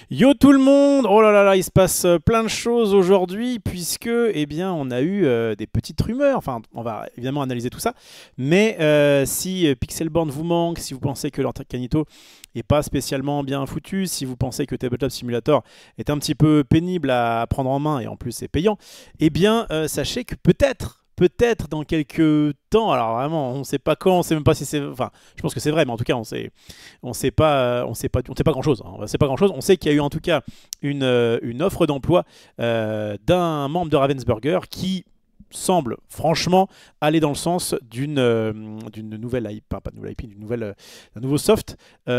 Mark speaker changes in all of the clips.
Speaker 1: Yo tout le monde! Oh là là là, il se passe plein de choses aujourd'hui puisque, eh bien, on a eu des petites rumeurs. Enfin, on va évidemment analyser tout ça. Mais si Pixelborn vous manque, si vous pensez que l'Arcanito n'est pas spécialement bien foutu, si vous pensez que Tabletop Simulator est un petit peu pénible à prendre en main et en plus c'est payant, eh bien, sachez que peut-être dans quelques temps, alors vraiment, on ne sait pas quand, on ne sait même pas si c'est, enfin, je pense que c'est vrai, mais en tout cas, on sait pas grand-chose. Hein. On sait pas grand-chose. On sait qu'il y a eu en tout cas une offre d'emploi d'un membre de Ravensburger qui semble franchement aller dans le sens d'une nouvelle IP, pas de nouvelle IP, d'un nouveau soft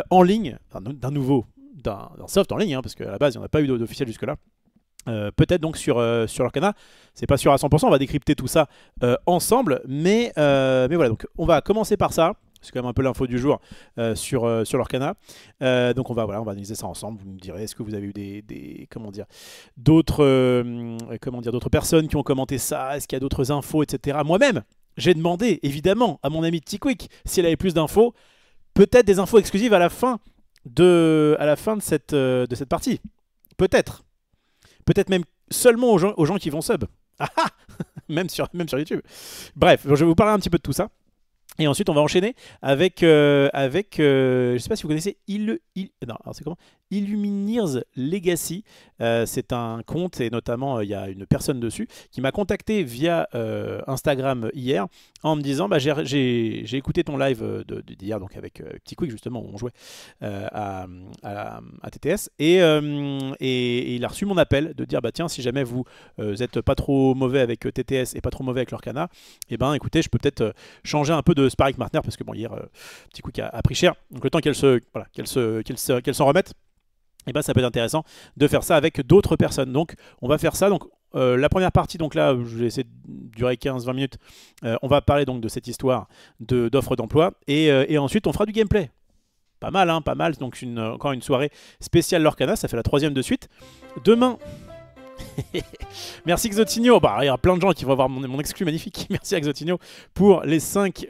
Speaker 1: en ligne, enfin, d'un soft en ligne, hein, parce qu'à la base, il n'y en a pas eu d'officiel jusque-là. Peut-être donc sur Arcana, c'est pas sûr à 100%, on va décrypter tout ça ensemble, mais voilà, donc on va commencer par ça, c'est quand même un peu l'info du jour sur l'Arcana. Donc voilà, on va analyser ça ensemble, vous me direz, est-ce que vous avez eu d'autres personnes qui ont commenté ça, est-ce qu'il y a d'autres infos, etc. Moi-même, j'ai demandé évidemment à mon ami Tiquick si elle avait plus d'infos, peut-être des infos exclusives à la fin de cette partie, peut-être. Peut-être même seulement aux gens qui vont sub. Ah ah même sur YouTube. Bref, je vais vous parler un petit peu de tout ça. Et ensuite, on va enchaîner avec je ne sais pas si vous connaissez non, alors c'est comment Illumineers Legacy. C'est un compte et notamment il y a une personne dessus qui m'a contacté via Instagram hier en me disant j'ai écouté ton live d'hier donc avec Petit Quick justement où on jouait à TTS et il a reçu mon appel de dire tiens si jamais vous êtes pas trop mauvais avec TTS et pas trop mauvais avec l'Arcana, et écoutez je peux peut-être changer un peu de sparring partner parce que hier Petit Quick a pris cher, donc le temps qu'elle s'en remette, et ça peut être intéressant de faire ça avec d'autres personnes. Donc on va faire ça. Donc la première partie, donc là je vais essayer de durer 15-20 minutes, on va parler donc de cette histoire d'offre d'emploi et ensuite on fera du gameplay. Pas mal, hein, pas mal. Donc encore une soirée spéciale Lorcana, ça fait la troisième de suite. Demain, merci Xotinho. Il y a plein de gens qui vont avoir mon exclu magnifique. Merci à Xotinho pour les 5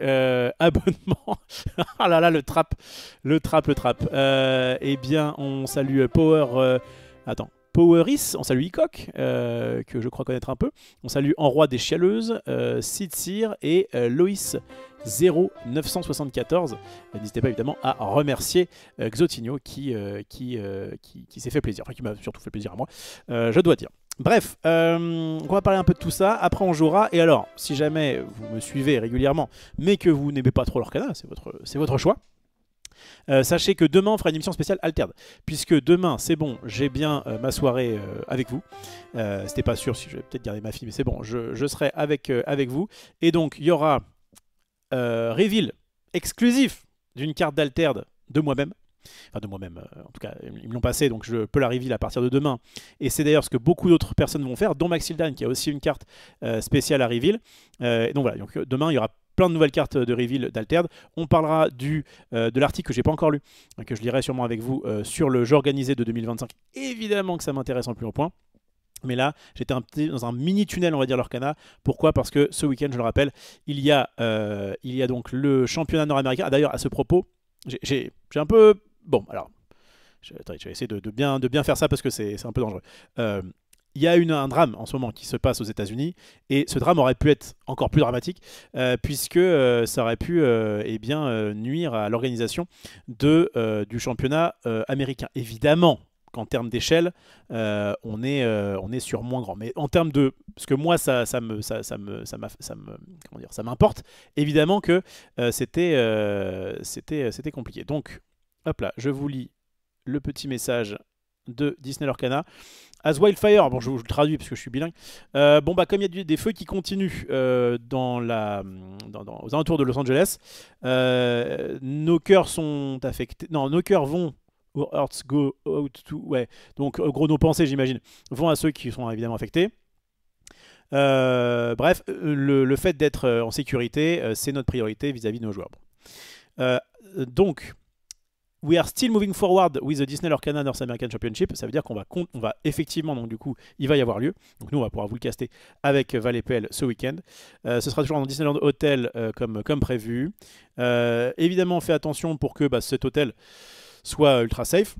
Speaker 1: abonnements. Ah là là, le trap. Eh bien, on salue Poweris, on salue Icoc, que je crois connaître un peu. On salue Enroi des Chialeuses, Sid Cyr et Loïs 0974. N'hésitez pas évidemment à remercier Xotinho qui s'est fait plaisir, enfin qui m'a surtout fait plaisir à moi, je dois dire. Bref, on va parler un peu de tout ça, après on jouera, et alors, si jamais vous me suivez régulièrement, mais que vous n'aimez pas trop l'Arcana, c'est votre choix. Sachez que demain on fera une émission spéciale Altered, puisque demain c'est bon, j'ai bien ma soirée avec vous. C'était pas sûr si je vais peut-être garder ma fille, mais c'est bon, je serai avec vous. Et donc il y aura reveal exclusif d'une carte d'Altered de moi-même. Enfin de moi-même, en tout cas ils me l'ont passé, donc je peux la reveal à partir de demain. Et c'est d'ailleurs ce que beaucoup d'autres personnes vont faire, dont Maxildan qui a aussi une carte spéciale à reveal. Donc voilà, donc demain il y aura plein de nouvelles cartes de reveal d'Altered. On parlera de l'article que j'ai pas encore lu, que je lirai sûrement avec vous sur le jeu organisé de 2025. Évidemment que ça m'intéresse en plus haut point. Mais là, j'étais dans un mini tunnel, on va dire, l'Arcana. Pourquoi? Parce que ce week-end, je le rappelle, il y a donc le championnat nord-américain. D'ailleurs, à ce propos, j'ai un peu... Bon, alors, je vais essayer de bien faire ça parce que c'est un peu dangereux. Il y a un drame en ce moment qui se passe aux États-Unis et ce drame aurait pu être encore plus dramatique puisque ça aurait pu nuire à l'organisation du championnat américain. Évidemment qu'en termes d'échelle, on est sur moins grand. Mais en termes de... Parce que moi, ça m'importe. Évidemment que c'était compliqué. Donc, hop là, je vous lis le petit message de Disney Lorcana. As Wildfire, bon je vous le traduis parce que je suis bilingue. Comme il y a des feux qui continuent aux alentours de Los Angeles, nos cœurs sont affectés. Non, nos cœurs vont. Our hearts go out to. Ouais, donc gros, nos pensées, j'imagine, vont à ceux qui sont évidemment affectés. Bref, le fait d'être en sécurité, c'est notre priorité vis-à-vis de nos joueurs. Donc. We are still moving forward with the Disney Lorcana North American Championship. Ça veut dire qu'on va effectivement, donc du coup, il va y avoir lieu. Donc nous, on va pouvoir vous le caster avec Val et PL ce week-end. Ce sera toujours dans Disneyland Hotel comme prévu. Évidemment, on fait attention pour que cet hôtel soit ultra safe.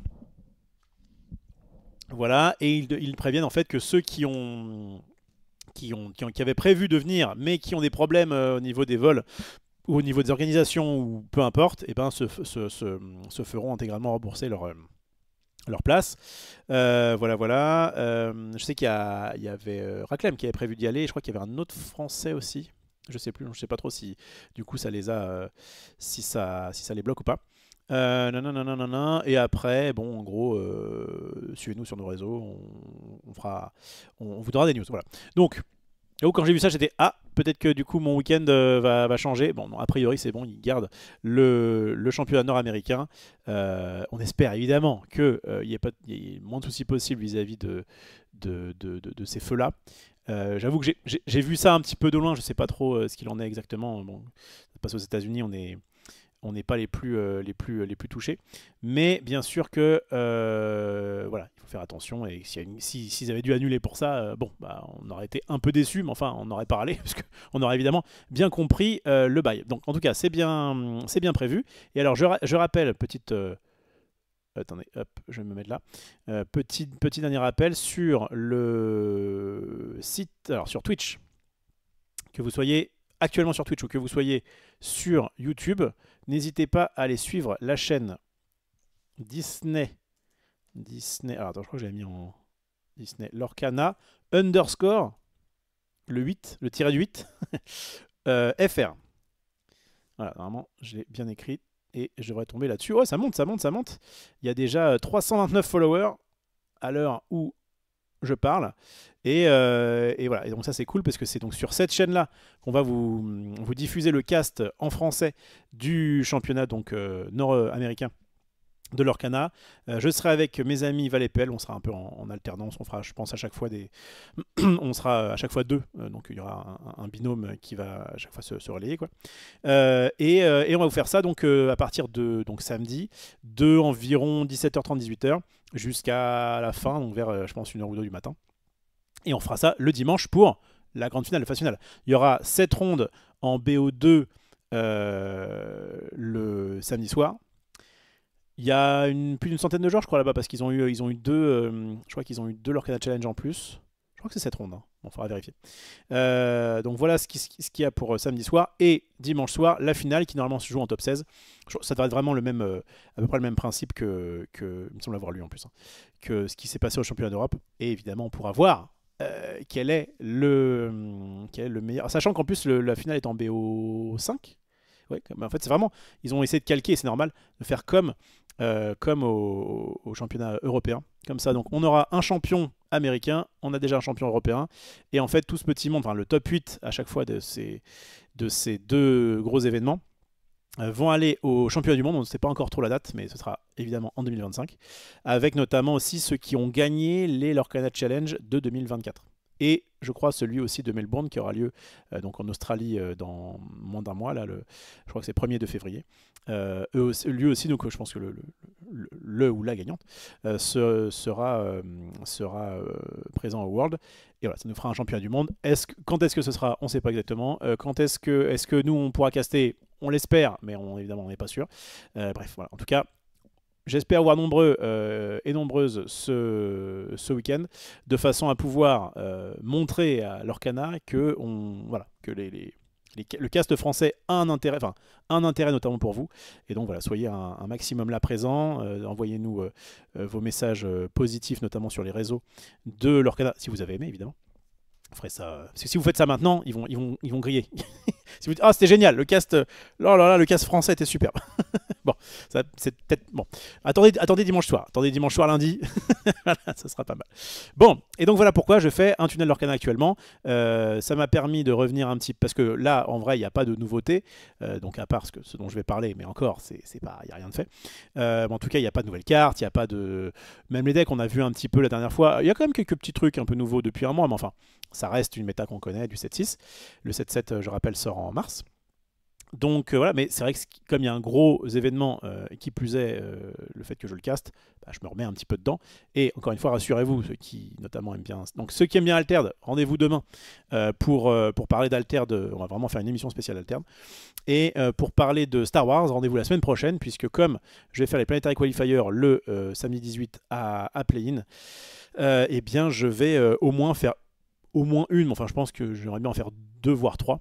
Speaker 1: Voilà, et ils préviennent en fait que ceux qui avaient prévu de venir, mais qui ont des problèmes au niveau des vols ou au niveau des organisations ou peu importe, et ben se feront intégralement rembourser leur place. Voilà, voilà. Je sais il y avait Raclem qui avait prévu d'y aller. Je crois qu'il y avait un autre Français aussi. Je sais plus, je sais pas trop si du coup ça les a, si ça les bloque ou pas. Nanana. Et après, bon, en gros, suivez-nous sur nos réseaux, on vous donnera des news. Voilà. Donc, quand j'ai vu ça, j'étais peut-être que du coup mon week-end va changer. Bon, non, a priori c'est bon, ils gardent le championnat nord-américain. On espère évidemment qu'il y ait moins de soucis possibles vis-à-vis de ces feux-là. J'avoue que j'ai vu ça un petit peu de loin, je sais pas trop ce qu'il en est exactement. Bon, ça passe aux États-Unis, on n'est pas les plus touchés. Mais bien sûr que voilà, il faut faire attention. Et s'ils avaient dû annuler pour ça, bon, bah, on aurait été un peu déçus, mais enfin, on aurait parlé, parce qu'on aurait évidemment bien compris le bail. Donc en tout cas, c'est bien prévu. Et alors, je rappelle, attendez, hop, je vais me mettre là. Petit dernier rappel sur le site, alors sur Twitch, que vous soyez actuellement sur Twitch ou que vous soyez sur YouTube, n'hésitez pas à aller suivre la chaîne Disney. Alors attends, je crois que j'avais mis en Disney Lorcana _ le 8, le tiré du 8 FR. Voilà, normalement, je l'ai bien écrit et je devrais tomber là-dessus. Oh, ça monte. Il y a déjà 329 followers à l'heure où je parle. Et voilà. Et donc ça c'est cool parce que c'est donc sur cette chaîne-là qu'on va vous diffuser le cast en français du championnat donc nord-américain de l'Orcana. Je serai avec mes amis Val et Pell, on sera un peu en alternance, on fera je pense à chaque fois on sera à chaque fois deux, donc il y aura un binôme qui va à chaque fois se relayer quoi. Et on va vous faire ça donc à partir de donc samedi de environ 17h30 18h jusqu'à la fin, donc vers je pense 1h ou 2 du matin. Et on fera ça le dimanche pour la grande finale, le phase finale. Il y aura 7 rondes en BO2 le samedi soir. Il y a plus d'une centaine de joueurs, je crois, là-bas, parce qu'ils ont eu deux. Je crois qu'ils ont eu 2 Lorcana Challenge en plus. Je crois que c'est 7 rondes. Hein. On faudra vérifier. Donc voilà ce qu'il y a pour samedi soir. Et dimanche soir, la finale qui normalement se joue en top 16. Ça devrait être vraiment à peu près le même principe que il me semble avoir lu en plus, hein, que ce qui s'est passé au championnat d'Europe. Et évidemment, on pourra voir quel est le meilleur. Sachant qu'en plus, la finale est en BO5. Ouais, en fait, c'est vraiment. Ils ont essayé de calquer, c'est normal, de faire comme au championnat européen. Comme ça, donc on aura un champion américain, on a déjà un champion européen. Et en fait, tout ce petit monde, enfin le top 8 à chaque fois de ces 2 gros événements, vont aller au championnat du monde. On ne sait pas encore trop la date, mais ce sera évidemment en 2025. Avec notamment aussi ceux qui ont gagné les Lorcana Challenge de 2024. Et je crois celui aussi de Melbourne qui aura lieu donc en Australie dans moins d'un mois, là, je crois que c'est 1er de février. Lui aussi, donc je pense que le ou la gagnante sera présent au World. Et voilà, ça nous fera un championnat du monde. Quand est-ce que ce sera? On ne sait pas exactement. Quand est-ce que nous, on pourra caster? On l'espère, mais évidemment, on n'est pas sûr. Bref, voilà. En tout cas, j'espère voir nombreux et nombreuses ce week-end, de façon à pouvoir montrer à l'Orcana que, le cast français a un intérêt notamment pour vous. Et donc voilà, soyez un maximum là présent. Envoyez-nous vos messages positifs, notamment sur les réseaux de l'Orcana, si vous avez aimé évidemment. On ferait ça, parce que si vous faites ça maintenant, ils vont griller. Si vous dites, c'était génial, le cast, le cast français était superbe. Bon, c'est peut-être bon. Attendez dimanche soir. Attendez dimanche soir, lundi. Voilà, ça sera pas mal. Bon, et donc voilà pourquoi je fais un tunnel Lorcana actuellement. Ça m'a permis de revenir un petit, parce que là, en vrai, il n'y a pas de nouveauté. Donc à part ce dont je vais parler, mais encore, il n'y a rien de fait. En tout cas, il n'y a pas de nouvelles cartes, il n'y a pas de, même les decks, on a vu un petit peu la dernière fois. Il y a quand même quelques petits trucs un peu nouveaux depuis un mois, mais enfin, ça reste une méta qu'on connaît du 7-6. Le 7-7, je rappelle, sort en mars. Donc voilà, mais c'est vrai que comme il y a un gros événement, qui plus est le fait que je le caste, bah, je me remets un petit peu dedans. Et encore une fois, rassurez-vous, ceux qui notamment aiment bien. Donc ceux qui aiment bien Altered, rendez-vous demain pour parler d'Altered. On va vraiment faire une émission spéciale Altered. Et pour parler de Star Wars, rendez-vous la semaine prochaine, puisque comme je vais faire les Planetary Qualifiers le samedi 18 à Play-In, eh bien je vais au moins faire au moins une, enfin je pense que j'aimerais bien en faire 2 voire 3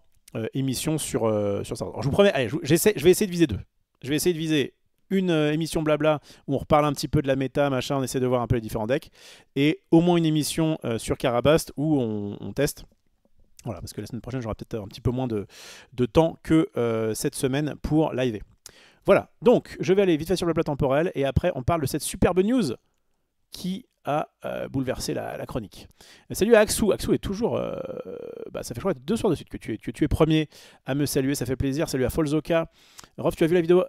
Speaker 1: émissions sur Star Wars. Alors, je vous promets, allez, je vais essayer de viser 2. Je vais essayer de viser une émission blabla où on reparle un petit peu de la méta, machin, on essaie de voir un peu les différents decks, et au moins une émission sur Karabast où on teste. Voilà, parce que la semaine prochaine, j'aurai peut-être un petit peu moins de temps que cette semaine pour live. Voilà, donc je vais aller vite fait sur le plat temporel, et après on parle de cette superbe news qui a bouleversé la chronique. Salut à Axou. Axou est toujours... ça fait je crois 2 soirs de suite que tu es premier à me saluer, ça fait plaisir. Salut à Folzoka. Rof, tu as vu la vidéo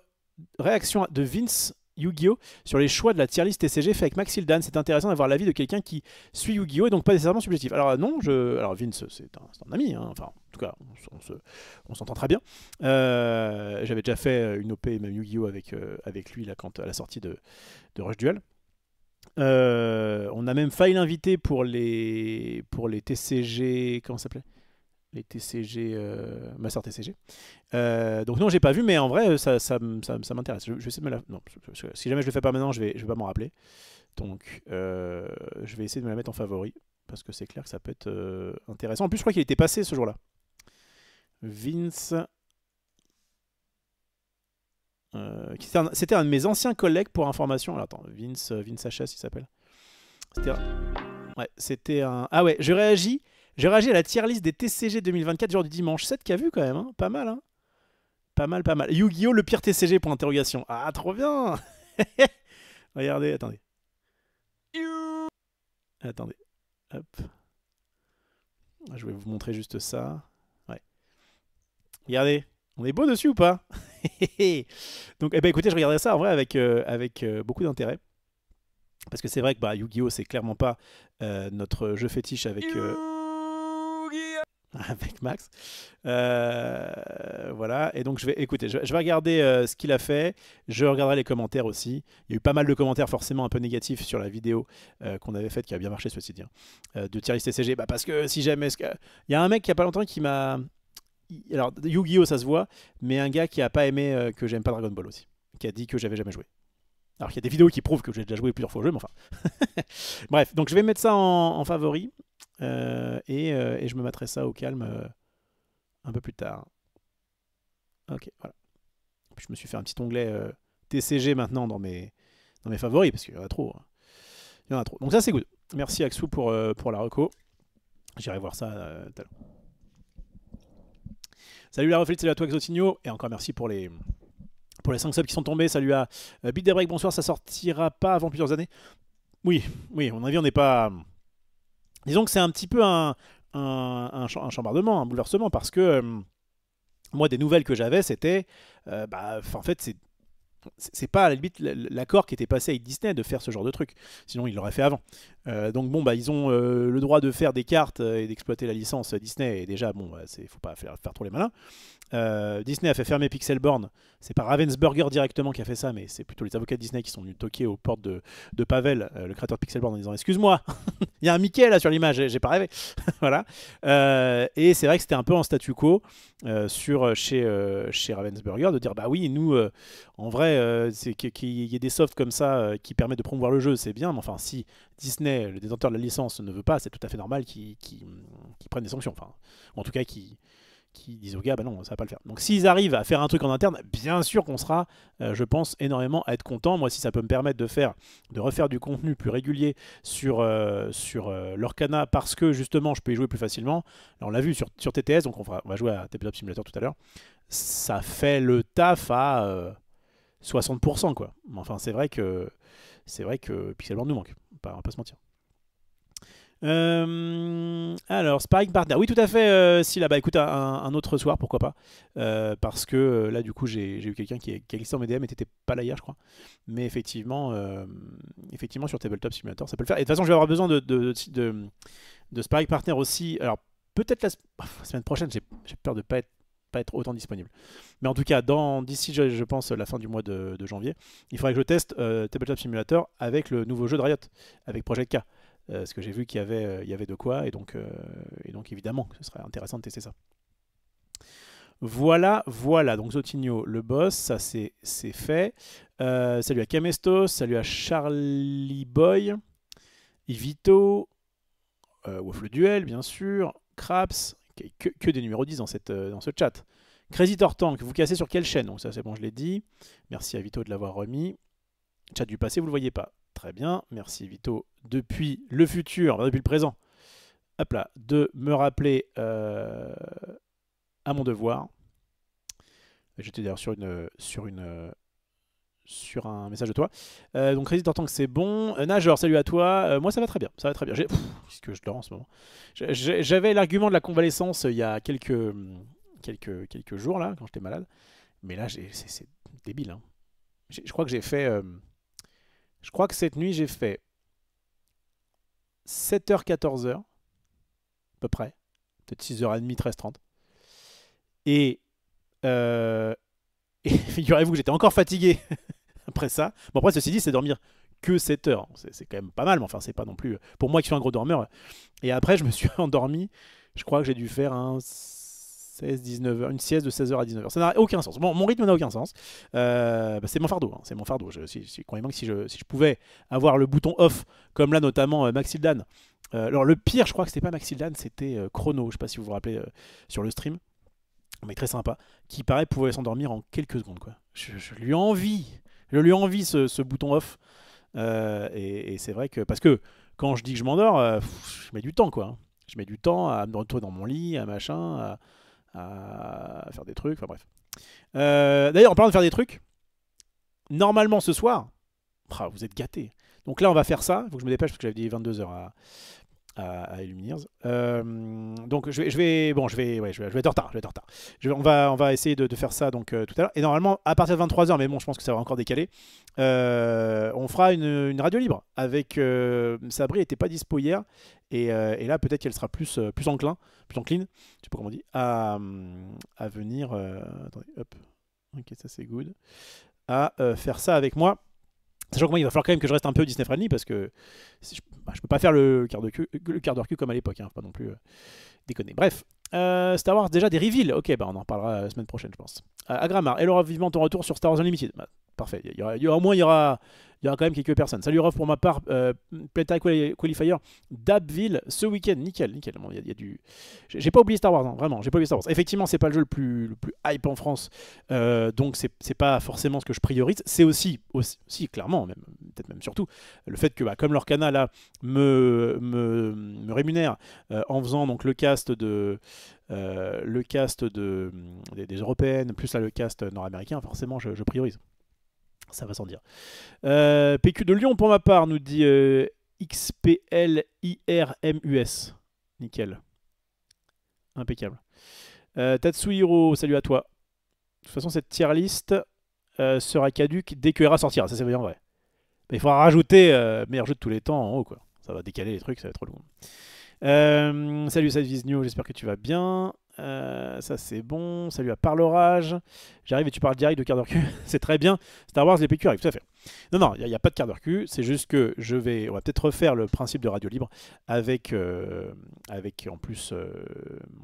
Speaker 1: réaction de Vince Yu-Gi-Oh sur les choix de la tier list TCG fait avec Maxildan. C'est intéressant d'avoir l'avis de quelqu'un qui suit Yu-Gi-Oh et donc pas nécessairement subjectif. Alors non, alors Vince c'est un ami, hein. Enfin en tout cas on s'entend très bien. J'avais déjà fait une OP même Yu-Gi-Oh avec lui là, quand à la sortie de Rush Duel. On a même failli l'inviter pour les TCG, comment ça s'appelait, les TCG, Master TCG. Donc non, j'ai pas vu, mais en vrai, ça m'intéresse. Je vais essayer de me la... Non, si jamais je le fais pas maintenant, je vais pas m'en rappeler. Donc, je vais essayer de me la mettre en favori, parce que c'est clair que ça peut être intéressant. En plus, je crois qu'il était passé ce jour-là. Vince... c'était un de mes anciens collègues pour information. Alors, attends, Vince HS, il s'appelle. C'était un... Ah ouais, je réagis à la tier list des TCG 2024, jour du dimanche 7, qui a vu quand même, hein. Pas mal, hein. Pas mal. Yu-Gi-Oh! Le pire TCG, pour interrogation. Ah, trop bien. Regardez, attendez. Attendez. Hop. Je vais vous montrer juste ça. Ouais. Regardez. On est beau dessus ou pas? Donc, écoutez, je regardais ça en vrai avec beaucoup d'intérêt. Parce que c'est vrai que Yu-Gi-Oh! C'est clairement pas notre jeu fétiche avec Max. Voilà. Et donc, je vais regarder ce qu'il a fait. Je regarderai les commentaires aussi. Il y a eu pas mal de commentaires forcément un peu négatifs sur la vidéo qu'on avait faite, qui a bien marché ceci dit, de tier list TCG. Parce que si jamais... Il y a un mec qui a pas longtemps qui m'a... Alors, Yu-Gi-Oh! Ça se voit, mais un gars qui a pas aimé que j'aime pas Dragon Ball aussi, qui a dit que j'avais jamais joué. Alors qu'il y a des vidéos qui prouvent que j'ai déjà joué plusieurs fois au jeu, mais enfin. Bref, donc je vais mettre ça en favori, et je me mettrai ça au calme un peu plus tard. Ok, voilà. Puis je me suis fait un petit onglet TCG maintenant dans mes favoris, parce qu'il y en a trop. Il y en a trop. Donc ça, c'est good. Merci Axou pour la reco. J'irai voir ça tout à l'heure. Salut la reflète, salut à toi Exotigno, et encore merci pour les 5 subs qui sont tombés. Salut à Beat the Break, bonsoir, ça sortira pas avant plusieurs années. Oui, à mon avis on n'est pas... Disons que c'est un petit peu un chambardement, un bouleversement, parce que moi des nouvelles que j'avais c'était... en fait c'est pas à la limite l'accord qui était passé avec Disney de faire ce genre de truc, sinon ils l'auraient fait avant. Donc bon, ils ont le droit de faire des cartes et d'exploiter la licence Disney, et déjà bon, faut pas faire trop les malins. Disney a fait fermer Pixelborn. C'est pas Ravensburger directement qui a fait ça, mais c'est plutôt les avocats de Disney qui sont venus toquer aux portes de Pavel, le créateur de Pixelborn, en disant excuse-moi, il y a un Mickey là sur l'image, j'ai pas rêvé. Voilà. Et c'est vrai que c'était un peu en statu quo chez Ravensburger de dire bah oui, nous en vrai c'est qu'il y ait des softs comme ça qui permettent de promouvoir le jeu, c'est bien, mais enfin si Disney, le détenteur de la licence, ne veut pas, c'est tout à fait normal qu'ils prennent des sanctions, enfin, ou en tout cas qui disent aux gars, bah non, ça va pas le faire. Donc s'ils arrivent à faire un truc en interne, bien sûr qu'on sera, je pense, énormément à être content. Moi, si ça peut me permettre de refaire du contenu plus régulier sur l'Orcana, parce que justement, je peux y jouer plus facilement. Alors, on l'a vu sur TTS, donc on va jouer à Tabletop Simulator tout à l'heure. Ça fait le taf à 60%, quoi. Enfin, c'est vrai que Pixelborn nous manque. On va pas se mentir. Alors, Sparring Partner, oui tout à fait, Scylla, bah écoute, un autre soir, pourquoi pas, parce que là du coup j'ai eu quelqu'un qui a glissé en mes DM et t'étais pas là hier je crois, mais effectivement sur Tabletop Simulator ça peut le faire, et de toute façon je vais avoir besoin de Sparring Partner aussi, alors peut-être la semaine prochaine, j'ai peur de pas être pas être autant disponible. Mais en tout cas, d'ici, je pense, la fin du mois de janvier, il faudrait que je teste Tabletop Simulator avec le nouveau jeu de Riot, avec Project K. Parce que j'ai vu qu'il y avait de quoi, et donc évidemment, ce serait intéressant de tester ça. Voilà. Donc Zotigno, le boss, ça c'est fait. Salut à Kamestos, salut à Charlie Boy, Ivito, Waffle Duel, bien sûr, Craps, que des numéros 10 dans ce chat. Crazy Tortank, vous cassez sur quelle chaîne? Donc ça c'est bon, je l'ai dit. Merci à Vito de l'avoir remis. Chat du passé, vous le voyez pas. Très bien, merci Vito. Depuis le futur, depuis le présent, hop là, de me rappeler à mon devoir. J'étais d'ailleurs sur un message de toi. Donc Crazy Tortank, c'est bon. Nageur, salut à toi. Moi ça va très bien, ça va très bien. Qu'est-ce que je dors en ce moment? J'avais l'argument de la convalescence il y a quelques jours là, quand j'étais malade. Mais là, c'est débile. Hein. Je crois que j'ai fait... je crois que cette nuit, j'ai fait 7h, 14h, à peu près. Peut-être 6h30, 13h30. Et figurez-vous que j'étais encore fatigué après ça. Bon, après, ceci dit, c'est dormir que 7 heures. C'est quand même pas mal, mais enfin, c'est pas non plus... Pour moi qui suis un gros dormeur. Et après, je me suis endormi. Je crois que j'ai dû faire un 16-19 heures, une sieste de 16h à 19h. Ça n'a aucun sens. Bon, mon rythme n'a aucun sens. C'est mon fardeau. Hein, c'est mon fardeau. Croyez-moi que si je pouvais avoir le bouton off, comme là notamment Maxildan. Alors le pire, je crois que c'était pas Maxildan, c'était Chrono. Je sais pas si vous vous rappelez sur le stream. Mais très sympa. Qui paraît pouvait s'endormir en quelques secondes. Quoi. Je lui envie. Je lui envie ce bouton off. Et c'est vrai que... Parce que quand je dis que je m'endors, je mets du temps. Quoi. Je mets du temps à me retrouver dans mon lit, à machin... à faire des trucs, enfin bref. D'ailleurs, en parlant de faire des trucs, normalement ce soir, vous êtes gâtés. Donc là, on va faire ça. Il faut que je me dépêche parce que j'avais dit 22h à Illumineers. Donc je vais être en retard. On va essayer de faire ça donc tout à l'heure. Et normalement, à partir de 23h, mais bon, je pense que ça va encore décaler, on fera une radio libre avec Sabri n'était pas dispo hier. Et là, peut-être qu'elle sera plus encline, je sais pas comment on dit, à venir. Attendez, hop. Ok, ça c'est good. À faire ça avec moi. Sachant que moi, il va falloir quand même que je reste un peu Disney friendly parce que je peux pas faire le quart d'heure cul comme à l'époque. Hein, faut pas non plus déconner. Bref. Star Wars, déjà des reveals. Ok, on en parlera la semaine prochaine, je pense. Agramar, et Laura, vivement ton retour sur Star Wars Unlimited. Parfait. Au moins, il y aura quand même quelques personnes. Salut Rof, pour ma part, Playtime Qualifier d'Abbeville ce week-end. Nickel. Bon, y a du... J'ai pas oublié Star Wars, hein, vraiment. J'ai pas oublié Star Wars. Effectivement, c'est pas le jeu le plus hype en France. Donc, c'est pas forcément ce que je priorise. C'est aussi clairement, peut-être même surtout, le fait que, comme leur canal là, me rémunère en faisant donc le cast des européennes, plus là le cast nord-américain, forcément je priorise. Ça va sans dire. PQ de Lyon pour ma part, nous dit XPLIRMUS. Nickel. Impeccable. Tatsuhiro, salut à toi. De toute façon, cette tier list sera caduque dès que Era sortira. Ça, c'est bien vrai. Mais il faudra rajouter meilleur jeu de tous les temps en haut, quoi. Ça va décaler les trucs, ça va être trop long. Salut Sadvisnio, j'espère que tu vas bien. Ça c'est bon. Salut à Parlorage. J'arrive et tu parles direct de quart d'heure cul. C'est très bien. Star Wars, les PQ arrivent, tout à fait. Non, il n'y a pas de quart d'heure cul. C'est juste que on va peut-être refaire le principe de radio libre avec en plus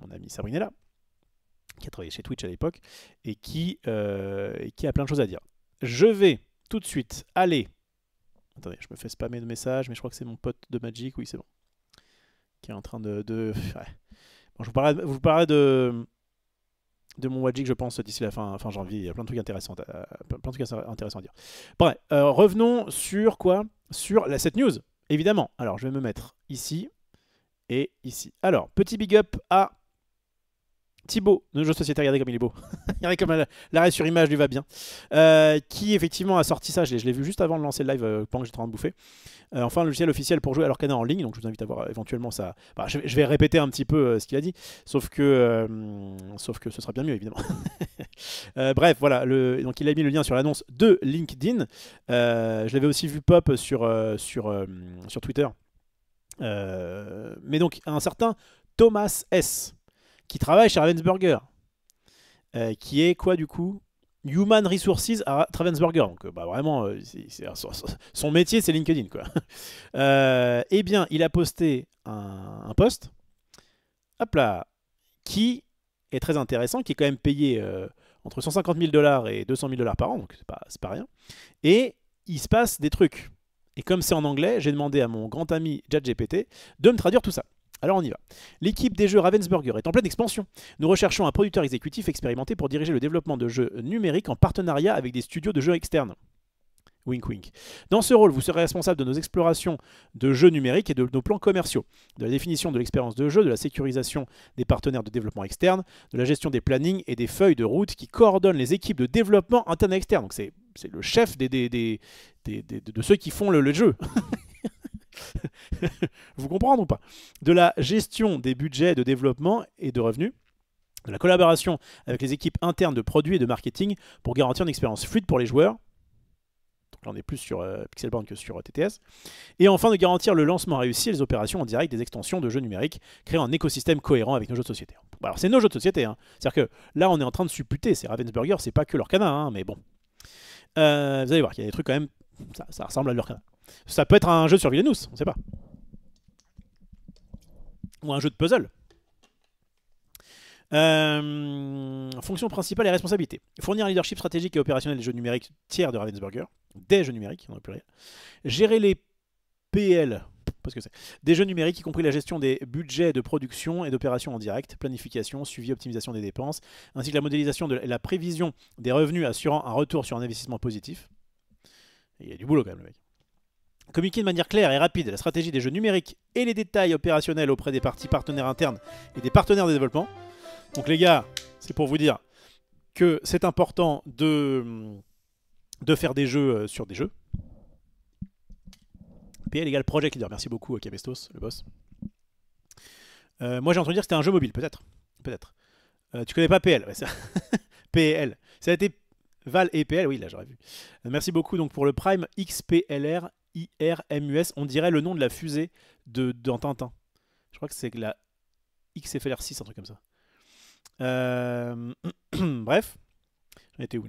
Speaker 1: mon ami Sabrinella, qui a travaillé chez Twitch à l'époque et qui a plein de choses à dire. Je vais tout de suite aller. Attendez, je me fais spammer de messages, mais je crois que c'est mon pote de Magic. Oui, c'est bon. Qui est en train de... Ouais. Bon, je vous parlerai de mon Magic, je pense, d'ici la fin janvier. Il y a plein de trucs intéressants à dire. Bref, revenons sur quoi? Sur cette news, évidemment. Alors, je vais me mettre ici et ici. Alors, petit big up à Thibaut, de Jeux de Société, regardez comme il est beau. Regardez comme l'arrêt sur image lui va bien. Qui effectivement a sorti ça, je l'ai vu juste avant de lancer le live pendant que j'étais en train de bouffer. Enfin, un logiciel officiel pour jouer à l'Orcana en ligne, donc je vous invite à voir éventuellement ça. Bah, je vais répéter un petit peu ce qu'il a dit, sauf que ce sera bien mieux évidemment. Bref, voilà, donc il a mis le lien sur l'annonce de LinkedIn. Je l'avais aussi vu pop sur Twitter. Mais donc un certain Thomas S, qui travaille chez Ravensburger, qui est quoi du coup? Human Resources à Ravensburger. Donc bah, vraiment, son métier c'est LinkedIn quoi. Eh bien, il a posté un post, hop là, qui est très intéressant, qui est quand même payé entre 150 000 $ et 200 000 $ par an, donc c'est pas rien. Et il se passe des trucs. Et comme c'est en anglais, j'ai demandé à mon grand ami ChatGPT de me traduire tout ça. Alors on y va. L'équipe des jeux Ravensburger est en pleine expansion. Nous recherchons un producteur exécutif expérimenté pour diriger le développement de jeux numériques en partenariat avec des studios de jeux externes. Wink wink. Dans ce rôle, vous serez responsable de nos explorations de jeux numériques et de nos plans commerciaux, de la définition de l'expérience de jeu, de la sécurisation des partenaires de développement externes, de la gestion des plannings et des feuilles de route qui coordonnent les équipes de développement interne et externe. Donc c'est le chef de ceux qui font le jeu. Vous comprenez ou pas? De la gestion des budgets de développement et de revenus, de la collaboration avec les équipes internes de produits et de marketing pour garantir une expérience fluide pour les joueurs. Donc là on est plus sur Pixelborn que sur TTS. Et enfin de garantir le lancement réussi et les opérations en direct des extensions de jeux numériques, créant un écosystème cohérent avec nos jeux de société. Bon, alors c'est nos jeux de société, hein. C'est-à-dire que là on est en train de supputer, c'est Ravensburger, c'est pas que l'Orcana, hein, mais bon. Vous allez voir qu'il y a des trucs quand même, ça ressemble à l'Orcana. Ça peut être un jeu sur Villainous, on ne sait pas. Ou un jeu de puzzle. Fonction principale et responsabilité. Fournir un leadership stratégique et opérationnel des jeux numériques tiers de Ravensburger. Des jeux numériques, on n'a plus rien. Gérer les PL, parce que c'est des jeux numériques, y compris la gestion des budgets de production et d'opérations en direct, planification, suivi, optimisation des dépenses, ainsi que la modélisation de la prévision des revenus assurant un retour sur un investissement positif. Et il y a du boulot quand même le mec. Communiquer de manière claire et rapide la stratégie des jeux numériques et les détails opérationnels auprès des parties partenaires internes et des partenaires de développement. Donc les gars, c'est pour vous dire que c'est important de faire des jeux sur des jeux. PL égale Project Leader. Merci beaucoup Cabestos, le boss. Moi j'ai entendu dire que c'était un jeu mobile, peut-être. Peut-être. Tu connais pas PL, ouais, PL. Ça a été Val et PL, oui là j'aurais vu. Merci beaucoup donc pour le Prime XPLR. IRMUS, on dirait le nom de la fusée dans Tintin. Je crois que c'est la XFLR6, un truc comme ça. Bref. J'en étais où?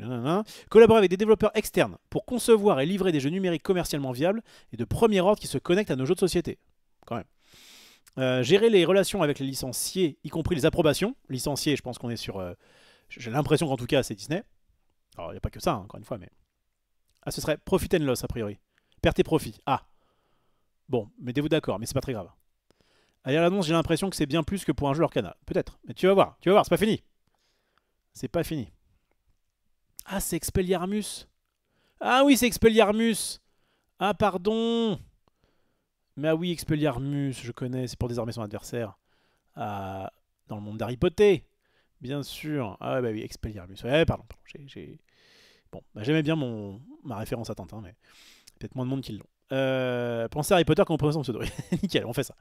Speaker 1: Collaborer avec des développeurs externes pour concevoir et livrer des jeux numériques commercialement viables et de premier ordre qui se connectent à nos jeux de société. Quand même. Gérer les relations avec les licenciés, y compris les approbations. Licenciés, je pense qu'on est sur... j'ai l'impression qu'en tout cas, c'est Disney. Alors, il n'y a pas que ça, hein, encore une fois, mais... Ah, ce serait Profit and Loss, a priori. Perte et profit. Ah. Bon, mettez-vous d'accord, mais c'est pas très grave. À lire l'annonce, j'ai l'impression que c'est bien plus que pour un jeu Orcana. Peut-être. Mais tu vas voir, c'est pas fini. C'est pas fini. Ah, c'est Expelliarmus. Ah oui, c'est Expelliarmus. Ah, pardon. Mais ah oui, Expelliarmus, je connais, c'est pour désarmer son adversaire. Ah, dans le monde d'Harry Potter. Bien sûr. Ah bah oui, Expelliarmus. Ouais, pardon. Bon, bah, j'aimais bien ma référence à Tintin, mais... Peut-être moins de monde qui l'ont. Pensez à Harry Potter quand on prononce son pseudo. Nickel, on fait ça.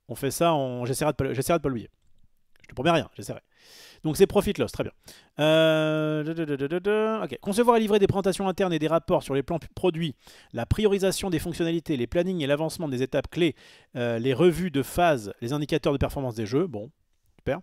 Speaker 1: On fait ça, j'essaierai de pas l'oublier. Je te promets rien, j'essaierai. Donc c'est Profit Loss, très bien. Okay. Concevoir et livrer des présentations internes et des rapports sur les plans produits, la priorisation des fonctionnalités, les plannings et l'avancement des étapes clés, les revues de phase, les indicateurs de performance des jeux. Bon, super.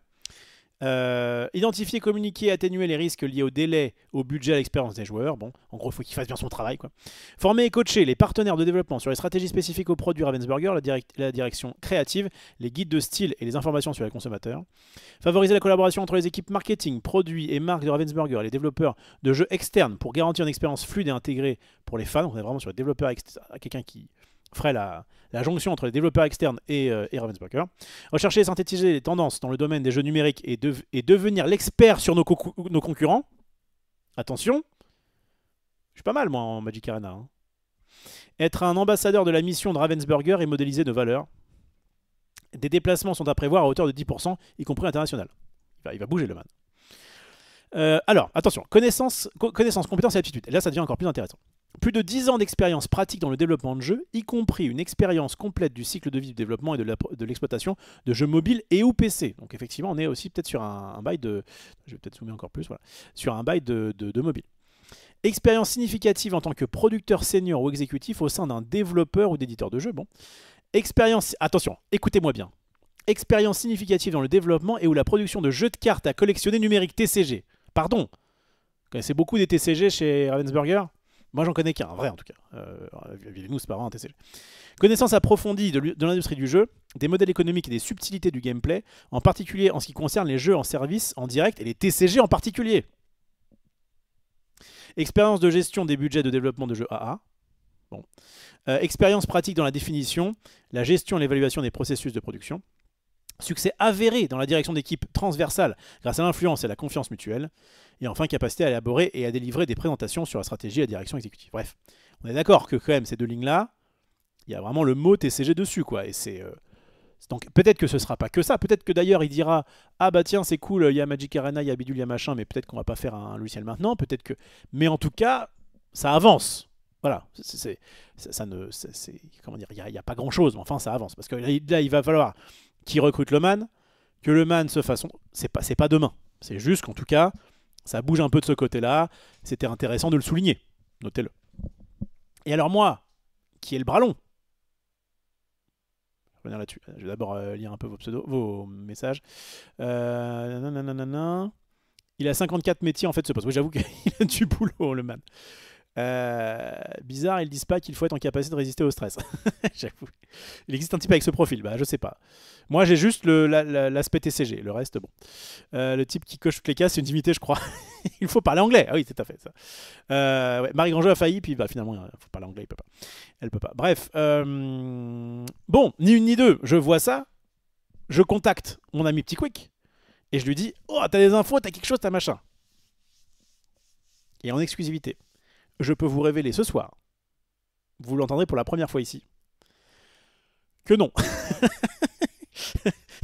Speaker 1: Identifier, communiquer, atténuer les risques liés au délai, au budget, à l'expérience des joueurs. Bon, en gros, il faut qu'il fasse bien son travail, quoi. Former et coacher les partenaires de développement sur les stratégies spécifiques aux produits Ravensburger, la direction créative, les guides de style et les informations sur les consommateurs. Favoriser la collaboration entre les équipes marketing, produits et marques de Ravensburger et les développeurs de jeux externes pour garantir une expérience fluide et intégrée pour les fans. On est vraiment sur les développeurs externes, quelqu'un qui ferait la jonction entre les développeurs externes et Ravensburger. Rechercher et synthétiser les tendances dans le domaine des jeux numériques et devenir l'expert sur nos concurrents. Attention, je suis pas mal moi en Magic Arena. Hein. Être un ambassadeur de la mission de Ravensburger et modéliser nos valeurs. Des déplacements sont à prévoir à hauteur de 10%, y compris international. Il va bouger le man. Alors, attention, connaissances, compétences et aptitudes. Et là, ça devient encore plus intéressant. Plus de 10 ans d'expérience pratique dans le développement de jeux, y compris une expérience complète du cycle de vie du développement et de l'exploitation de jeux mobiles et ou PC. Donc effectivement, on est aussi peut-être sur un bail de... Je vais peut-être zoomer encore plus, voilà. Sur un bail de mobile. Expérience significative en tant que producteur senior ou exécutif au sein d'un développeur ou d'éditeur de jeux. Bon. Expérience... Attention, écoutez-moi bien. Expérience significative dans le développement et ou la production de jeux de cartes à collectionner numériques TCG. Pardon, vous connaissez beaucoup des TCG chez Ravensburger? Moi, j'en connais qu'un, un vrai en tout cas. Nous, c'est pas vraiment un TCG. Connaissance approfondie de l'industrie du jeu, des modèles économiques et des subtilités du gameplay, en particulier en ce qui concerne les jeux en service, en direct et les TCG en particulier. Expérience de gestion des budgets de développement de jeux AA. Bon. Expérience pratique dans la définition, la gestion et l'évaluation des processus de production. Succès avéré dans la direction d'équipes transversales grâce à l'influence et la confiance mutuelle. Et enfin, capacité à élaborer et à délivrer des présentations sur la stratégie et la direction exécutive. Bref, on est d'accord que quand même ces deux lignes-là, il y a vraiment le mot TCG dessus, quoi. Et donc peut-être que ce sera pas que ça. Peut-être que d'ailleurs il dira ah bah tiens c'est cool, il y a Magic Arena, il y a Bidule, il y a machin, mais peut-être qu'on va pas faire un logiciel maintenant. Peut-être que, mais en tout cas ça avance. Voilà, comment dire, il y a pas grand chose, mais enfin ça avance parce que là il va falloir qu'il recrute le man, que le man se fasse. C'est pas demain. C'est juste qu'en tout cas ça bouge un peu de ce côté-là. C'était intéressant de le souligner. Notez-le. Et alors moi, qui est le bras long. Je vais là-dessus. Je vais d'abord lire un peu vos messages. Nanana. Il a 54 métiers en fait ce poste. Oui, j'avoue qu'il a du boulot, le man. Bizarre, ils disent pas qu'il faut être en capacité de résister au stress. J'avoue. Il existe un type avec ce profil, bah je sais pas. Moi j'ai juste l'aspect TCG, le reste bon. Le type qui coche toutes les cases, c'est une divinité je crois. Il faut parler anglais, ah oui c'est tout à fait ça. Ouais, Marie Grandjeu a failli, puis bah, finalement il faut parler anglais, il peut pas. Elle peut pas. Bref, bon, ni une ni deux, je vois ça, je contacte mon ami Petit Quick, et je lui dis, oh t'as des infos, t'as quelque chose, t'as machin. Et en exclusivité, je peux vous révéler ce soir, vous l'entendrez pour la première fois ici, que non.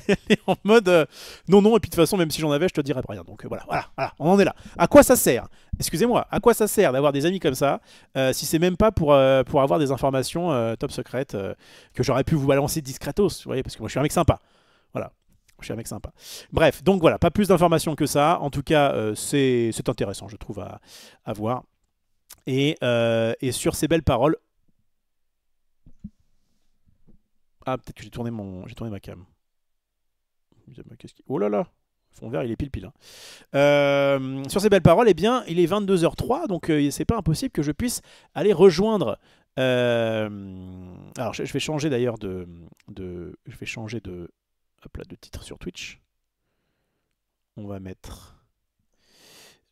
Speaker 1: Elle est en mode non, non, et puis de toute façon, même si j'en avais, je te dirais rien. Donc voilà, on en est là. À quoi ça sert? Excusez-moi, à quoi ça sert d'avoir des amis comme ça si c'est même pas pour avoir des informations top secrètes que j'aurais pu vous balancer discretos, vous voyez, parce que moi je suis un mec sympa. Voilà. Je suis un mec sympa. Bref, donc voilà, pas plus d'informations que ça. En tout cas, c'est intéressant, je trouve, à voir. Et sur ces belles paroles. Ah, peut-être que j'ai tourné ma cam. Oh là là, fond vert, il est pile. Hein. Sur ces belles paroles, eh bien, il est 22h03, donc c'est pas impossible que je puisse aller rejoindre. Alors, je vais changer d'ailleurs je vais changer de titre sur Twitch. On va mettre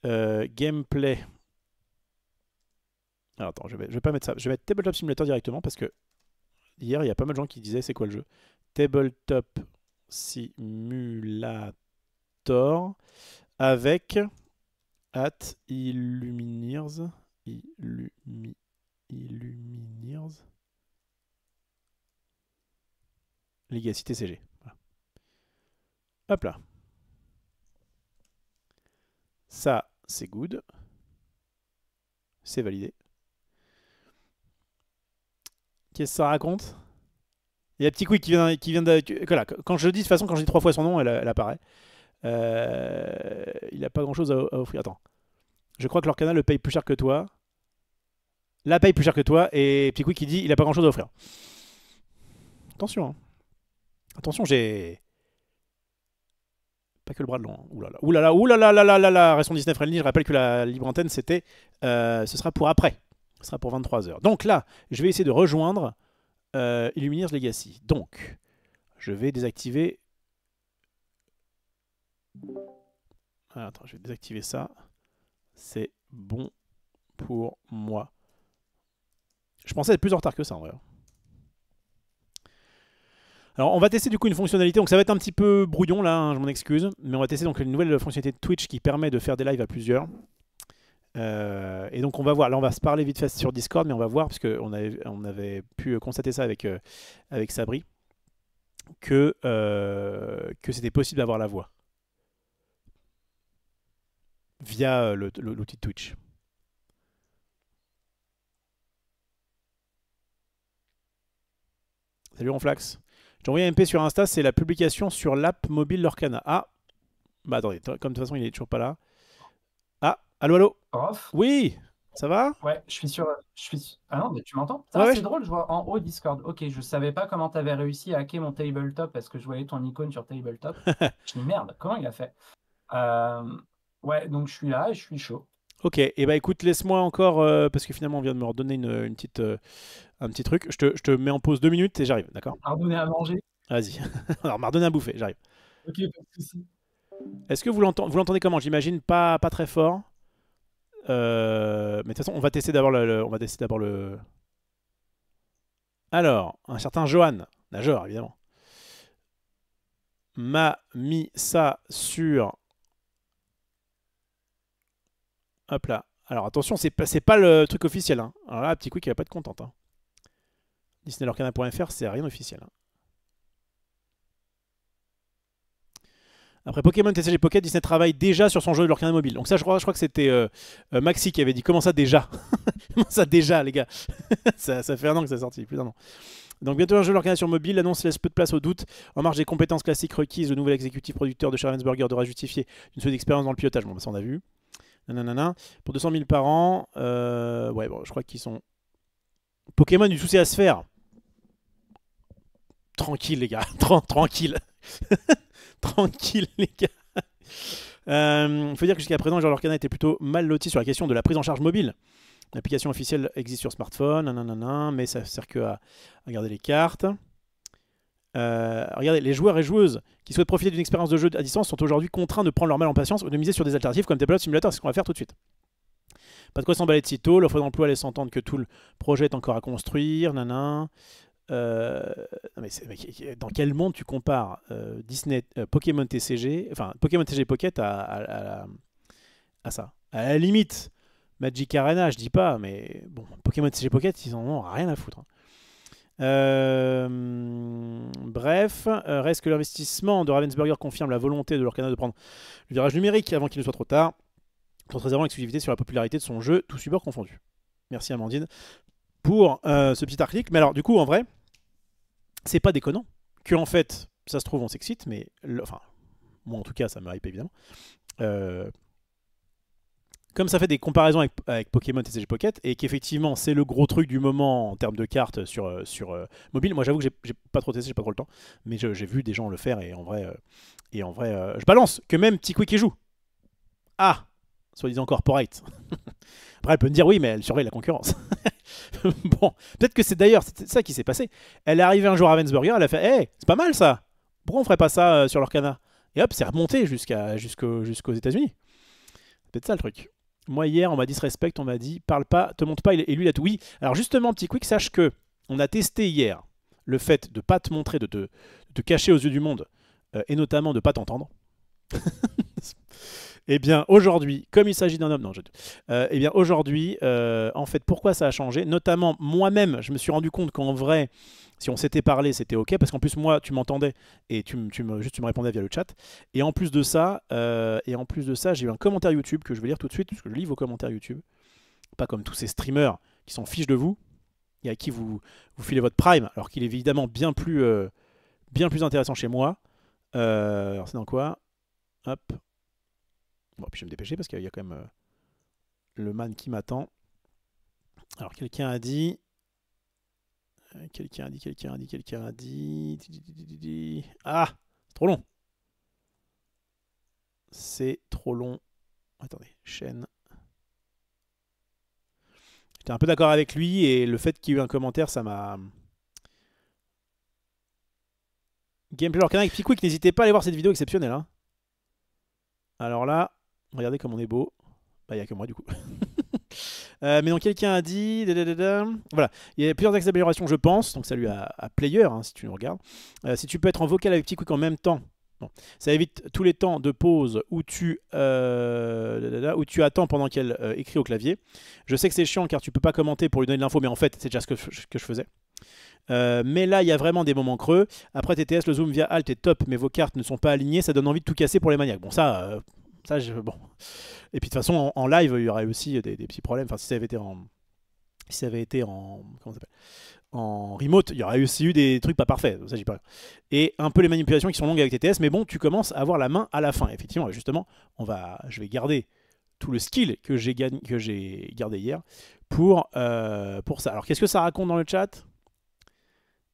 Speaker 1: gameplay. Alors attends, je vais pas mettre ça. Je vais mettre Tabletop Simulator directement parce que hier, il y a pas mal de gens qui disaient c'est quoi le jeu. Tabletop Simulator avec Illumineers Legacy TCG. Voilà. Hop là. Ça, c'est good. C'est validé. Qu'est-ce que ça raconte? Il y a Petit Quick qui vient de... Voilà. Quand je dis de toute façon, quand je dis 3 fois son nom, elle apparaît. Il n'a pas grand chose à offrir. Attends. Je crois que leur canal le paye plus cher que toi. La paye plus cher que toi. Et Petit Quick qui dit il n'a pas grand chose à offrir. Attention. Hein. Attention, j'ai... Pas que le bras de long. Oulala. Restons Disney friendly. Je rappelle que la libre antenne, c'était... ce sera pour après. Ce sera pour 23h. Donc là, je vais essayer de rejoindre Illumineers Legacy. Donc, je vais désactiver... Attends, je vais désactiver ça. C'est bon pour moi. Je pensais être plus en retard que ça en vrai. Alors on va tester du coup une fonctionnalité, donc ça va être un petit peu brouillon là, hein, je m'en excuse, mais on va tester donc une nouvelle fonctionnalité de Twitch qui permet de faire des lives à plusieurs. Et donc on va voir, là on va se parler vite fait sur Discord, mais on va voir, parce qu'on avait pu constater ça avec Sabri, que c'était possible d'avoir la voix via l'outil de Twitch. Salut Ronflax. J'ai envoyé un MP sur Insta, c'est la publication sur l'app mobile Lorcana. Ah, bah attendez, comme de toute façon il est toujours pas là. Ah, allô.
Speaker 2: Prof?
Speaker 1: Oui, ça va?
Speaker 2: Ouais, je suis sur. Ah non, mais tu m'entends?
Speaker 1: Ouais,
Speaker 2: C'est drôle, je vois en haut Discord. Ok, je savais pas comment tu avais réussi à hacker mon tabletop parce que je voyais ton icône sur tabletop. Je dis merde, comment il a fait? Euh, Ouais, donc je suis là et je suis chaud.
Speaker 1: Ok, et bah écoute, laisse-moi encore, parce que finalement on vient de me redonner une petite, un petit truc. Je te mets en pause 2 minutes et j'arrive, d'accord?
Speaker 2: Pardonnez à manger.
Speaker 1: Vas-y. Alors, m'a redonné à bouffer, j'arrive.
Speaker 2: Ok, pas de souci.
Speaker 1: Est-ce que vous l'entendez comment? J'imagine pas très fort. Mais de toute façon, on va tester d'abord on va tester d'abord le. Alors, un certain Johan, nageur évidemment, m'a mis ça sur. Hop là. Alors attention, c'est pas le truc officiel, hein. Alors là, petit quick, il va pas être contente, hein. DisneyLorcana.fr, c'est rien officiel, hein. Après Pokémon TCG Pocket, Disney travaille déjà sur son jeu de Lorcana mobile. Donc ça, je crois que c'était Maxi qui avait dit comment ça déjà? Comment ça déjà, les gars? Ça fait un an que c'est sorti, plus d'un an. Donc bientôt un jeu Lorcana sur mobile, l'annonce laisse peu de place au doute. En marge des compétences classiques requises, le nouvel exécutif producteur de Ravensburger devra justifier une seule expérience dans le pilotage. Bon, bah, ça on a vu. Nanana. Pour 200 000 par an, ouais, bon, je crois qu'ils sont. Pokémon, du souci à se faire. Tranquille, les gars. Tranquille. Tranquille, les gars. Il faut dire que jusqu'à présent, Jean Lorcana était plutôt mal loti sur la question de la prise en charge mobile. L'application officielle existe sur smartphone, nanana, mais ça sert que à garder les cartes. Regardez, les joueurs et joueuses qui souhaitent profiter d'une expérience de jeu à distance sont aujourd'hui contraints de prendre leur mal en patience ou de miser sur des alternatives comme Tabletop Simulator, c'est ce qu'on va faire tout de suite. Pas de quoi s'emballer de sitôt, l'offre d'emploi laisse entendre que tout le projet est encore à construire, nanana. Euh, dans quel monde tu compares Disney, Pokémon TCG, enfin Pokémon TCG Pocket à ça? À la limite, Magic Arena, je dis pas, mais bon, Pokémon TCG Pocket, ils en ont rien à foutre, hein. Bref, reste que l'investissement de Ravensburger confirme la volonté de Lorcana de prendre le virage numérique avant qu'il ne soit trop tard, tout en préservant l'exclusivité sur la popularité de son jeu, tout support confondu. Merci Amandine pour ce petit article. Mais alors, du coup, en vrai, c'est pas déconnant que en fait, ça se trouve, on s'excite, mais enfin, moi en tout cas, ça me hype évidemment. Euh, Comme ça fait des comparaisons avec Pokémon TCG Pocket et qu'effectivement c'est le gros truc du moment en termes de cartes sur mobile, moi j'avoue que j'ai pas trop testé, j'ai pas trop le temps, mais j'ai vu des gens le faire et en vrai, je balance que même Petit Quick y joue. Ah, soi-disant corporate. Après elle peut me dire oui mais elle surveille la concurrence. Bon, peut-être que c'est d'ailleurs ça qui s'est passé. Elle est arrivée un jour à Ravensburger, elle a fait hey, c'est pas mal ça. Pourquoi on ferait pas ça sur leur canard? Et hop, c'est remonté jusqu'aux États-Unis. C'est peut-être ça le truc. Moi hier, on m'a dit se respecte, on m'a dit parle pas, te montre pas, et lui il a tout. Oui, alors justement, petit quick, sache que on a testé hier le fait de pas te montrer, de te cacher aux yeux du monde, et notamment de pas t'entendre. Eh bien aujourd'hui, comme il s'agit d'un homme, non, eh bien aujourd'hui, en fait, pourquoi ça a changé? Notamment moi-même, je me suis rendu compte qu'en vrai, si on s'était parlé, c'était ok, parce qu'en plus moi, tu m'entendais et tu me répondais via le chat. Et en plus de ça, j'ai eu un commentaire YouTube que je vais lire tout de suite, parce que je lis vos commentaires YouTube, pas comme tous ces streamers qui s'en fichent de vous et à qui vous filez votre prime, alors qu'il est évidemment bien plus intéressant chez moi. Alors c'est dans quoi? Hop. Bon, puis je vais me dépêcher parce qu'il y a quand même le man qui m'attend. Alors, quelqu'un a dit. Quelqu'un a dit. Ah, c'est trop long. C'est trop long. Attendez, chaîne. J'étais un peu d'accord avec lui et le fait qu'il y ait eu un commentaire, ça m'a. Gameplay leur canal avec Piquick, n'hésitez pas à aller voir cette vidéo exceptionnelle, hein. Alors là, regardez comme on est beau. Bah, il n'y a que moi du coup. Mais donc quelqu'un a dit. Voilà, il y a plusieurs axes d'amélioration, je pense. Donc salut à Player, hein, si tu nous regardes. Si tu peux être en vocal avec Petit Quick en même temps. Bon. Ça évite tous les temps de pause où tu attends pendant qu'elle écrit au clavier. Je sais que c'est chiant car tu peux pas commenter pour lui donner de l'info, mais en fait c'est déjà ce que je faisais. Mais là, il y a vraiment des moments creux. Après TTS, le zoom via Alt est top, mais vos cartes ne sont pas alignées, ça donne envie de tout casser pour les maniaques. Bon, bon. Et puis de toute façon, en live, il y aurait aussi des petits problèmes. Enfin, si ça avait été en, comment ça s'appelle, en remote, il y aurait aussi eu des trucs pas parfaits. Ça, j'y pas. Et un peu les manipulations qui sont longues avec TTS, mais bon, tu commences à avoir la main à la fin. Effectivement, justement, je vais garder tout le skill que j'ai gardé hier pour ça. Alors, qu'est-ce que ça raconte dans le chat?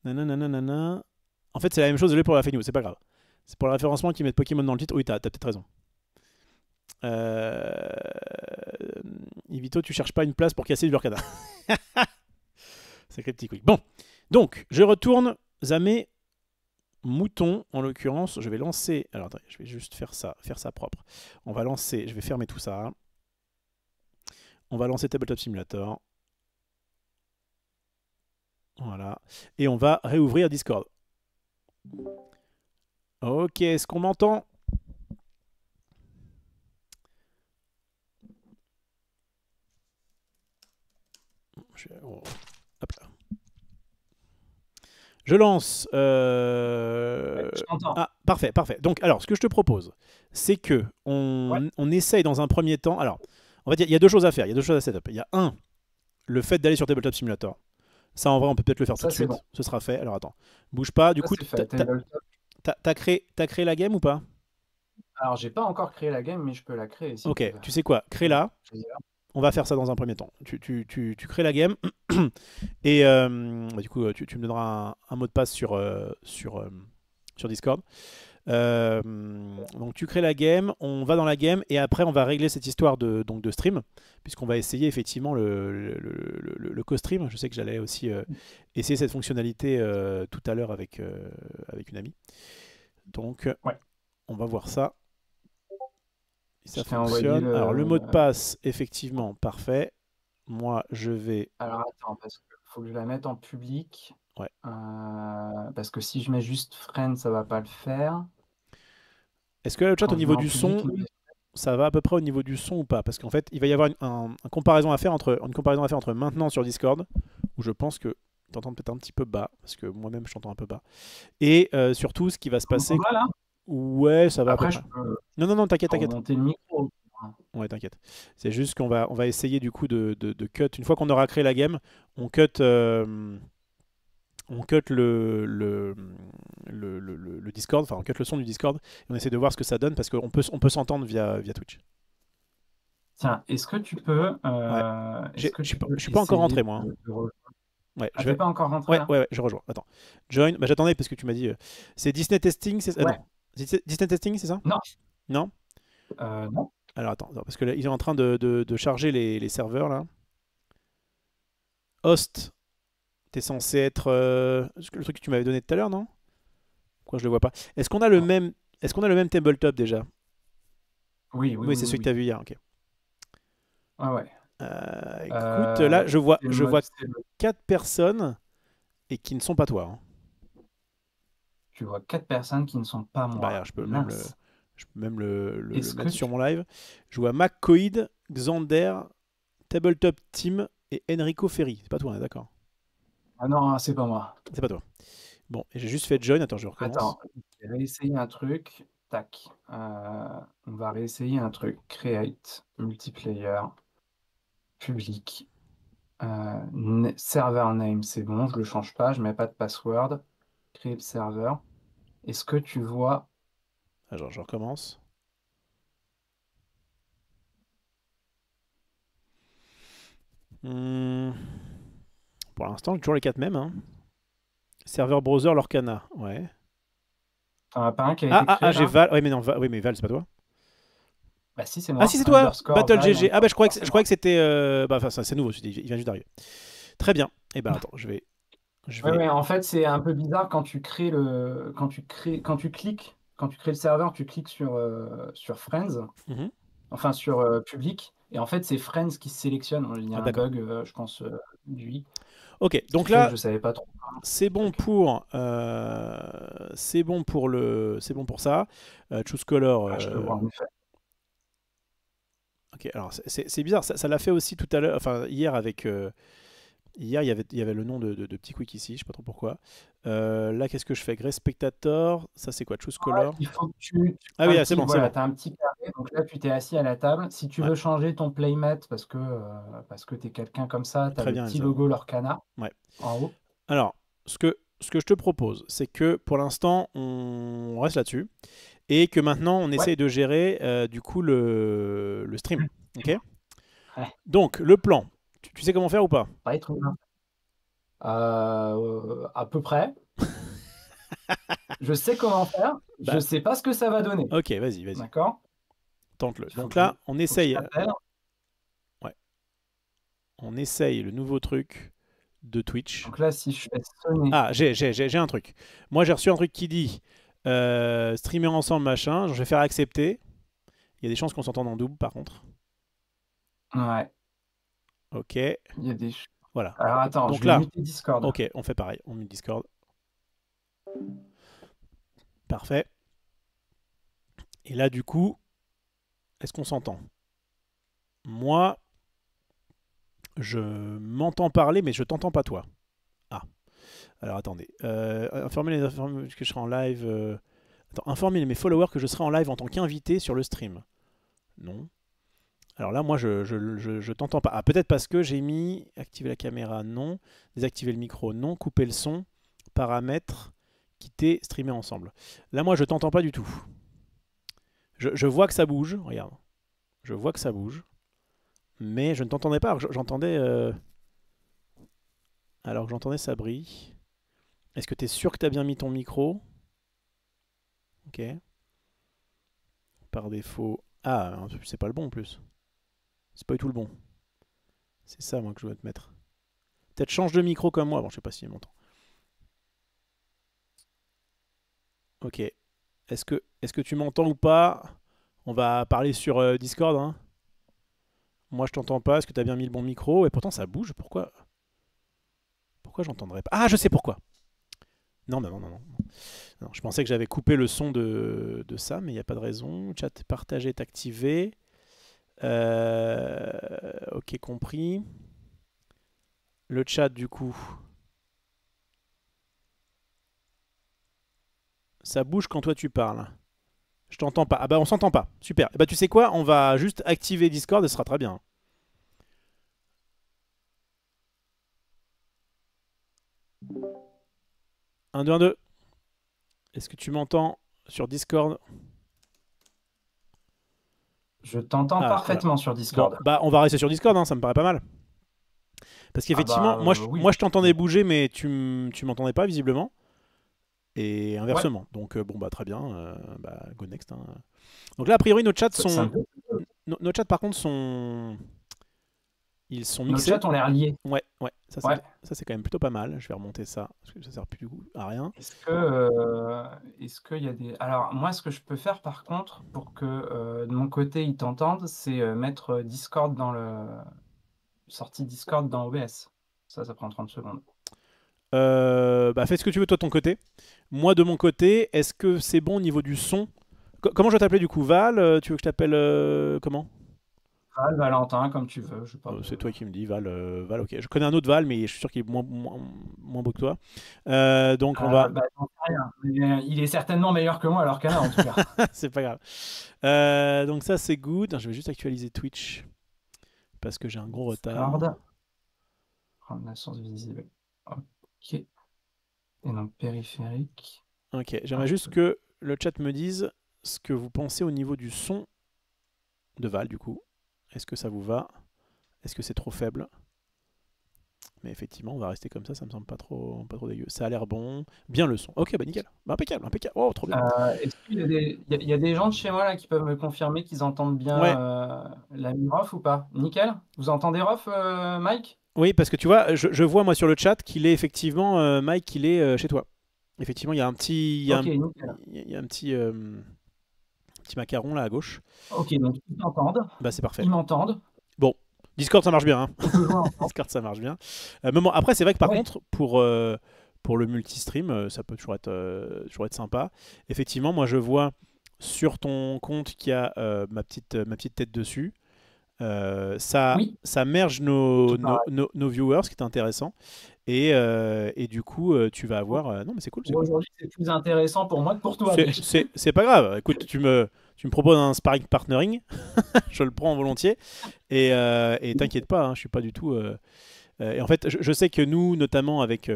Speaker 1: Nanana. En fait, c'est la même chose pour la fake news, c'est pas grave. C'est pour le référencement qu'ils mettent Pokémon dans le titre. Oui, t'as peut-être raison. Ivito, tu cherches pas une place pour casser du Lorcana. Sacré petit quick. Bon, donc, je retourne à mes moutons, en l'occurrence. Je vais lancer... Alors, attendez, je vais juste faire ça propre. On va lancer... Je vais fermer tout ça. On va lancer Tabletop Simulator. Voilà. Et on va réouvrir Discord. Ok, est-ce qu'on m'entend? Hop là. Je lance.
Speaker 2: Je t'entends.
Speaker 1: Ah, parfait, parfait. Donc, alors, ce que je te propose, c'est que on essaye dans un premier temps. Alors, en fait, il y a deux choses à faire. Il y a deux choses à setup. Il y a un, le fait d'aller sur Tabletop Simulator. Ça, en vrai, on peut peut-être le faire tout
Speaker 2: Ça,
Speaker 1: de
Speaker 2: c'est
Speaker 1: suite.
Speaker 2: bon.
Speaker 1: Ce sera fait. Alors, attends. Bouge pas. Du
Speaker 2: Ça,
Speaker 1: coup,
Speaker 2: c'est fait. Tabletop.
Speaker 1: t'as créé la game ou pas?
Speaker 2: Alors, j'ai pas encore créé la game, mais je peux la créer si tu
Speaker 1: Ok,
Speaker 2: veux.
Speaker 1: tu sais quoi? Crée-la.
Speaker 2: Je vais dire.
Speaker 1: On va faire ça dans un premier temps. Tu crées la game. Et bah, du coup, tu me donneras un mot de passe sur Discord. Donc tu crées la game, on va dans la game et après on va régler cette histoire donc de stream, puisqu'on va essayer effectivement le co-stream. Je sais que j'allais aussi essayer cette fonctionnalité tout à l'heure avec une amie. Donc
Speaker 2: Ouais.
Speaker 1: on va voir ça. Si ça
Speaker 2: Je t'ai envoyé
Speaker 1: fonctionne.
Speaker 2: le...
Speaker 1: Alors le mot de passe, effectivement, parfait. Moi je vais...
Speaker 2: Alors attends, parce qu'il faut que je la mette en public.
Speaker 1: Ouais.
Speaker 2: Parce que si je mets juste friend, ça va pas le faire.
Speaker 1: Est-ce que le chat
Speaker 2: Quand
Speaker 1: au
Speaker 2: je
Speaker 1: niveau
Speaker 2: mets en
Speaker 1: du
Speaker 2: public,
Speaker 1: son, ça va à peu près au niveau du son ou pas? Parce qu'en fait, il va y avoir une comparaison à faire entre maintenant sur Discord, où je pense que tu entends peut-être un petit peu bas, parce que moi-même je t'entends un peu bas, et surtout ce qui va se passer.
Speaker 2: va là.
Speaker 1: Ouais, ça va
Speaker 2: Après,
Speaker 1: à
Speaker 2: je
Speaker 1: peu près.
Speaker 2: peux
Speaker 1: Non, t'inquiète, t'inquiète.
Speaker 2: remonter le micro.
Speaker 1: Ouais, t'inquiète. C'est juste qu'on va essayer du coup de cut. Une fois qu'on aura créé la game, on cut le Discord, enfin on cut le son du Discord, et on essaie de voir ce que ça donne, parce qu'on peut s'entendre via Twitch.
Speaker 2: Tiens, est-ce que tu peux...
Speaker 1: Ouais.
Speaker 2: est-ce que tu peux
Speaker 1: Je suis pas encore rentré,
Speaker 2: essayer
Speaker 1: moi. Ouais,
Speaker 2: Ah, t'es pas encore rentré là?
Speaker 1: ouais, je rejoins. Attends. Join. Bah, j'attendais parce que tu m'as dit. C'est Disney Testing, c'est ça?
Speaker 2: Ouais.
Speaker 1: Non. Disney Testing, c'est ça?
Speaker 2: Non.
Speaker 1: Non?
Speaker 2: Non.
Speaker 1: Alors attends, parce que là, il est en train de charger les serveurs là. Host, t'es censé être. Le truc que tu m'avais donné tout à l'heure, non? Pourquoi je le vois pas? Est-ce qu'on a le même. Est-ce qu'on a le même tabletop déjà?
Speaker 2: Oui,
Speaker 1: C'est celui que tu as vu hier, ok.
Speaker 2: Ah ouais.
Speaker 1: Écoute, là, je vois
Speaker 2: c'est le-
Speaker 1: 4 personnes et qui ne sont pas toi. Hein.
Speaker 2: Tu vois 4 personnes qui ne sont pas moi.
Speaker 1: Bah, regarde,
Speaker 2: Mince.
Speaker 1: je peux même le
Speaker 2: Est-ce
Speaker 1: mettre
Speaker 2: que
Speaker 1: sur mon live. Je vois McCoid, Xander, Tabletop Team et Enrico Ferri. C'est pas toi, on est d'accord?
Speaker 2: Ah non, c'est pas moi.
Speaker 1: C'est pas toi. Bon, et j'ai juste fait join. Attends, je recommence.
Speaker 2: Attends, je vais réessayer un truc. Tac. On va réessayer un truc. Create, multiplayer, public. Server name, c'est bon, je le change pas, je mets pas de password. Create server. Est-ce que tu vois...
Speaker 1: Alors, je recommence. Pour l'instant, toujours les 4 mêmes. Hein. Serveur browser Lorcana. Ouais.
Speaker 2: T'en as pas un qui a été créé
Speaker 1: j'ai
Speaker 2: là?
Speaker 1: Val. Ouais, mais non, Val, c'est pas toi.
Speaker 2: Bah si, c'est moi.
Speaker 1: Ah si, c'est toi.
Speaker 2: Underscore
Speaker 1: Battle
Speaker 2: Val,
Speaker 1: GG. Ah bah je croyais que
Speaker 2: underscore,
Speaker 1: c'était. Bah enfin, c'est nouveau. Il vient juste d'arriver. Très bien. Et ben attends, je vais.
Speaker 2: Ouais, en fait, c'est un peu bizarre quand tu crées quand tu cliques, quand tu crées le serveur, tu cliques sur Friends,
Speaker 1: Mhm.
Speaker 2: enfin sur public, et en fait, c'est Friends qui se sélectionne. Il y a un
Speaker 1: d'accord.
Speaker 2: bug, je pense, lui.
Speaker 1: Ok, donc
Speaker 2: Qui fait que
Speaker 1: là,
Speaker 2: je savais pas trop.
Speaker 1: c'est bon pour ça. Choose color.
Speaker 2: Ah, je peux voir en effet.
Speaker 1: Ok, alors c'est bizarre. Ça l'a fait aussi tout à l'heure. Enfin, hier avec. Hier, il y avait le nom de Petit Quick ici, je sais pas trop pourquoi. Là, qu'est-ce que je fais? Grey Spectator, ça c'est quoi? Choose Color?
Speaker 2: Il faut que tu
Speaker 1: Ah oui, c'est bon,
Speaker 2: voilà,
Speaker 1: c'est bon.
Speaker 2: tu as un petit carré, donc là, tu t'es assis à la table. Si tu veux changer ton playmate parce que tu es quelqu'un comme ça, tu as le petit logo Lorcana en haut.
Speaker 1: Alors, ce que je te propose, c'est que pour l'instant, on reste là-dessus et que maintenant, on essaye de gérer du coup le stream. Ok.
Speaker 2: Ouais.
Speaker 1: Donc, le plan, tu sais comment faire ou pas?
Speaker 2: Pas être humain. À peu près. Je sais comment faire. Je sais pas ce que ça va donner.
Speaker 1: Ok, vas-y.
Speaker 2: D'accord.
Speaker 1: Tente-le.
Speaker 2: Il faut
Speaker 1: Donc
Speaker 2: que je
Speaker 1: là, on
Speaker 2: faut que je
Speaker 1: essaye.
Speaker 2: t'appelle.
Speaker 1: Ouais. On essaye le nouveau truc de Twitch.
Speaker 2: Donc là, si je fais sonner,
Speaker 1: Ah, j'ai un truc. Moi, j'ai reçu un truc qui dit streamer ensemble, machin. Je vais faire accepter. Il y a des chances qu'on s'entende en double, par contre.
Speaker 2: ouais,
Speaker 1: Ok.
Speaker 2: il y a des
Speaker 1: Voilà.
Speaker 2: alors attends, je
Speaker 1: Donc
Speaker 2: vais
Speaker 1: là,
Speaker 2: muter Discord.
Speaker 1: ok, on fait pareil. On met Discord. Parfait. Et là, du coup, est-ce qu'on s'entend? Moi, je m'entends parler, mais je t'entends pas toi. Ah, alors attendez. Informer que je serai en live. Attends, informer mes followers que je serai en live en tant qu'invité sur le stream. Non. Alors là, moi, je t'entends pas. Ah, peut-être parce que j'ai mis activer la caméra, non. Désactiver le micro, non. Couper le son. Paramètres. Quitter, streamer ensemble. Là, moi, je t'entends pas du tout. Je vois que ça bouge. Regarde. Je vois que ça bouge. Mais je ne t'entendais pas. J'entendais. Alors que j'entendais ça brille. Est-ce que tu es sûr que tu as bien mis ton micro? Ok. Par défaut. Ah, c'est pas le bon en plus. C'est pas du tout le bon. C'est ça, moi, que je dois te mettre. Peut-être change de micro comme moi. Bon, je sais pas s'il m'entend. Ok. Est-ce que tu m'entends ou pas? On va parler sur Discord. Hein. Moi, je t'entends pas. Est-ce que tu as bien mis le bon micro? Et pourtant, ça bouge. Pourquoi j'entendrais pas? Ah, je sais pourquoi. Non, non, non, non, non. Non, je pensais que j'avais coupé le son de ça, mais il n'y a pas de raison. Chat partagé est activé. Ok, compris. Le chat, du coup, ça bouge quand toi tu parles. Je t'entends pas. Ah bah on s'entend pas. Super. Bah tu sais quoi? On va juste activer Discord et ce sera très bien. 1, 2, 1, 2. Est-ce que tu m'entends sur Discord?
Speaker 2: Je t'entends
Speaker 1: Ah, voilà.
Speaker 2: parfaitement sur
Speaker 1: Bon,
Speaker 2: Discord.
Speaker 1: bah on va rester sur Discord, hein, ça me paraît pas mal. Parce
Speaker 2: Ah
Speaker 1: qu'effectivement,
Speaker 2: bah
Speaker 1: moi
Speaker 2: oui.
Speaker 1: je t'entendais bouger, mais tu m'entendais pas visiblement. Et
Speaker 2: Ouais,
Speaker 1: inversement. Donc bon bah très bien. Bah, go next. Hein. Donc là, a priori, nos chats
Speaker 2: ça
Speaker 1: sont.
Speaker 2: me fait.
Speaker 1: Nos chats par contre sont. Ils sont
Speaker 2: Nos
Speaker 1: mixés.
Speaker 2: chats ont l'air liés.
Speaker 1: Ouais, ouais.
Speaker 2: Ouais.
Speaker 1: Ça c'est quand même plutôt pas mal. Je vais remonter ça. Parce que ça sert plus du coup à rien.
Speaker 2: Est-ce qu'il y a des alors moi ce que je peux faire par contre pour que de mon côté ils t'entendent, c'est mettre Discord dans le sortie Discord dans OBS. Ça prend 30 secondes.
Speaker 1: Bah fais ce que tu veux toi de ton côté. Moi de mon côté, est-ce que c'est bon au niveau du son? Comment je vais t'appeler du coup? Val? Tu veux que je t'appelle comment?
Speaker 2: Val, Valentin, comme tu veux, je sais pas
Speaker 1: C'est
Speaker 2: de.
Speaker 1: toi qui me dis Val. Val, ok. Je connais un autre Val, mais je suis sûr qu'il est moins beau que toi. Donc on va.
Speaker 2: Bah, j'en sais rien. Mais, il est certainement meilleur que moi à l'Arcana en tout cas.
Speaker 1: C'est pas grave. Donc ça c'est good. Je vais juste actualiser Twitch parce que j'ai un gros retard.
Speaker 2: Discord, prendre la source visible. Ok. Et donc périphérique.
Speaker 1: Ok, j'aimerais
Speaker 2: Hop.
Speaker 1: juste que le chat me dise ce que vous pensez au niveau du son de Val du coup. Est-ce que ça vous va? Est-ce que c'est trop faible? Mais effectivement, on va rester comme ça me semble pas trop dégueu. Ça a l'air bon. Bien le son. Ok, bah nickel. Bah, impeccable, impeccable. Oh, trop bien.
Speaker 2: Est-ce qu'il y a il y a des gens de chez moi là qui peuvent me confirmer qu'ils entendent
Speaker 1: Ouais,
Speaker 2: bien la mi-ref ou pas? Nickel. Vous entendez ref, Mike?
Speaker 1: oui, parce que tu vois, je vois moi sur le chat qu'il est effectivement, Mike, il est chez toi. Effectivement, il y a un petit,
Speaker 2: Ok, nickel.
Speaker 1: il y a un petit macaron là à gauche.
Speaker 2: Ok, donc ils t'entendent.
Speaker 1: Bah c'est parfait.
Speaker 2: Ils m'entendent.
Speaker 1: Bon, Discord ça marche bien. Hein.
Speaker 2: On peut jouer ensemble.
Speaker 1: Discord ça marche bien. Après c'est vrai que par
Speaker 2: Ouais.
Speaker 1: contre pour le multistream, ça peut toujours être sympa. Effectivement, moi je vois sur ton compte qu'il y a ma petite tête dessus. Ça,
Speaker 2: Oui,
Speaker 1: ça merge
Speaker 2: tout pareil.
Speaker 1: nos viewers, ce qui est intéressant. Et du coup, tu vas avoir. Non, mais c'est cool, c'est
Speaker 2: Pour
Speaker 1: cool.
Speaker 2: aujourd'hui, c'est plus intéressant pour moi que pour toi.
Speaker 1: C'est
Speaker 2: Mais...
Speaker 1: c'est- c'est pas grave. Écoute, tu me proposes un sparring partnering, je le prends volontiers. Et t'inquiète pas, hein, je suis pas du tout. Et en fait, je sais que nous, notamment avec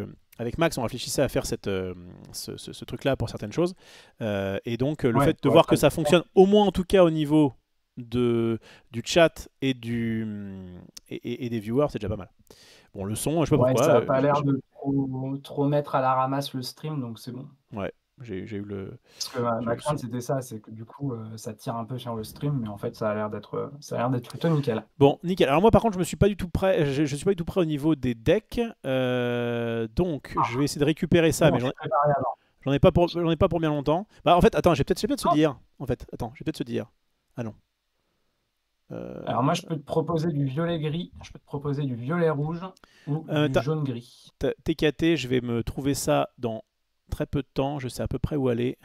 Speaker 1: Max, on réfléchissait à faire ce truc-là pour certaines choses. Et donc, le
Speaker 2: Ouais,
Speaker 1: fait de
Speaker 2: ouais,
Speaker 1: voir que
Speaker 2: très
Speaker 1: ça
Speaker 2: bien.
Speaker 1: fonctionne, au moins en tout cas au niveau du chat et des viewers, c'est déjà pas mal. Bon, le son, je sais pas
Speaker 2: Ouais,
Speaker 1: pourquoi.
Speaker 2: ça a pas l'air de trop mettre à la ramasse le stream, donc c'est bon.
Speaker 1: Ouais. J'ai eu le,
Speaker 2: Parce que ma
Speaker 1: j'ai eu
Speaker 2: ma
Speaker 1: le son.
Speaker 2: crainte, c'était ça, c'est que du coup, ça tire un peu sur le stream, mais en fait, ça a l'air d'être plutôt nickel.
Speaker 1: Bon, nickel. Alors moi, par contre, je me suis pas du tout prêt. Je suis pas du tout prêt au niveau des decks. Donc, je vais essayer de récupérer ça,
Speaker 2: Bon,
Speaker 1: mais
Speaker 2: je suis préparé avant.
Speaker 1: j'en ai pas pour bien longtemps. Bah, en fait, attends, j'ai peut-être se
Speaker 2: Non.
Speaker 1: dire. En fait, attends, j'ai peut-être se dire. Ah non. Euh,
Speaker 2: Alors moi, je peux te proposer du violet-gris, je peux te proposer du violet-rouge ou du
Speaker 1: t'as-
Speaker 2: jaune-gris.
Speaker 1: TKT, je vais me trouver ça dans très peu de temps. Je sais à peu près où aller.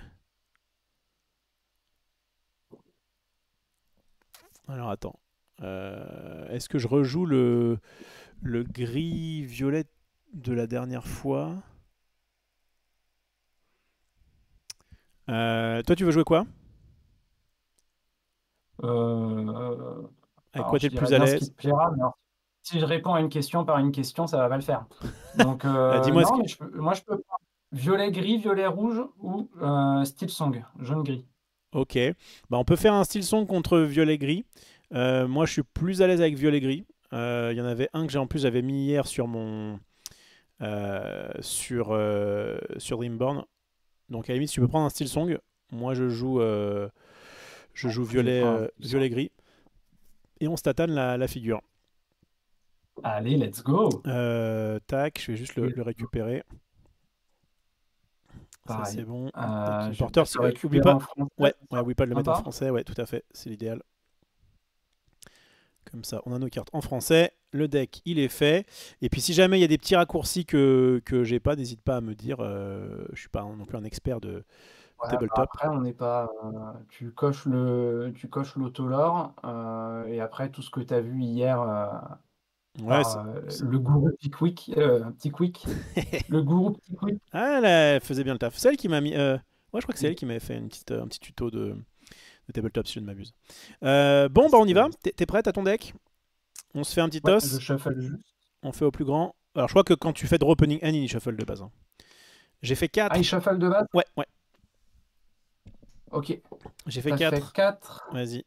Speaker 1: Alors, attends. Est-ce que je rejoue le gris-violet de la dernière fois? Toi, tu veux jouer quoi?
Speaker 2: Euh,
Speaker 1: Avec
Speaker 2: alors,
Speaker 1: quoi t'es
Speaker 2: je
Speaker 1: le
Speaker 2: dirais
Speaker 1: plus à
Speaker 2: bien ce qui
Speaker 1: l'aise?
Speaker 2: te plaira, mais alors, si je réponds à une question par une question, ça va pas le faire. Donc,
Speaker 1: Dis-moi ce
Speaker 2: non,
Speaker 1: que.
Speaker 2: mais moi, je peux prendre violet-gris, violet-rouge ou style song, jaune-gris.
Speaker 1: Ok. Bah, on peut faire un style son contre violet-gris. Moi, je suis plus à l'aise avec violet-gris. Il y en avait un que j'ai en plus j'avais mis hier sur mon sur Dreamborn. Donc à la limite, si tu peux prendre un style song, moi je joue
Speaker 2: Je vais
Speaker 1: violet
Speaker 2: prendre un style song.
Speaker 1: violet-gris et on se tatane la figure.
Speaker 2: Allez, let's go!
Speaker 1: Tac, je vais juste le récupérer. Ça c'est
Speaker 2: Pareil.
Speaker 1: bon. Deck
Speaker 2: Je vais
Speaker 1: importer,
Speaker 2: peut-être le
Speaker 1: oublie
Speaker 2: récupérer
Speaker 1: pas.
Speaker 2: en français,
Speaker 1: Ouais,
Speaker 2: c'est
Speaker 1: ouais,
Speaker 2: ça?
Speaker 1: oublie pas de le mettre en
Speaker 2: Sympa?
Speaker 1: français. Ouais, tout à fait, c'est l'idéal. Comme ça, on a nos cartes en français. Le deck, il est fait. Et puis, si jamais il y a des petits raccourcis que j'ai pas, n'hésite pas à me dire. Je suis pas non plus un expert de
Speaker 2: Ouais, bah,
Speaker 1: tabletop.
Speaker 2: après, on n'est pas. Tu coches l'autolore, et après, tout ce que tu as vu hier
Speaker 1: Ouais,
Speaker 2: par le gourou Petit Quick, le gourou Petit Quick.
Speaker 1: ah, là, elle faisait bien le taf. C'est elle qui m'a mis. Ouais, je crois que c'est elle qui m'avait fait un petit tuto de tabletop, si je ne m'abuse. Bon, bah, on y va. T'es prête à ton deck? On se fait un petit
Speaker 2: Ouais, je
Speaker 1: toss.
Speaker 2: shuffle juste.
Speaker 1: On fait au plus grand. Alors, je crois que quand tu fais drop opening hand, il shuffle de base, hein. J'ai fait
Speaker 2: Ah, il
Speaker 1: 4.
Speaker 2: shuffle de base?
Speaker 1: Ouais, ouais.
Speaker 2: Ok.
Speaker 1: J'ai fait
Speaker 2: T'as fait
Speaker 1: 4.
Speaker 2: 4.
Speaker 1: Vas-y.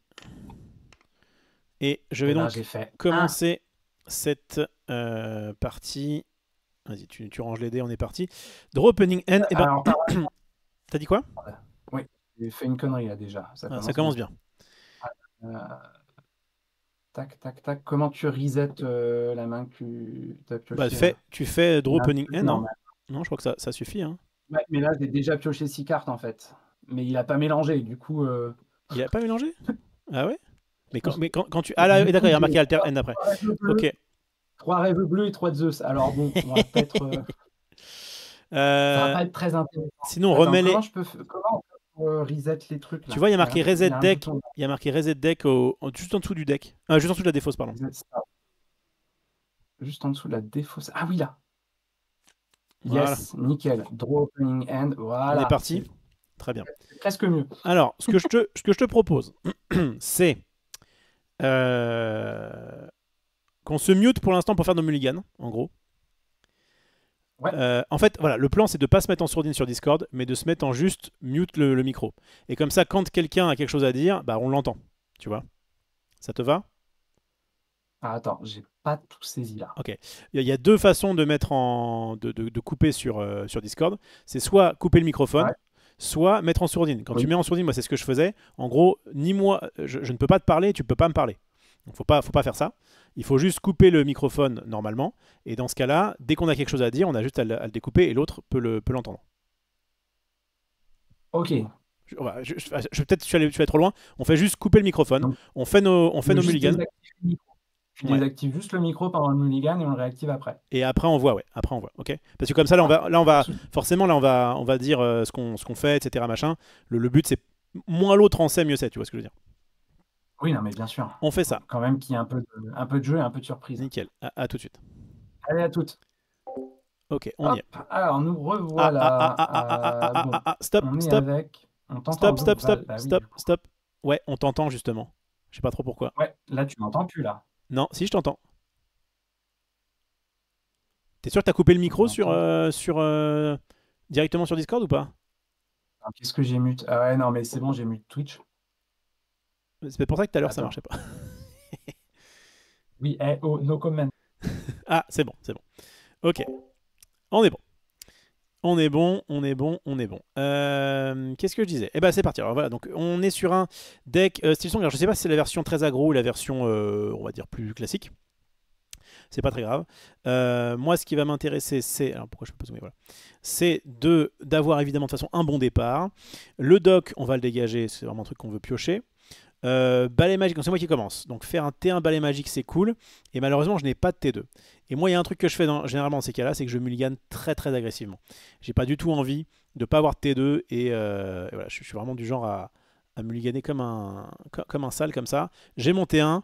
Speaker 1: Et je vais
Speaker 2: Et ben,
Speaker 1: donc
Speaker 2: j'ai fait 1.
Speaker 1: commencer cette partie. Vas-y, tu ranges les dés, on est parti. Draw opening end. Et ben,
Speaker 2: Alors,
Speaker 1: t'as dit quoi?
Speaker 2: oui, j'ai fait une connerie là déjà. Ça
Speaker 1: Ah, ça
Speaker 2: commence
Speaker 1: commence
Speaker 2: bien.
Speaker 1: bien.
Speaker 2: Euh, tac, tac, tac. Comment tu resets la main que tu as
Speaker 1: Bah,
Speaker 2: pioché là?
Speaker 1: tu fais draw opening end,
Speaker 2: Non,
Speaker 1: hein? Non, je crois que ça suffit, hein.
Speaker 2: ouais, mais là, j'ai déjà pioché 6 cartes en fait. Mais il a pas mélangé. Du coup,
Speaker 1: Il a pas mélangé? Ah ouais? Quand tu. Ah là,
Speaker 2: du
Speaker 1: d'accord,
Speaker 2: coup
Speaker 1: il y a
Speaker 2: j'ai
Speaker 1: marqué alter end après.
Speaker 2: 3 rêves bleus,
Speaker 1: Ok.
Speaker 2: 3 rêves bleus et 3 de Zeus. Alors bon, on va peut-être. Ça va
Speaker 1: Euh,
Speaker 2: pas être très intéressant.
Speaker 1: sinon,
Speaker 2: Attends,
Speaker 1: remets les.
Speaker 2: comment on peut reset les trucs
Speaker 1: Tu
Speaker 2: là?
Speaker 1: vois, il y a
Speaker 2: Il y a
Speaker 1: marqué reset
Speaker 2: il y a un
Speaker 1: deck.
Speaker 2: bouton.
Speaker 1: Il y a marqué reset deck juste en dessous du deck. Juste en dessous de la défausse, pardon.
Speaker 2: Reset start. Juste en dessous de la défausse. Ah oui, là.
Speaker 1: Voilà.
Speaker 2: Yes, nickel. Draw opening end.
Speaker 1: On est
Speaker 2: Voilà.
Speaker 1: parti. Très bien.
Speaker 2: C'est presque mieux.
Speaker 1: Alors, ce que je te propose, c'est euh, qu'on se mute pour l'instant pour faire nos mulligans, en gros.
Speaker 2: Ouais.
Speaker 1: En fait, voilà, le plan c'est de pas se mettre en sourdine sur Discord, mais de se mettre en juste mute le micro. Et comme ça, quand quelqu'un a quelque chose à dire, bah on l'entend. Tu vois? Ça te va?
Speaker 2: Ah, attends, j'ai pas tout saisi là.
Speaker 1: Ok. Il y a deux façons de mettre de couper sur Discord. C'est soit couper le microphone,
Speaker 2: Ouais.
Speaker 1: soit mettre en sourdine. Quand tu
Speaker 2: Oui.
Speaker 1: mets en sourdine, moi c'est ce que je faisais. En gros, ni moi, je ne peux pas te parler, tu peux pas me parler. Donc faut pas faire ça. Il faut juste couper le microphone normalement. Et dans ce cas-là, dès qu'on a quelque chose à dire, on a juste à le découper et l'autre peut l'entendre.
Speaker 2: Ok.
Speaker 1: Peut-être que je suis allé trop loin. On fait juste couper le microphone.
Speaker 2: Donc,
Speaker 1: On fait nos
Speaker 2: juste
Speaker 1: mulligans.
Speaker 2: désactive le micro. Tu
Speaker 1: Ouais.
Speaker 2: désactives juste le micro pendant le mulligan et on le réactive après.
Speaker 1: Et après on voit, ouais. Après on voit, ok. Parce que comme ça, forcément, là on va dire ce qu'on fait, etc. Machin. Le but c'est moins l'autre en sait, mieux c'est. Tu vois ce que je veux dire?
Speaker 2: Oui, non, mais bien sûr.
Speaker 1: On fait
Speaker 2: Faut
Speaker 1: ça.
Speaker 2: quand même qu'il y ait un peu de jeu et un peu de surprise.
Speaker 1: Nickel. À tout de suite.
Speaker 2: Allez, à toutes.
Speaker 1: Ok, on y
Speaker 2: Hop,
Speaker 1: est.
Speaker 2: alors nous revoilà. Bon,
Speaker 1: Stop,
Speaker 2: on est
Speaker 1: stop,
Speaker 2: avec. On t'entend,
Speaker 1: stop,
Speaker 2: Blue?
Speaker 1: stop, stop,
Speaker 2: Bah oui,
Speaker 1: stop,
Speaker 2: du coup.
Speaker 1: stop. Ouais, on t'entend justement. Je sais pas trop pourquoi.
Speaker 2: Ouais, là tu m'entends plus là.
Speaker 1: Non, si je t'entends. T'es sûr que t'as coupé le micro
Speaker 2: On m'entend.
Speaker 1: directement sur Discord ou pas?
Speaker 2: Alors, qu'est-ce que j'ai mute? Ah ouais, non, mais c'est bon, j'ai mute Twitch.
Speaker 1: C'est pour ça que tout à l'heure ça
Speaker 2: Attends.
Speaker 1: marchait pas.
Speaker 2: Oui, oh, no comment.
Speaker 1: Ah, c'est bon, c'est bon. Ok, on est bon. On est bon, on est bon, on est bon. Qu'est-ce que je disais? Eh ben c'est parti. Alors voilà, donc on est sur un deck Steel Song. Alors je sais pas si c'est la version très aggro ou la version, on va dire, plus classique. C'est pas très grave. Moi, ce qui va m'intéresser, c'est... Alors pourquoi je peux pas zoomer, voilà. C'est d'avoir évidemment de toute façon un bon départ. Le dock, on va le dégager, c'est vraiment un truc qu'on veut piocher. Balai magique, c'est moi qui commence. Donc faire un T1 balai magique, c'est cool. Et malheureusement, je n'ai pas de T2. Et moi, il y a un truc que je fais généralement dans ces cas-là, c'est que je mulligan très très agressivement. J'ai pas du tout envie de pas avoir de T2. Et voilà, je suis vraiment du genre à mulliganer comme un sale comme ça. J'ai mon T1.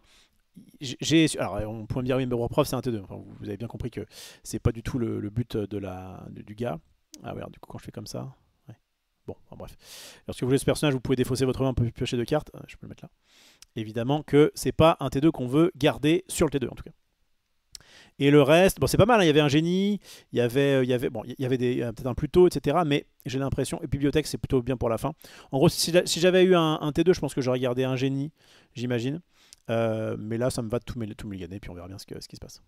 Speaker 1: Alors, on pourrait me dire, oui, mais Warprof, c'est un T2. Enfin, vous avez bien compris que c'est pas du tout le but du gars. Ah, ouais, alors, du coup, quand je fais comme ça. Ouais. Bon, enfin, bref. Lorsque vous jouez ce personnage, vous pouvez défausser votre main, un peu piocher de cartes. Je peux le mettre là. Évidemment que c'est pas un T2 qu'on veut garder sur le T2 en tout cas. Et le reste, bon, c'est pas mal, hein. Il y avait un génie, bon, il y avait peut-être un plus tôt, etc. Mais j'ai l'impression, et bibliothèque, c'est plutôt bien pour la fin. En gros, si j'avais eu un T2, je pense que j'aurais gardé un génie, j'imagine. Mais là, ça me va de tout mulliganer, puis on verra bien ce qui se passe.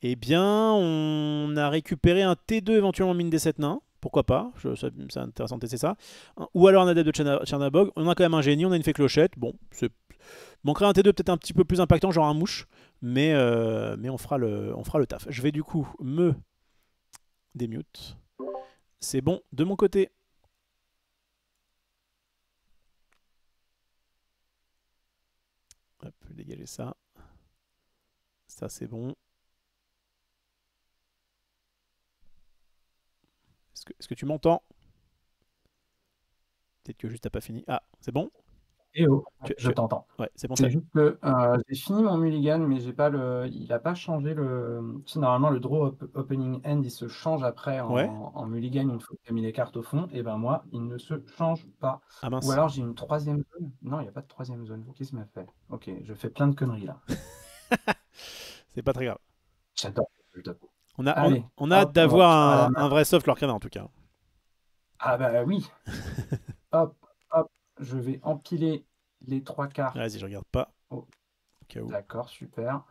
Speaker 1: Eh bien, on a récupéré un T2 éventuellement mine des 7 nains. Pourquoi pas, c'est intéressant de tester ça. Ou alors un adepte de Chernabog. On a quand même un génie, on a une fée clochette. Bon, manquerait un T2 peut-être un petit peu plus impactant, genre un mouche. Mais on fera le taf. Je vais du coup me démute. C'est bon de mon côté. Hop, dégager ça. Ça, c'est bon. Est-ce que tu m'entends? Peut-être que juste t'as pas fini. Ah, c'est bon?
Speaker 2: Eh oh, je t'entends.
Speaker 1: Ouais, c'est bon.
Speaker 2: C'est juste que j'ai fini mon mulligan, mais j'ai pas il n'a pas changé le. Tu sais, normalement, le draw opening end, il se change après
Speaker 1: Ouais.
Speaker 2: en mulligan une fois que tu as mis les cartes au fond. Et ben moi, il ne se change pas.
Speaker 1: Ah
Speaker 2: Ou
Speaker 1: mince.
Speaker 2: alors j'ai une troisième zone. Non, il n'y a pas de troisième zone. Qu'est-ce qu'il m'a fait? Ok, je fais plein de conneries là.
Speaker 1: C'est pas très grave.
Speaker 2: J'adore.
Speaker 1: On
Speaker 2: Allez,
Speaker 1: a hâte
Speaker 2: hop, on va partir à la
Speaker 1: d'avoir
Speaker 2: main.
Speaker 1: un vrai soft Lorcan en tout cas.
Speaker 2: Ah bah oui. Hop, hop, je vais empiler les 3 cartes.
Speaker 1: Vas-y, je regarde pas.
Speaker 2: Oh,
Speaker 1: Au cas où.
Speaker 2: d'accord, super.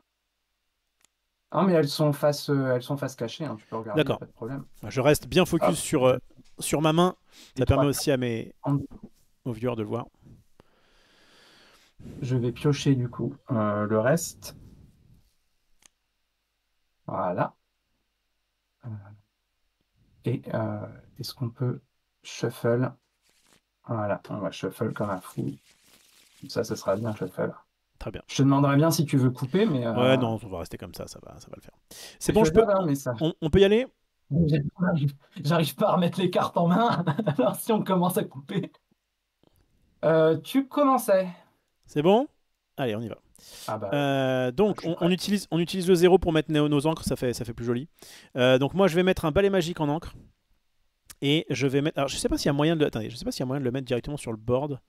Speaker 2: Ah, mais elles sont face cachée, hein, tu peux regarder, il n'y a
Speaker 1: D'accord.
Speaker 2: pas de problème.
Speaker 1: Je reste bien focus
Speaker 2: Hop, je
Speaker 1: sur ma main.
Speaker 2: les
Speaker 1: Ça permet
Speaker 2: 3
Speaker 1: aussi à
Speaker 2: cartes.
Speaker 1: aux viewers de le voir.
Speaker 2: Je vais piocher du coup le reste. Voilà. Et est-ce qu'on peut shuffle? Voilà, on va shuffle comme un fou. Ça, ce sera bien shuffle.
Speaker 1: Très bien.
Speaker 2: Je te demanderais bien si tu veux couper, mais...
Speaker 1: Ouais, non, on va rester comme ça va le faire. C'est
Speaker 2: c'est
Speaker 1: bon,
Speaker 2: faisable, hein, mais ça...
Speaker 1: on peut y aller?
Speaker 2: J'arrive pas à remettre les cartes en main, alors si on commence à couper. Tu commençais.
Speaker 1: C'est bon? Allez, on y va.
Speaker 2: Ah bah,
Speaker 1: Donc,
Speaker 2: je suis
Speaker 1: on
Speaker 2: prêt.
Speaker 1: utilise le 0 pour mettre nos encres, ça fait plus joli. Donc, moi, je vais mettre un balai magique en encre. Et je vais mettre. Alors, je sais pas s'il y a moyen de. Attendez, je sais pas s'il y a moyen de le mettre directement sur le board.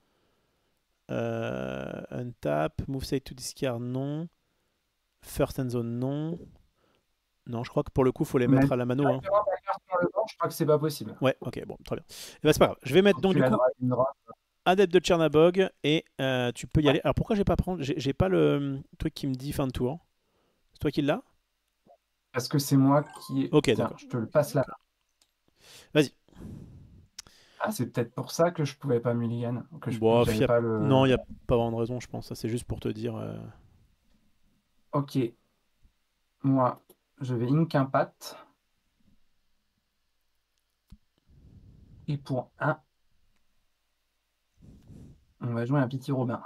Speaker 1: Untap, move state to discard, non. First end zone, non. Non, je crois que pour le coup, faut les mettre à la mano. Hein.
Speaker 2: Directement ta carte sur le banc, je crois que c'est pas possible.
Speaker 1: Ouais, ok, bon, très bien. Et bah, c'est pas grave. Je vais mettre donc
Speaker 2: Tu
Speaker 1: du
Speaker 2: la
Speaker 1: coup
Speaker 2: drop.
Speaker 1: Adepte de Chernabog et tu peux y
Speaker 2: Ouais.
Speaker 1: aller. Alors pourquoi j'ai pas prendre. J'ai pas le truc qui me dit fin de tour. C'est toi qui l'as?
Speaker 2: Parce que c'est moi qui...
Speaker 1: Ok,
Speaker 2: Tiens,
Speaker 1: d'accord.
Speaker 2: je te le passe là.
Speaker 1: Vas-y.
Speaker 2: Ah, c'est peut-être pour ça que je pouvais pas mulligan. Que
Speaker 1: Bon,
Speaker 2: j'avais pas
Speaker 1: non, il
Speaker 2: le...
Speaker 1: n'y a pas vraiment de raison, je pense. Ça, c'est juste pour te dire.
Speaker 2: Ok. Moi, je vais ink un pat. Et pour un, on va jouer un petit Robin.